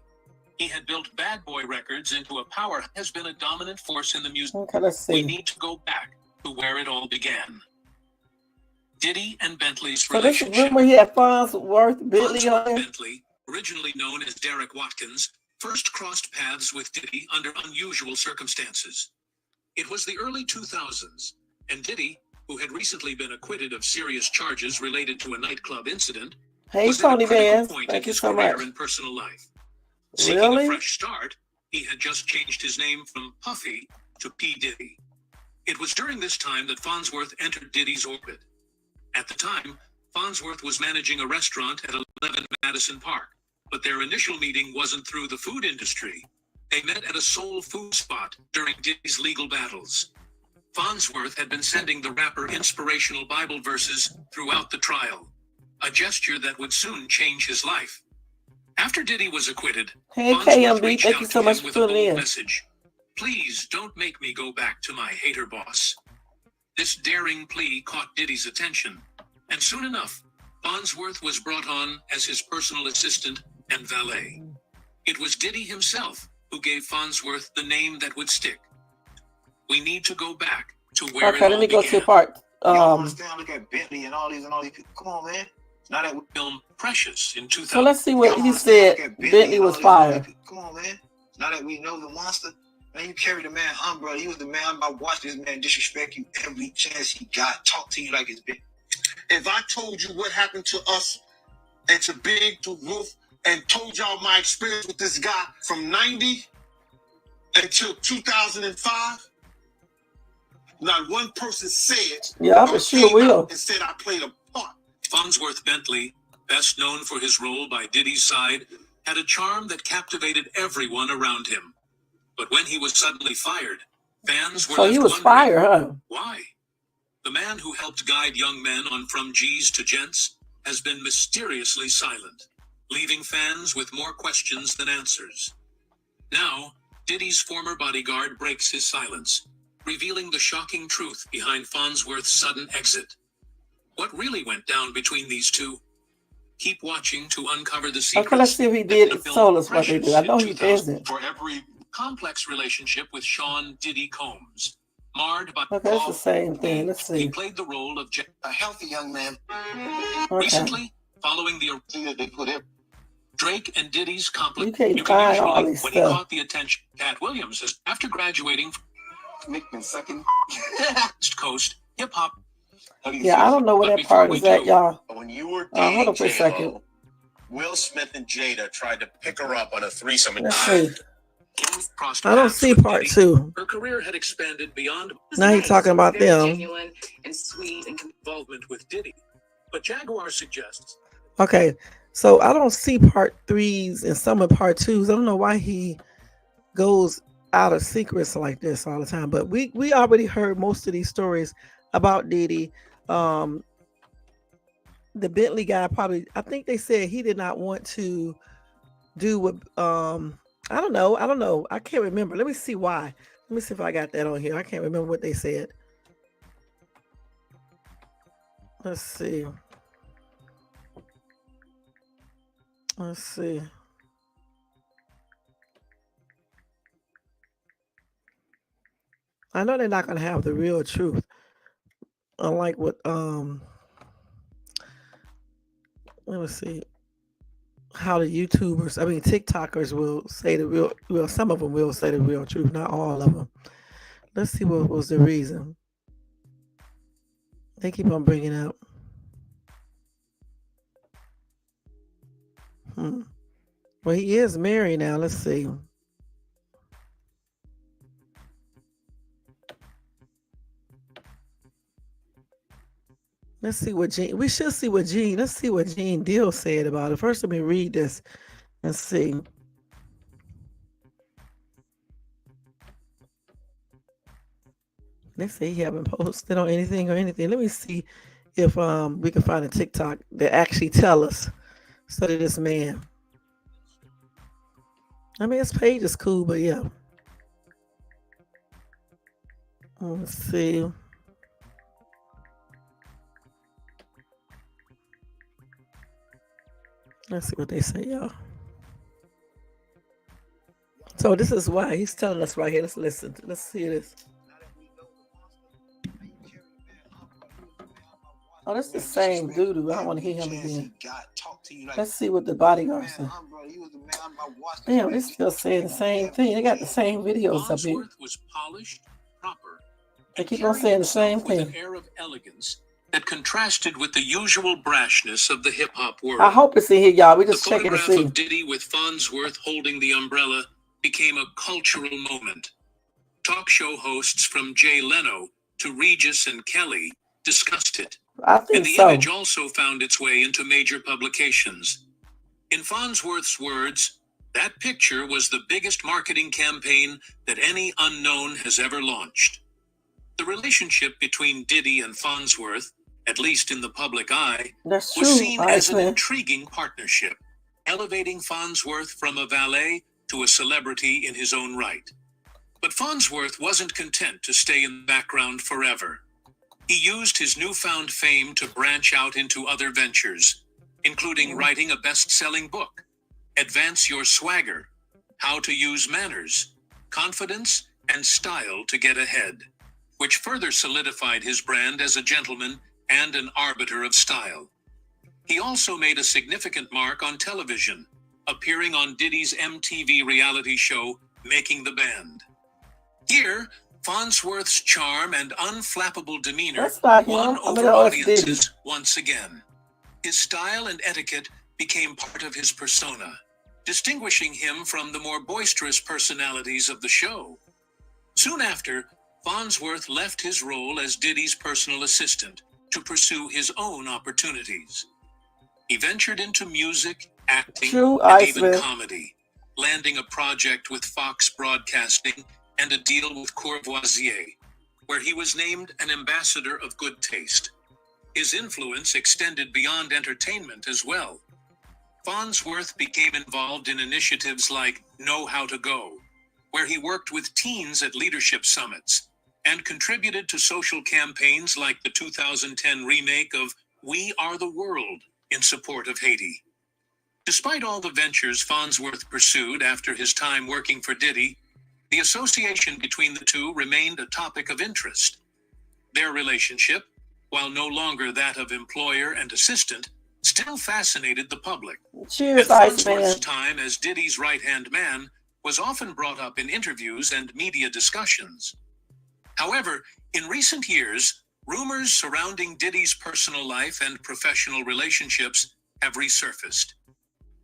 He had built Bad Boy Records into a power, has been a dominant force in the music. Okay, let's We see. need to go back to where it all began. Diddy and Bentley's So this is relationship. when he had Farnsworth Bentley Farnsworth on him. Bentley, originally known as Derek Watkins, first crossed paths with Diddy under unusual circumstances. It was the early 2000s, and Diddy, who had recently been acquitted of serious charges related to a nightclub incident, Hey, was at a Tony critical Vance. point in Thank you his so career much. and personal life. Seeking a Really? fresh start, he had just changed his name from Puffy to P. Diddy. It was during this time that Farnsworth entered Diddy's orbit. At the time, Farnsworth was managing a restaurant at 11 Madison Park, but their initial meeting wasn't through the food industry. They met at a soul food spot during Diddy's legal battles. Farnsworth had been sending the rapper inspirational Bible verses throughout the trial, a gesture that would soon change his life. After Diddy was acquitted, Hey, Farnsworth KMB. reached Thank out you to so much him for with a bold tuning in. message. Please don't make me go back to my hater boss. This daring plea caught Diddy's attention, and soon enough, Farnsworth was brought on as his personal assistant and valet. It was Diddy himself who gave Farnsworth the name that would stick. We need to go back to where Okay, it let all me go began. to part. Y'all understand? Look at Bentley and all these people. Come on, man. Now that we Film Precious in 2000. So let's see what y'all he understand? said. Look at Bentley and was all fire. these people. Come on, man. Now that we know the monster, man, you carry the man umbrella. He was the man. I watched this man disrespect you every chance he got. Talk to you like it's big. If I told you what happened to us and to Big, to Wolf, and told y'all my experience with this guy from 90 until 2005, not one person said, Yeah, but sure came out will. and said I played a part. Farnsworth Bentley, best known for his role by Diddy's side, had a charm that captivated everyone around him. But when he was suddenly fired, fans were So left he was wondering fire, huh? why. The man who helped guide young men on From G's to Gents has been mysteriously silent, leaving fans with more questions than answers. Now, Diddy's former bodyguard breaks his silence, revealing the shocking truth behind Farnsworth's sudden exit. What really went down between these two? Keep watching to uncover the secrets. Okay, let's see if he in did the film told us what they Precious did. I know in he 2000. isn't. For every complex relationship with Sean Diddy Combs, marred by Okay, that's the same thing. Let's he see. played the role of A healthy young man. Okay. Recently, following the They put it. Drake and Diddy's conflict, You can't you can find all usually, this when he stuff. caught the attention, Cat Williams is after graduating from Nick been sucking. East Coast hip hop. Yeah, I don't know where But that part before is we at, do, y'all. When you were Hold dating on for a second. J-Lo, Will Smith and Jada tried to pick her up on a threesome. Let's see. Crossed I don't paths see with part Diddy, 2. her career had expanded beyond Now he's talking about Very them. genuine and sweet and involvement with Diddy. But Jaguar suggests Okay, so I don't see part 3s and some of part 2s. I don't know why he goes out of secrets like this all the time. But we already heard most of these stories about Diddy. The Bentley guy probably, I think they said he did not want to do what I don't know. I can't remember. Let me see why. Let me see if I got that on here. I can't remember what they said. Let's see. I know they're not gonna have the real truth. Unlike what let me see how the YouTubers, I mean TikTokers will say the real, well, some of them will say the real truth, not all of them. Let's see what was the reason. They keep on bringing up. Well, he is married now. Let's see. Let's see what Gene. We should see what Gene. Let's see what Gene Deal said about it. First, let me read this and see. They say he haven't posted on anything or anything. Let me see if we can find a TikTok that actually tell us. So that this man. I mean, his page is cool, but yeah. Let's see. Let's see what they say, y'all. So this is why he's telling us right here. Let's listen. Let's see this. Oh, that's the same doo-doo. I don't want to hear him again. Let's see what the bodyguard said. Damn, they still saying the same thing. They got the same videos up here. was polished, proper. They keep on saying the same With thing. an air of elegance that contrasted with the usual brashness of the hip-hop world. I hope it's in here, y'all. We The just checking to photograph see. of Diddy with Farnsworth holding the umbrella became a cultural moment. Talk show hosts from Jay Leno to Regis and Kelly discussed it. I And think the so. image also found its way into major publications. In Farnsworth's words, that picture was the biggest marketing campaign that any unknown has ever launched. The relationship between Diddy and Farnsworth, at least in the public eye, That's was true, seen as an Iceman. intriguing partnership, elevating Farnsworth from a valet to a celebrity in his own right. But Farnsworth wasn't content to stay in the background forever. He used his newfound fame to branch out into other ventures, including writing a best-selling book, Advance Your Swagger, How to Use Manners, Confidence, and Style to Get Ahead, which further solidified his brand as a gentleman and an arbiter of style. He also made a significant mark on television, appearing on Diddy's MTV reality show, Making the Band. Here, Farnsworth's charm and unflappable demeanor That's not him. won I mean, over that's Diddy. audiences once again. His style and etiquette became part of his persona, distinguishing him from the more boisterous personalities of the show. Soon after, Farnsworth left his role as Diddy's personal assistant to pursue his own opportunities. He ventured into music, acting, True, and even Iceman. comedy, landing a project with Fox Broadcasting and a deal with Courvoisier, where he was named an ambassador of good taste. His influence extended beyond entertainment as well. Farnsworth became involved in initiatives like Know How to Go, where he worked with teens at leadership summits, and contributed to social campaigns like the 2010 remake of We Are the World in support of Haiti. Despite all the ventures Farnsworth pursued after his time working for Diddy, the association between the two remained a topic of interest. Their relationship, while no longer that of employer and assistant, still fascinated the public. Cheers, And Iceman. Farnsworth's time as Diddy's right-hand man was often brought up in interviews and media discussions. However, in recent years, rumors surrounding Diddy's personal life and professional relationships have resurfaced.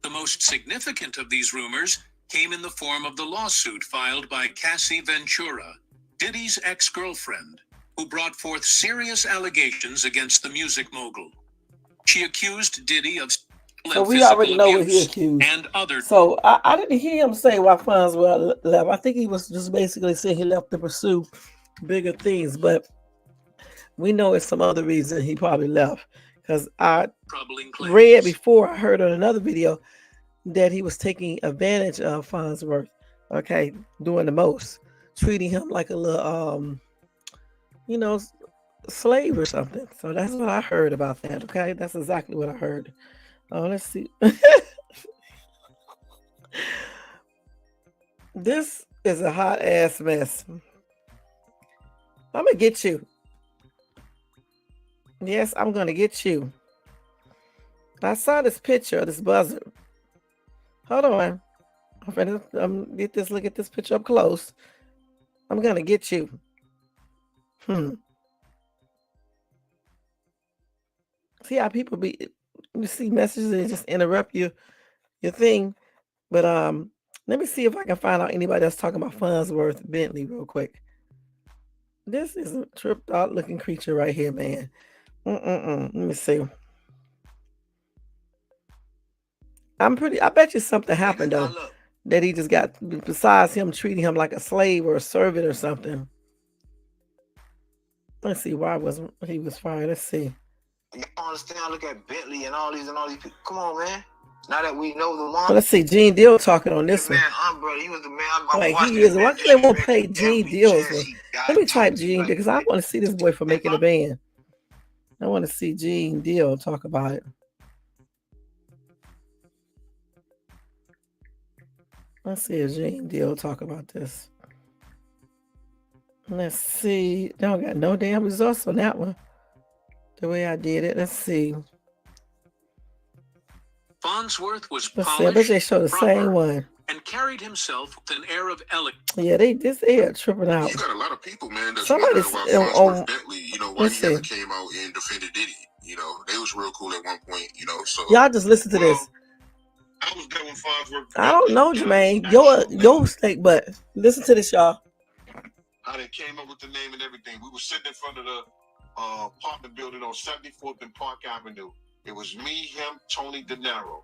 The most significant of these rumors came in the form of the lawsuit filed by Cassie Ventura, Diddy's ex-girlfriend, who brought forth serious allegations against the music mogul. She accused Diddy of so we already know what he accused. And other. So I didn't hear him say why Farnsworth left. I think he was just basically saying he left to pursue bigger things, but we know it's some other reason he probably left. Because I read before, I heard on another video that he was taking advantage of Farnsworth, okay, doing the most, treating him like a little, slave or something. So that's what I heard about that, okay? That's exactly what I heard. Let's see. This is a hot ass mess. I'm gonna get you. Yes, I'm gonna get you. I saw this picture of this buzzard. Hold on. I'm gonna look at this picture up close. I'm gonna get you. See how people you see messages and just interrupt your thing. But let me see if I can find out anybody that's talking about Farnsworth Bentley real quick. This is a tripped out looking creature right here, man. Let me see. I bet you something happened though. That he just got, besides him treating him like a slave or a servant or something. Let's see why he was fired. Let's see. You don't understand. Look at Bentley and all these people. Come on, man. Now that we know the one. Well, let's see. Gene Deal talking on this one. Man, brother, he was the man. Like he is. Why can't they won't play Gene Deal's one? Let me type Gene because I want to see this boy for making a band. I want to see Gene Deal talk about it. Let's see if Gene Deal talk about this. Let's see. They don't got no damn results on that one. The way I did it. Let's see. Farnsworth was polished, I bet they show the same one. And carried himself with an air of elegance. Yeah, they are tripping out. You got a lot of people, man, that's somebody's wondering about Farnsworth Bentley, why he never came out and defended Diddy. They was real cool at one point, so y'all just listen to this. I was there when Farnsworth I don't know, Jermaine. Your mistake, but listen to this, y'all. How they came up with the name and everything. We were sitting in front of the apartment building on 74th and Park Avenue. It was me, him, Tony De Niro.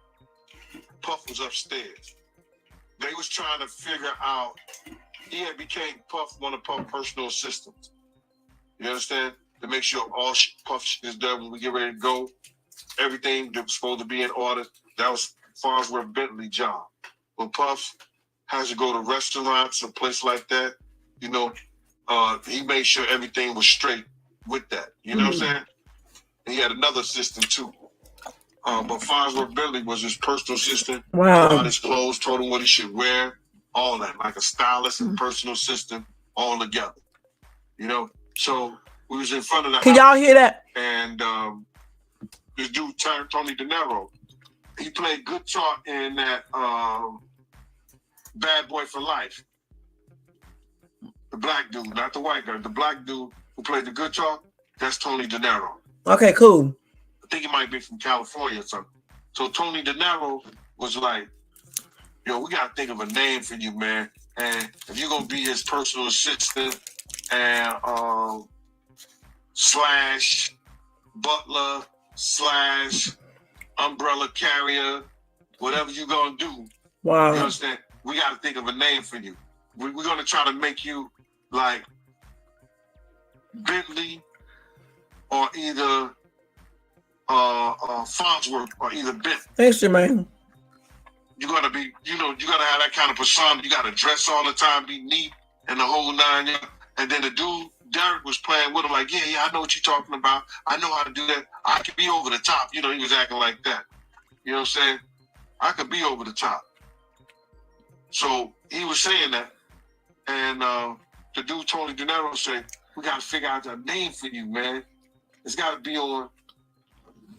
Puff was upstairs. They was trying to figure out, he had became one of Puff's personal assistants. You understand? To make sure all Puff is done when we get ready to go. Everything that was supposed to be in order. That was Farnsworth Bentley's job. When Puff has to go to restaurants or place like that, he made sure everything was straight with that. You know what I'm saying? And he had another assistant too. But Farnsworth Bentley was his personal assistant. Wow. Put on his clothes, told him what he should wear, all that, like a stylist and personal assistant, all together. So we was in front of the Can y'all hear that? And this dude turned Tony De Niro. He played guitar in that Bad Boy for Life. The black dude, not the white guy. The black dude who played the guitar, that's Tony De Niro. Okay, cool. I think he might be from California or something. So Tony De Niro was like, we got to think of a name for you, man. And if you're going to be his personal assistant and slash butler slash umbrella carrier, whatever you're going to do. Wow. You understand? We got to think of a name for you. We're going to try to make you like Bentley or either Farnsworth or either Bentley. Thanks, Jermaine. You gotta be, you gotta have that kind of persona. You gotta dress all the time, be neat, and the whole nine. And then the dude, Derek, was playing with him like, yeah, I know what you're talking about. I know how to do that. I can be over the top. He was acting like that. You know what I'm saying? I could be over the top. So he was saying that. And the dude, Tony De Niro, said, we got to figure out a name for you, man. It's got to be on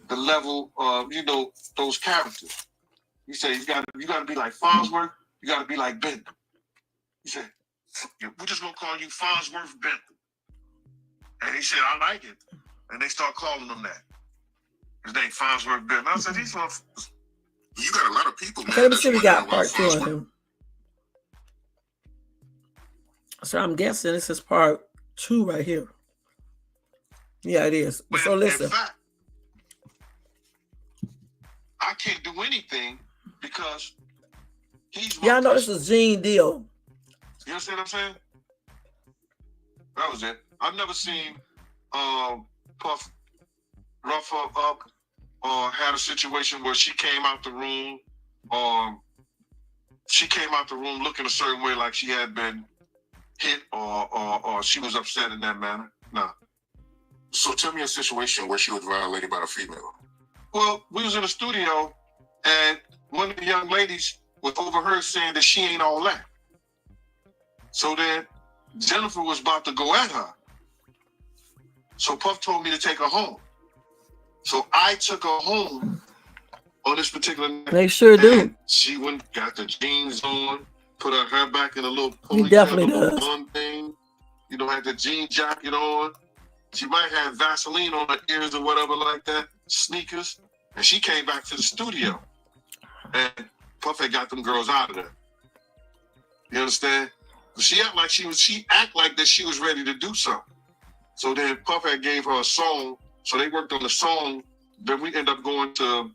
the level of, those characters. He said, you got to be like Farnsworth. You got to be like Bentley. He said, we're just going to call you Farnsworth Bentley. And he said, I like it. And they start calling him that. His name Farnsworth Bentley. I said, these motherfuckers. You got a lot of people, man. Okay, let me see if we got part two on him. So I'm guessing this is part 2 right here. Yeah, it is. But so listen. in fact, I can't do anything because he's my Y'all know this is Gene Deal. You understand what I'm saying? That was it. I've never seen Puff rough her up or had a situation where she came out the room looking a certain way, like she had been hit or she was upset in that manner. No. So tell me a situation where she was violated by a female. Well, we was in the studio and one of the young ladies was overheard saying that she ain't all that. So then Jennifer was about to go at her. So Puff told me to take her home. So I took her home on this particular night. They sure do. She went, got the jeans on, put her hair back in a little He ponytail, definitely little does. bun thing. You know, had the jean jacket on. She might have Vaseline on her ears or whatever like that, sneakers. And she came back to the studio. And Puff had got them girls out of there. You understand? She act like that she was ready to do something. So then Puff had gave her a song. So they worked on the song. Then we ended up going to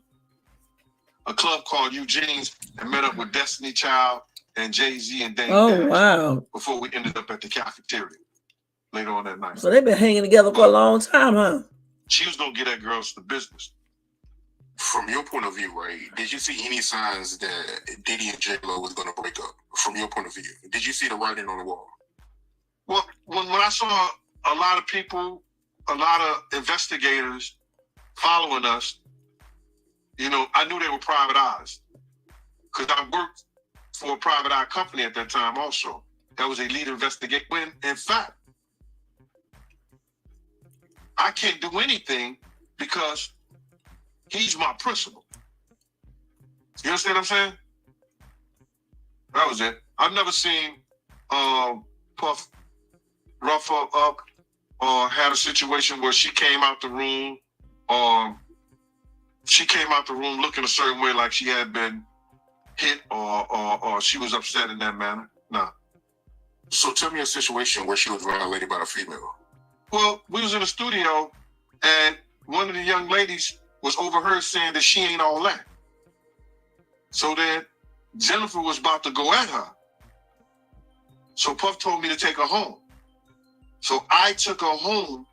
a club called Eugene's and met up with Destiny Child and Jay-Z and Dame Dash. Wow. Before we ended up at the cafeteria later on that night. So they've been hanging together for a long time, huh? She was going to get that girls the business. From your point of view, right, did you see any signs that Diddy and J-Lo was going to break up? From your point of view, did you see the writing on the wall? Well, when I saw a lot of people, a lot of investigators following us, you know, I knew they were private eyes. Because I worked for a private eye company at that time also. That was a lead investigator. When, in fact, I can't do anything because he's my principal. You understand what I'm saying? That was it. I've never seen Puff rough her up or had a situation where she came out the room looking a certain way, like she had been hit or she was upset in that manner. No. So tell me a situation where she was violated by a female. Well, we was in the studio and one of the young ladies was overheard saying that she ain't all that. So then Jennifer was about to go at her. So Puff told me to take her home. So I took her home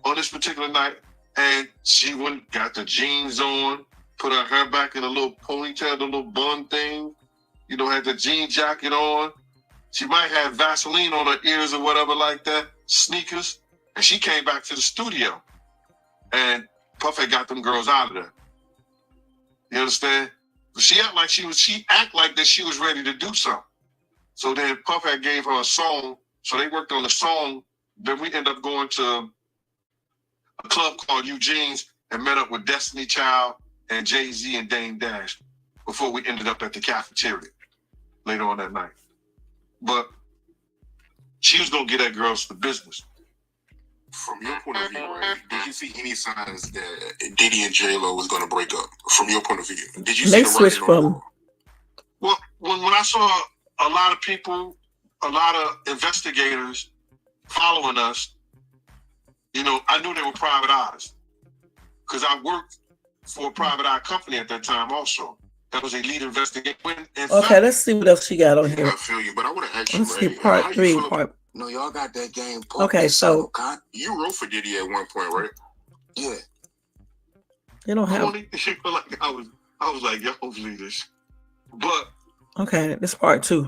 on this particular night and she went, got the jeans on, put her hair back in a little ponytail, the little bun thing, you know, had the jean jacket on. She might have Vaseline on her ears or whatever like that, sneakers. And she came back to the studio and Puff had got them girls out of there. You understand? She act like that she was ready to do something. So then Puff had gave her a song. So they worked on the song. Then we ended up going to a club called Eugene's and met up with Destiny Child and Jay-Z and Dame Dash before we ended up at the cafeteria later on that night. But she was going to get that girls the business. From your point of view, right, did you see any signs that Diddy and J-Lo was going to break up? From your point of view, did you see the writing on the wall? Well, when I saw a lot of people, a lot of investigators following us, you know, I knew they were private eyes. Because I worked for a private eye company at that time also. That was a lead investigator. Okay, let's see what else she got on here. I feel you, but I want to ask you, let's see part 3. No, y'all got that game. Okay, so you wrote for Diddy at one point, right? Yeah. You don't have. I was like, yo, leave this. But okay, this part 2.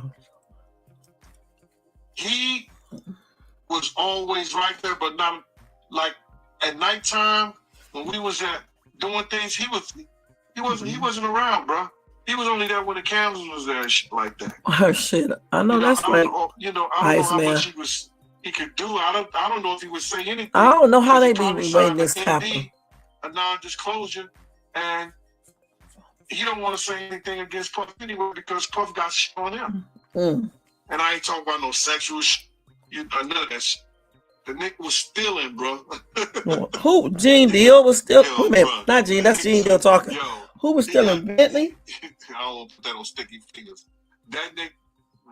He was always right there, but not like at nighttime when we was doing things. He wasn't around, bro. He was only there when the cameras was there and shit like that. Oh shit! I know that's like I don't know how much he could do. I don't know if he would say anything. I don't know how they be waiting this happen. A non-disclosure, and he don't want to say anything against Puff anyway because Puff got shit on him. And I ain't talking about no sexual shit. None of that shit. The nigga was stealing, bro. Who? Gene Deal was still. Not Gene. That's Gene Deal talking. Who was stealing? Bentley? I don't put that on sticky fingers. That nigga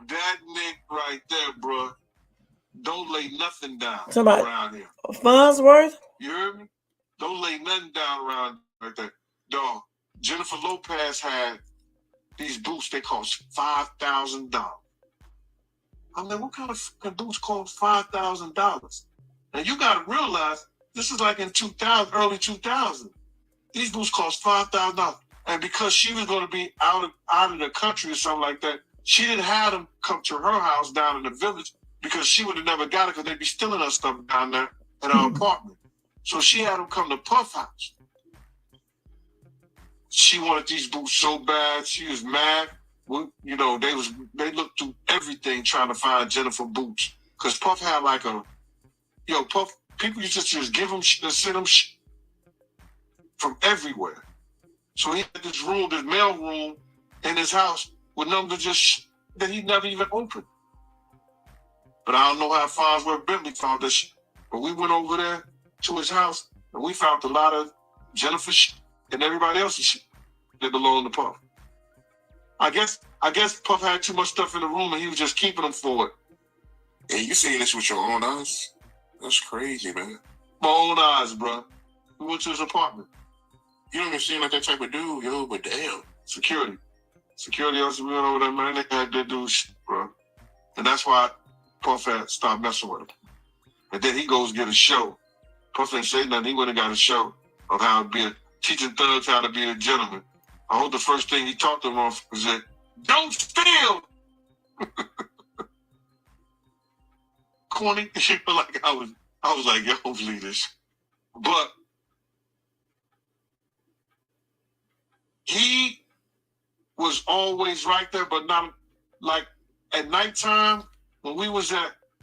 That nigga right there, bro. Don't lay nothing down around here. Farnsworth? You heard me? Don't lay nothing down around right there. Dog, Jennifer Lopez had these boots, they cost $5,000. I'm like, what kind of fucking boots cost $5,000? Now you gotta realize this is like in 2000, early 2000. These boots cost $5,000. And because she was gonna be out of the country or something like that, she didn't have them come to her house down in the village because she would have never got it because they'd be stealing her stuff down there at our apartment. So she had them come to Puff House. She wanted these boots so bad, she was mad. Well, you know, they looked through everything trying to find Jennifer boots. Because Puff had like Puff, people used to just give him shit and send him shit from everywhere. So he had this room, this mail room in his house with numbers just that he never even opened. But I don't know how Farnsworth Bentley found this shit. But we went over there to his house and we found a lot of Jennifer shit and everybody else's shit that belonged to Puff. I guess Puff had too much stuff in the room and he was just keeping them for it. And you seen this with your own eyes? That's crazy, man. My own eyes, bro. We went to his apartment. You don't even seem like that type of dude, yo, but damn. Security also went over there, man. They had that dude shit, bro. And that's why Puff had stopped messing with him. And then he goes get a show. Puff ain't say nothing. He went and got a show of how to be teaching thugs how to be a gentleman. I hope the first thing he taught them off was that, don't steal! Corny. Like I was like, yo, believe this. But he was always right there, but not like at nighttime when we was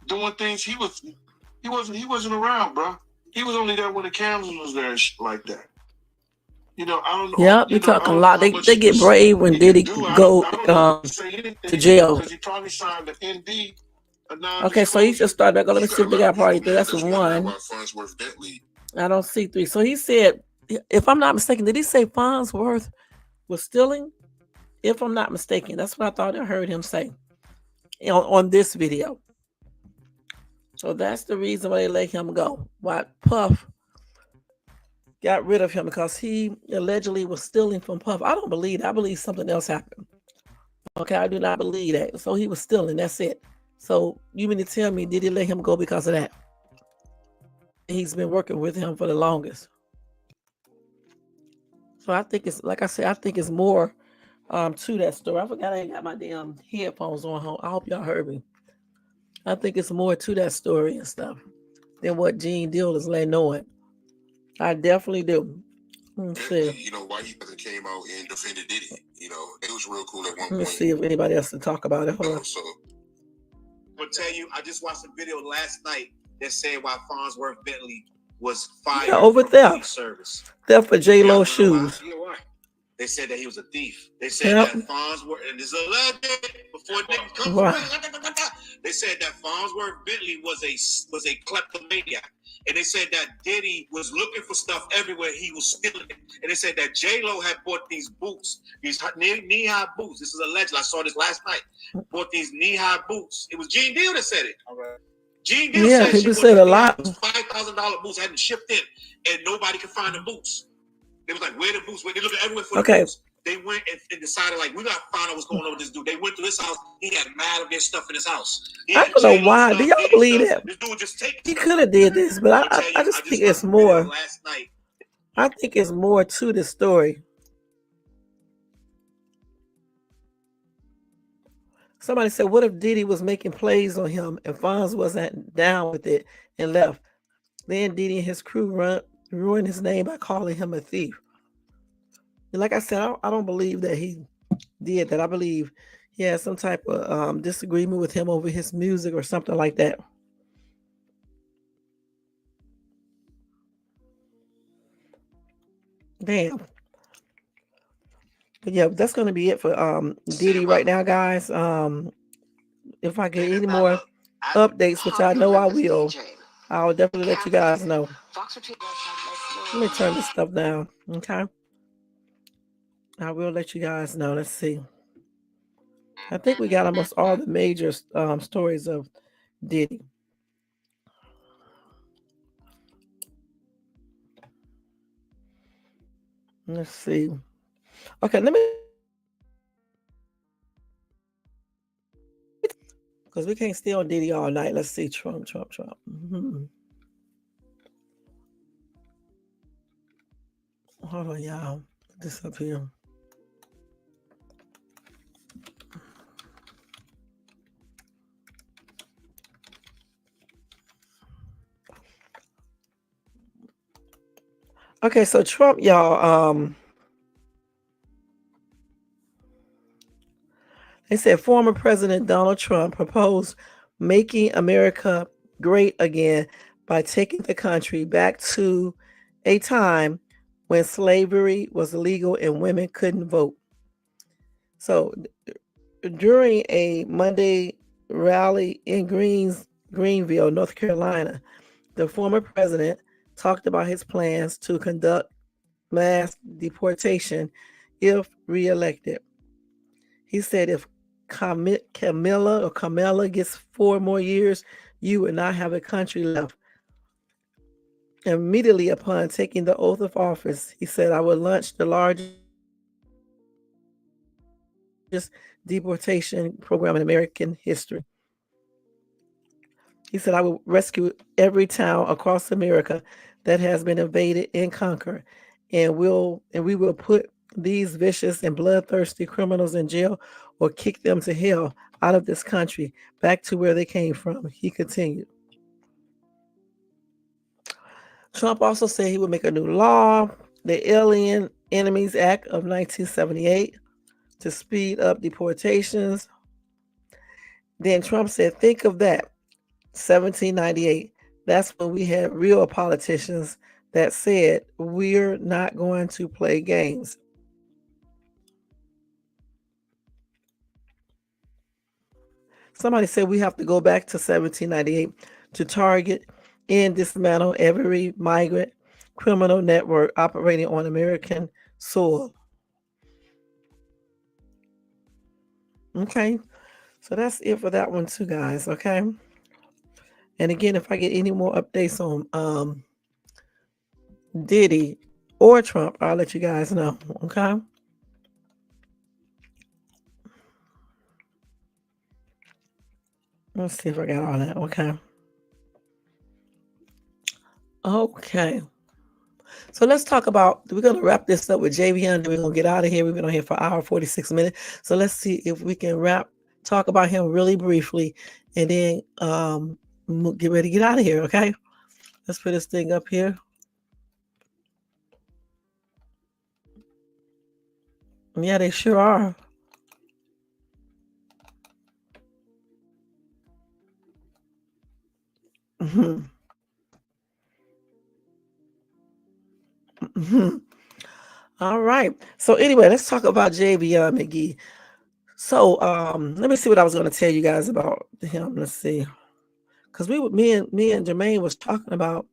doing things, he wasn't around, bro. He was only there when the cameras was there and shit like that. You know, I don't know. Yep, you talking a lot. They get brave when Diddy go to jail. Because he probably signed the ND. Okay, so he just started back. Let me see if they got party 3. That's one. I don't see 3. So he said, if I'm not mistaken, did he say Farnsworth was stealing? If I'm not mistaken, that's what I thought I heard him say on this video. So that's the reason why they let him go. Why Puff got rid of him, because he allegedly was stealing from Puff. I don't believe that. I believe something else happened. Okay, I do not believe that. So he was stealing. That's it. So you mean to tell me, did he let him go because of that? He's been working with him for the longest. So I think it's, like I said, I think it's more to that story. I forgot I ain't got my damn headphones on. I hope y'all heard me. I think it's more to that story and stuff than what Gene Deal is letting know it. I definitely do. Let's see. You know, why he came out and defended Diddy. You know, it was real cool at one point. Let's see if anybody else can talk about it. Hold on. I'm gonna tell you, I just watched a video last night that said why Farnsworth Bentley was fired over from theft. police service. Theft for J-Lo shoes. They said that he was a thief. They said that Farnsworth, and this is a legend before niggas come from. They said that Farnsworth Bentley was a kleptomaniac. And they said that Diddy was looking for stuff everywhere. He was stealing it. And they said that J-Lo had bought these boots, these knee-high boots. This is a legend. I saw this last night. Bought these knee-high boots. It was Gene Deal that said it. All right. Gene Deal said he said a lot. $5,000 boots hadn't shipped in, and nobody could find the boots. They was like, where the boots? They looked everywhere for the boots. They went and decided, like, we got to find out what's going on with this dude. They went to his house. He had mad of their stuff in his house. I don't know why. Do y'all believe that? This dude just take. He could have did this, but I just think it's more. I think it's more to the story. Somebody said, what if Diddy was making plays on him and Fonz wasn't down with it and left? Then Diddy and his crew ruined his name by calling him a thief. And like I said, I don't believe that he did that. I believe he had some type of disagreement with him over his music or something like that. Damn. But yeah, that's going to be it for Diddy right now, guys. If I get any more updates, which I know I will, I'll definitely let you guys know. Let me turn this stuff down, okay? I will let you guys know. Let's see. I think we got almost all the major stories of Diddy. Let's see. Okay, let me, because we can't stay on Diddy all night. Let's see. Trump. Hold on, y'all. This up here. Okay, so Trump, y'all, they said former President Donald Trump proposed making America great again by taking the country back to a time when slavery was illegal and women couldn't vote. So during a Monday rally in Greenville, North Carolina, the former president talked about his plans to conduct mass deportation if reelected. He said if Kamala gets 4 more years, you would not have a country left. Immediately upon taking the oath of office, he said, I will launch the largest deportation program in American history. He said, I will rescue every town across America that has been invaded and conquered, and we will put these vicious and bloodthirsty criminals in jail or kick them to hell out of this country back to where they came from. He continued. Trump also said he would make a new law, the Alien Enemies Act of 1978, to speed up deportations. Then Trump said, think of that, 1798. That's when we had real politicians that said, we're not going to play games. Somebody said we have to go back to 1798 to target and dismantle every migrant criminal network operating on American soil. Okay, so that's it for that one too, guys. Okay, and again, if I get any more updates on Diddy or Trump, I'll let you guys know. Okay. Let's see if I got all that. Okay. So let's talk about, we're going to wrap this up with Javion, then we're going to get out of here. We've been on here for an hour, 46 minutes. So let's see if we can talk about him really briefly, and then get ready to get out of here, okay? Let's put this thing up here. Yeah, they sure are. All right. So anyway, let's talk about Javion Magee. So let me see what I was going to tell you guys about him. Let's see, because me and Jermaine was talking about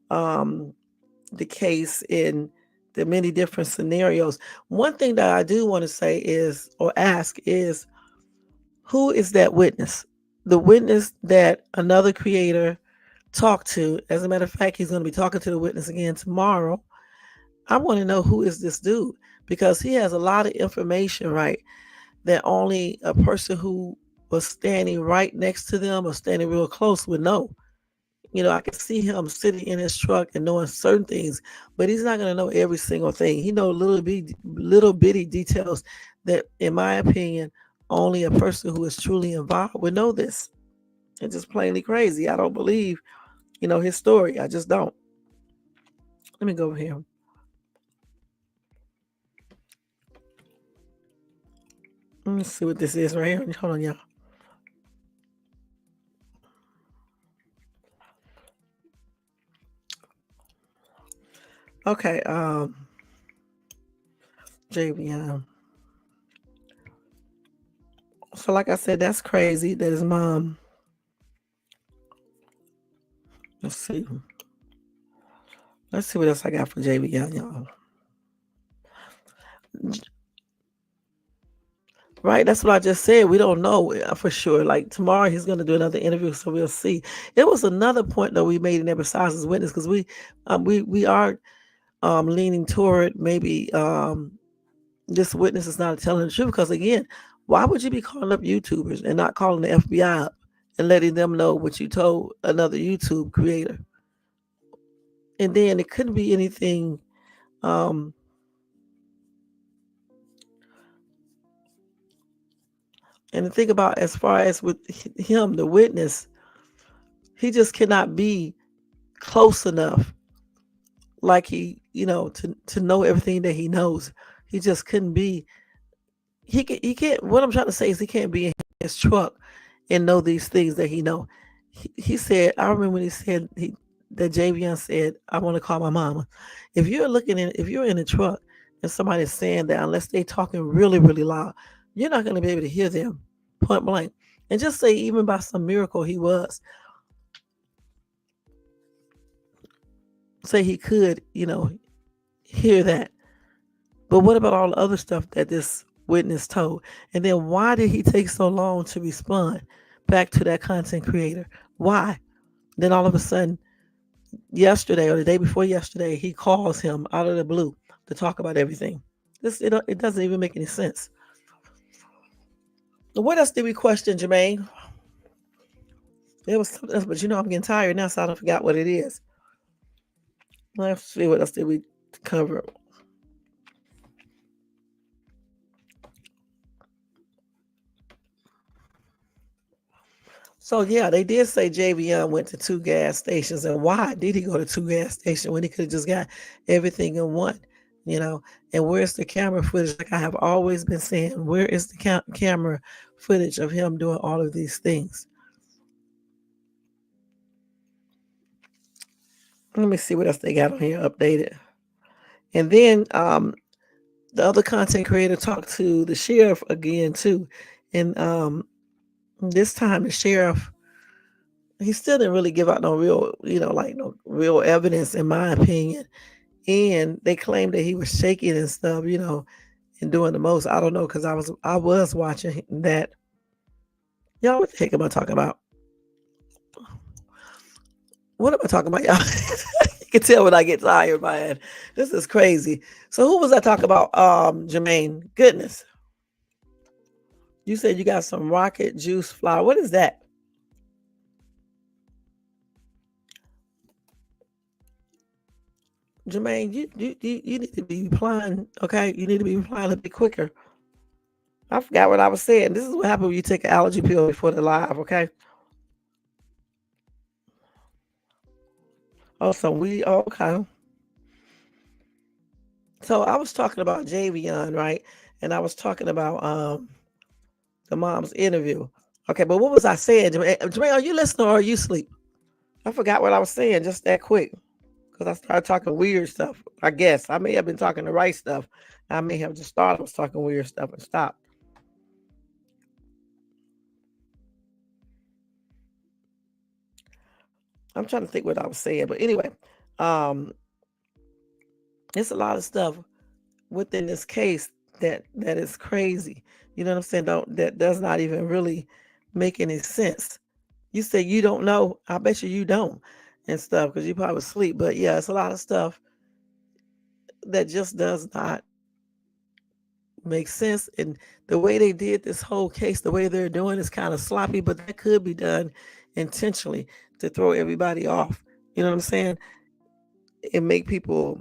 the case in the many different scenarios. One thing that I do want to say is, or ask, is who is that witness? The witness that another creator talked to. As a matter of fact, he's going to be talking to the witness again tomorrow. I want to know who is this dude, because he has a lot of information, right, that only a person who was standing right next to them or standing real close would know. You know, I can see him sitting in his truck and knowing certain things, but he's not going to know every single thing. He knows little bitty details that, in my opinion, only a person who is truly involved would know this. It's just plainly crazy. I don't believe, his story. I just don't. Let me go over here. Let me see what this is right here. Hold on, y'all. Okay, Javion. So like I said, that's crazy that his mom. Let's see what else I got for Javion, y'all. Right, that's what I just said. We don't know for sure. Like tomorrow, he's going to do another interview, so we'll see. It was another point that we made in there besides his witness, because we are leaning toward maybe this witness is not telling the truth. Because again, why would you be calling up YouTubers and not calling the FBI up and letting them know what you told another YouTube creator? And then it couldn't be anything. Um, and the thing about as far as with him, the witness, he just cannot be close enough, like he, to know everything that he knows. He just couldn't be. He can't. What I'm trying to say is he can't be in his truck and know these things that he know. He said. I remember when he said that Javion said, "I want to call my mama." If you're in a truck and somebody's saying that, unless they talking really really loud, you're not going to be able to hear them point blank. And just say, even by some miracle, he was. Say he could, hear that. But what about all the other stuff that this witness told? And then why did he take so long to respond back to that content creator? Why? Then all of a sudden, yesterday or the day before yesterday, he calls him out of the blue to talk about everything. It doesn't even make any sense. What else did we question, Jermaine? There was something else, but I'm getting tired now, so I don't forgot what it is. Let's see, what else did we cover? So yeah, they did say Javion went to 2 gas stations, and why did he go to 2 gas stations when he could have just got everything in one? And where's the camera footage? Like I have always been saying, where is the camera footage of him doing all of these things? Let me see what else they got on here updated. And then the other content creator talked to the sheriff again too, and this time the sheriff, he still didn't really give out no real, no real evidence, in my opinion. And they claimed that he was shaking and stuff, and doing the most. I don't know, because I was watching that. Y'all, what the heck am I talking about? What am I talking about, y'all? You can tell when I get tired, man. This is crazy. So who was I talking about? Jermaine. Goodness. You said you got some rocket juice flour. What is that? Jermaine, you need to be replying, okay? You need to be replying a bit quicker. I forgot what I was saying. This is what happens when you take an allergy pill before the live, okay? Oh, so okay. So I was talking about Javion, right? And I was talking about the mom's interview. Okay, but what was I saying? Jermaine, are you listening or are you asleep? I forgot what I was saying just that quick, because I started talking weird stuff. I guess I may have been talking the right stuff. I may have just started was talking weird stuff and stopped. I'm trying to think what I was saying, but anyway, it's a lot of stuff within this case that is crazy. You know what I'm saying? That does not even really make any sense. You say you don't know. I bet you don't, and stuff, because you probably sleep. But yeah, it's a lot of stuff that just does not make sense. And the way they did this whole case, the way they're doing is kind of sloppy, but that could be done intentionally to throw everybody off. You know what I'm saying? And make people,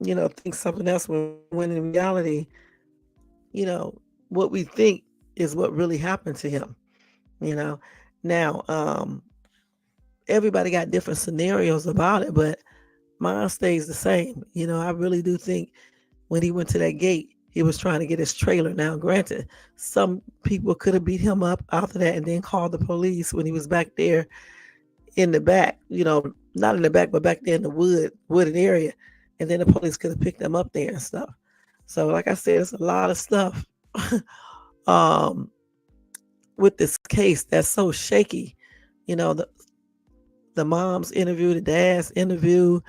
think something else, when in reality, what we think is what really happened to him. Now, everybody got different scenarios about it, but mine stays the same. I really do think when he went to that gate, he was trying to get his trailer. Now, granted, some people could have beat him up after that and then called the police when he was back there in the back, not in the back, but back there in the wooded area. And then the police could have picked them up there and stuff. So, like I said, it's a lot of stuff with this case that's so shaky. The mom's interview, the dad's interview,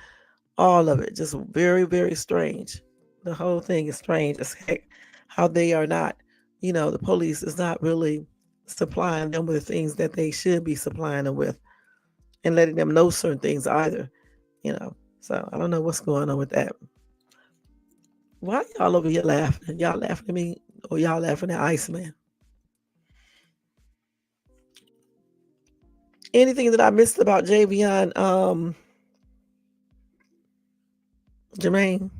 all of it just very, very strange. The whole thing is strange as heck, how they are not the police is not really supplying them with things that they should be supplying them with and letting them know certain things either, So I don't know what's going on with that. Why y'all over here laughing? Y'all laughing at me or y'all laughing at Iceman? Anything that I missed about Javion, Jermaine?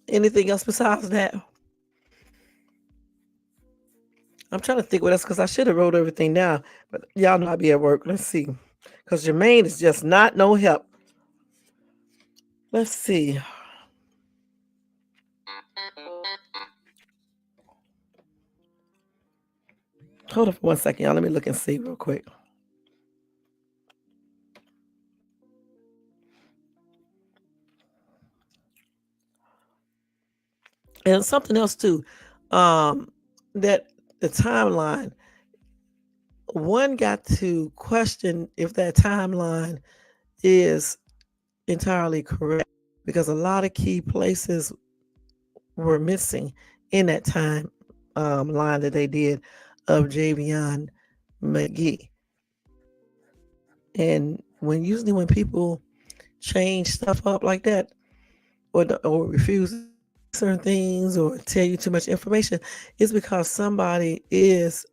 Anything else besides that? I'm trying to think what else because I should have wrote everything down, but y'all know I be at work. Let's see, because Jermaine is just not no help. Let's see. Hold on for 1 second, y'all. Let me look and see real quick. And something else too, that the timeline. One got to question if that timeline is entirely correct because a lot of key places were missing in that time line that they did of Javion Magee. And usually when people change stuff up like that or refuse certain things or tell you too much information, it's because somebody is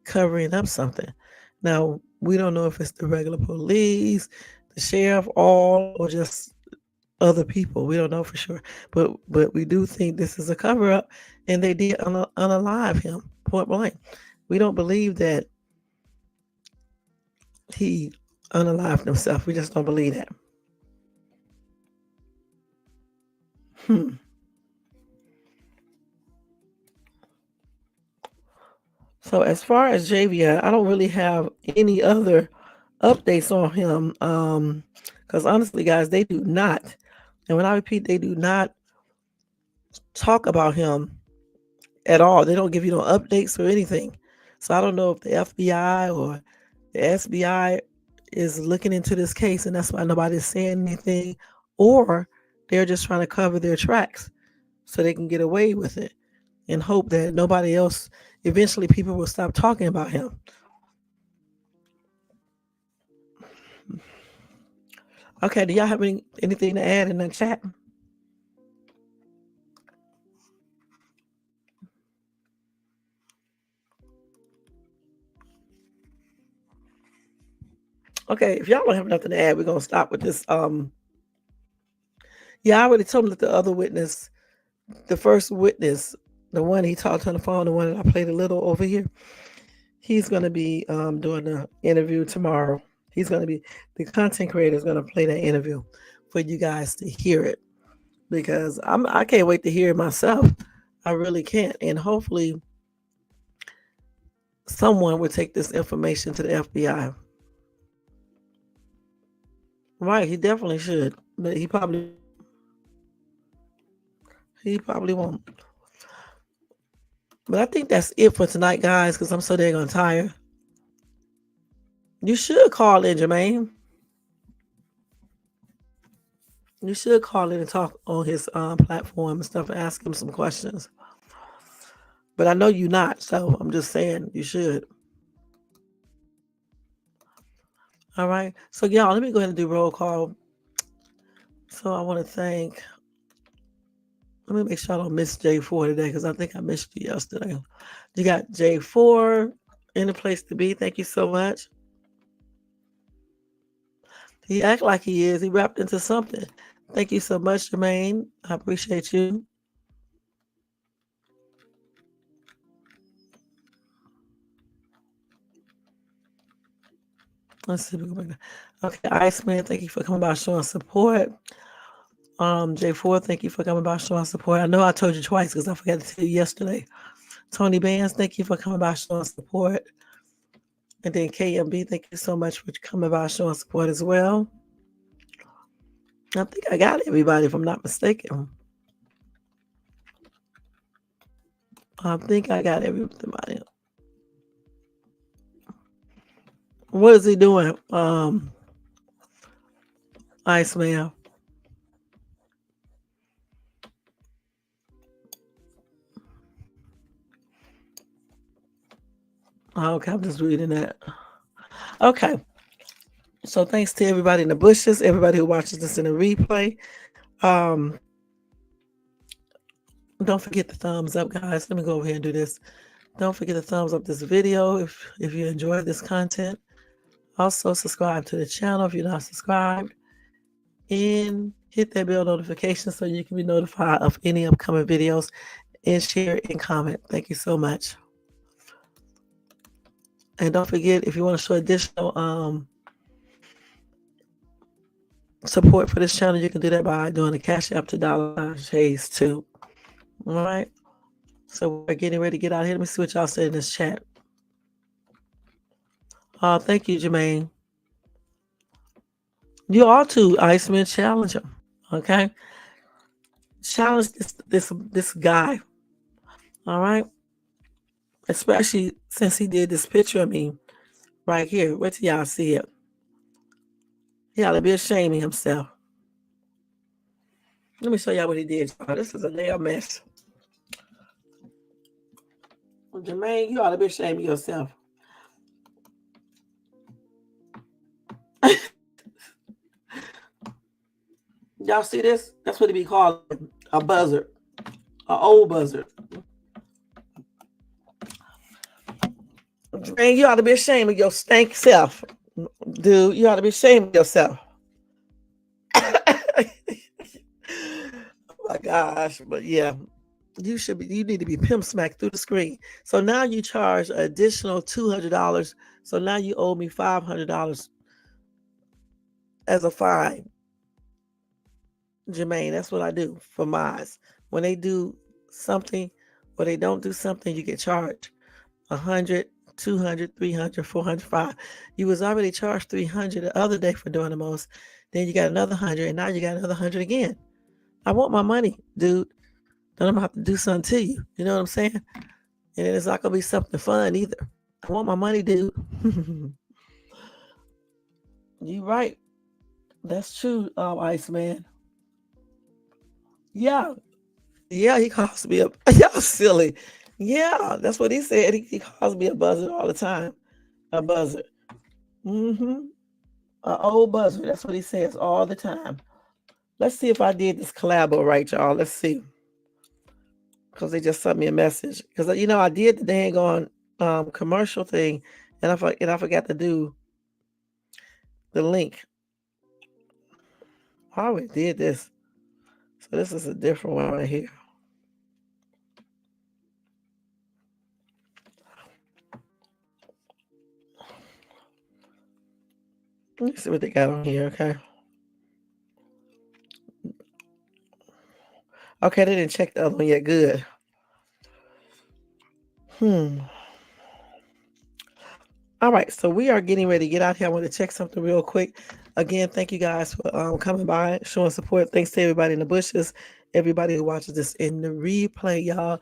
covering up something. Now, we don't know if it's the regular police, the sheriff, all, or just other people. We don't know for sure. But we do think this is a cover up and they did unalive him, point blank. We don't believe that he unalived himself. We just don't believe that. So as far as Javion, I don't really have any other updates on him. Because honestly, guys, they do not, and when I repeat, they do not talk about him at all. They don't give you no updates or anything. So I don't know if the FBI or the SBI is looking into this case and that's why nobody's saying anything, or they're just trying to cover their tracks so they can get away with it and hope that nobody else, eventually people will stop talking about him. Okay, do y'all have anything to add in the chat? Okay, if y'all don't have nothing to add, we're gonna stop with this. Yeah, I already told him that the other witness, the first witness, the one he talked on the phone, the one that I played a little over here, he's gonna be doing the interview tomorrow. He's gonna be the content creator is gonna play that interview for you guys to hear it because I can't wait to hear it myself. I really can't, and hopefully someone will take this information to the FBI. Right, he definitely should, but he probably won't. But I think that's it for tonight, guys, because I'm so dang tired. You should call in, Jermaine. You should call in and talk on his platform and stuff and ask him some questions. But I know you're not, so I'm just saying you should. All right. So, y'all, let me go ahead and do roll call. So, I want to thank. Let me make sure I don't miss J4 today because I think I missed you yesterday. You got J4 in the place to be. Thank you so much. He act like he is. He wrapped into something. Thank you so much, Jermaine. I appreciate you. Let's see. Okay, Iceman, thank you for coming by showing support. J4, thank you for coming by showing support. I know I told you twice because I forgot to tell you yesterday. Tony Bands, thank you for coming by showing support. And then KMB, thank you so much for coming by showing support as well. I think I got everybody, if I'm not mistaken. I think I got everybody. What is he doing? Iceman. Okay, I'm just reading that. Okay. So thanks to everybody in the bushes, everybody who watches this in the replay. Um, don't forget the thumbs up, guys. Let me go over here and do this. Don't forget to thumbs up this video if you enjoyed this content. Also, subscribe to the channel if you're not subscribed. And hit that bell notification so you can be notified of any upcoming videos. And share and comment. Thank you so much. And don't forget, if you want to show additional support for this channel, you can do that by doing the Cash App to $Shades too. All right. So we're getting ready to get out here. Let me see what y'all said in this chat. Thank you, Jermaine. You all too, Iceman. Challenge him. Okay. Challenge this guy. All right. Especially since he did this picture of me right here. Wait till y'all see it. He ought to be ashamed of himself. Let me show y'all what he did. This is a damn mess. Jermaine, you ought to be ashamed of yourself. Y'all see this? That's what it be called, a buzzard. An old buzzard. Jermaine, you ought to be ashamed of your stank self. Dude, you ought to be ashamed of yourself. Oh my gosh. But yeah, you need to be pimp smacked through the screen. So now you charge an additional $200. So now you owe me $500 as a fine. Jermaine, that's what I do for mines. When they do something or they don't do something, you get charged 100, 200, 300, 400, 500. You was already charged 300 the other day for doing the most. Then you got another 100, and now you got another 100 again. I want my money, dude. Then I'm gonna have to do something to you. You know what I'm saying? And it's not gonna be something fun either. I want my money, dude. You right. That's true, Iceman. Yeah. Yeah, he calls me y'all silly. Yeah, that's what he said. He calls me a buzzard all the time. A buzzard. Mm-hmm. An old buzzard. That's what he says all the time. Let's see if I did this collabo right, y'all. Let's see. Because they just sent me a message. Because, I did the dang on commercial thing, and I forgot to do the link. I already did this. So this is a different one right here. Let me see what they got on here, okay? Okay, they didn't check the other one yet. Good. All right, so we are getting ready to get out here. I want to check something real quick. Again, thank you guys for coming by, showing support. Thanks to everybody in the bushes, everybody who watches this in the replay, y'all.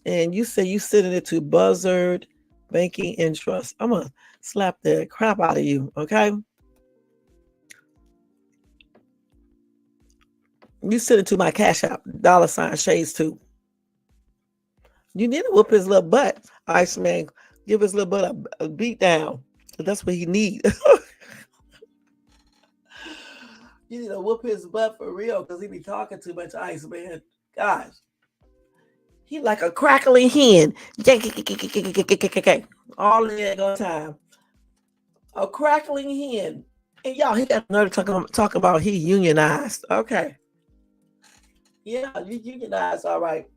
And you say you sending it to Buzzard Banking and Trust. I'm going to slap the crap out of you, okay? You send it to my Cash App, $Shades too. You need to whoop his little butt, Iceman. Give his little butt a beat down. That's what he needs. You need to whoop his butt for real because he be talking too much, Iceman. Gosh. He like a crackling hen. All in the time. A crackling hen. And y'all, he got nerve to talk about he unionized. Okay. Yeah, you unionized, all right.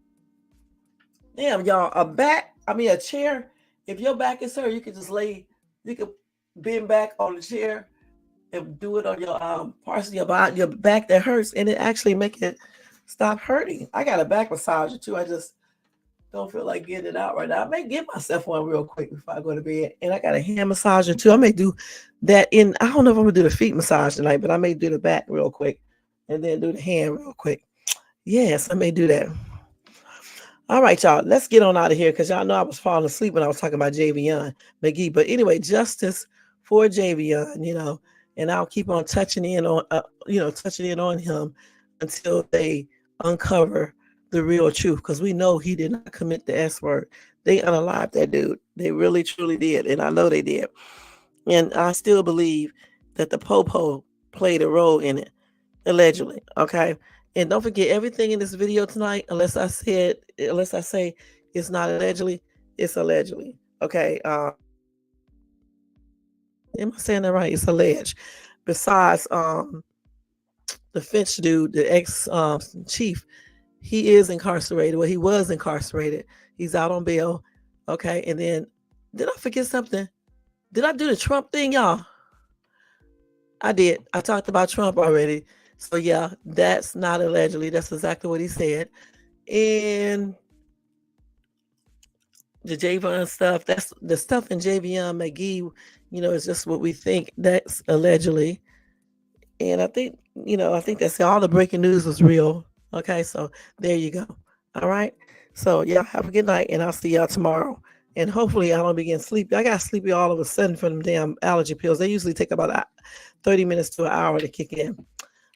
Damn, y'all, a chair. If your back is hurt, you can bend back on the chair and do it on your parts of your body, your back that hurts, and it actually make it stop hurting. I got a back massager too. I just don't feel like getting it out right now. I may get myself one real quick before I go to bed. And I got a hand massager too. I may do that I don't know if I'm gonna do the feet massage tonight, but I may do the back real quick and then do the hand real quick. Yes, I may do that. All right, y'all, let's get on out of here because y'all know I was falling asleep when I was talking about Javion Magee. But anyway, justice for Javion, and I'll keep on touching in on him until they uncover the real truth, because we know he did not commit the S word. They unalived that dude. They really truly did, and I know they did. And I still believe that the popo played a role in it, allegedly. Okay. And don't forget everything in this video tonight, unless I say it's not allegedly, it's allegedly. Okay. Am I saying that right? It's alleged. Besides the Finch dude, the ex chief, he is incarcerated. Well, he was incarcerated. He's out on bail. Okay. And then did I forget something? Did I do the Trump thing, y'all? I did. I talked about Trump already. So yeah, that's not allegedly. That's exactly what he said. And the Javion stuff, that's the stuff in Javion Magee, is just what we think. That's allegedly. And I think, that's all the breaking news was real. Okay, so there you go. All right. So y'all have a good night, and I'll see y'all tomorrow. And hopefully I don't begin sleepy. I got sleepy all of a sudden from them damn allergy pills. They usually take about 30 minutes to an hour to kick in.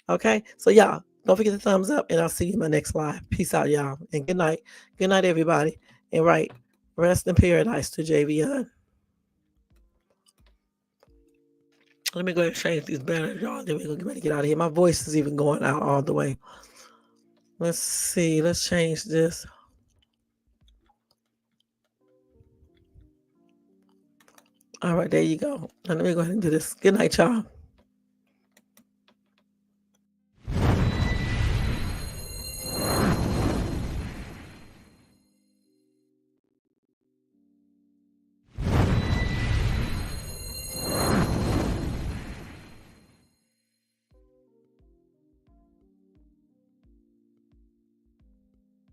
Okay, so y'all, don't forget the thumbs up, and I'll see you in my next live. Peace out, y'all, and good night. Good night, everybody. And right, rest in paradise to Javion. Let me go ahead and change these banners, y'all. Then we're going to get ready to get out of here. My voice is even going out all the way. Let's see. Let's change this. All right, there you go. Let me go ahead and do this. Good night, y'all.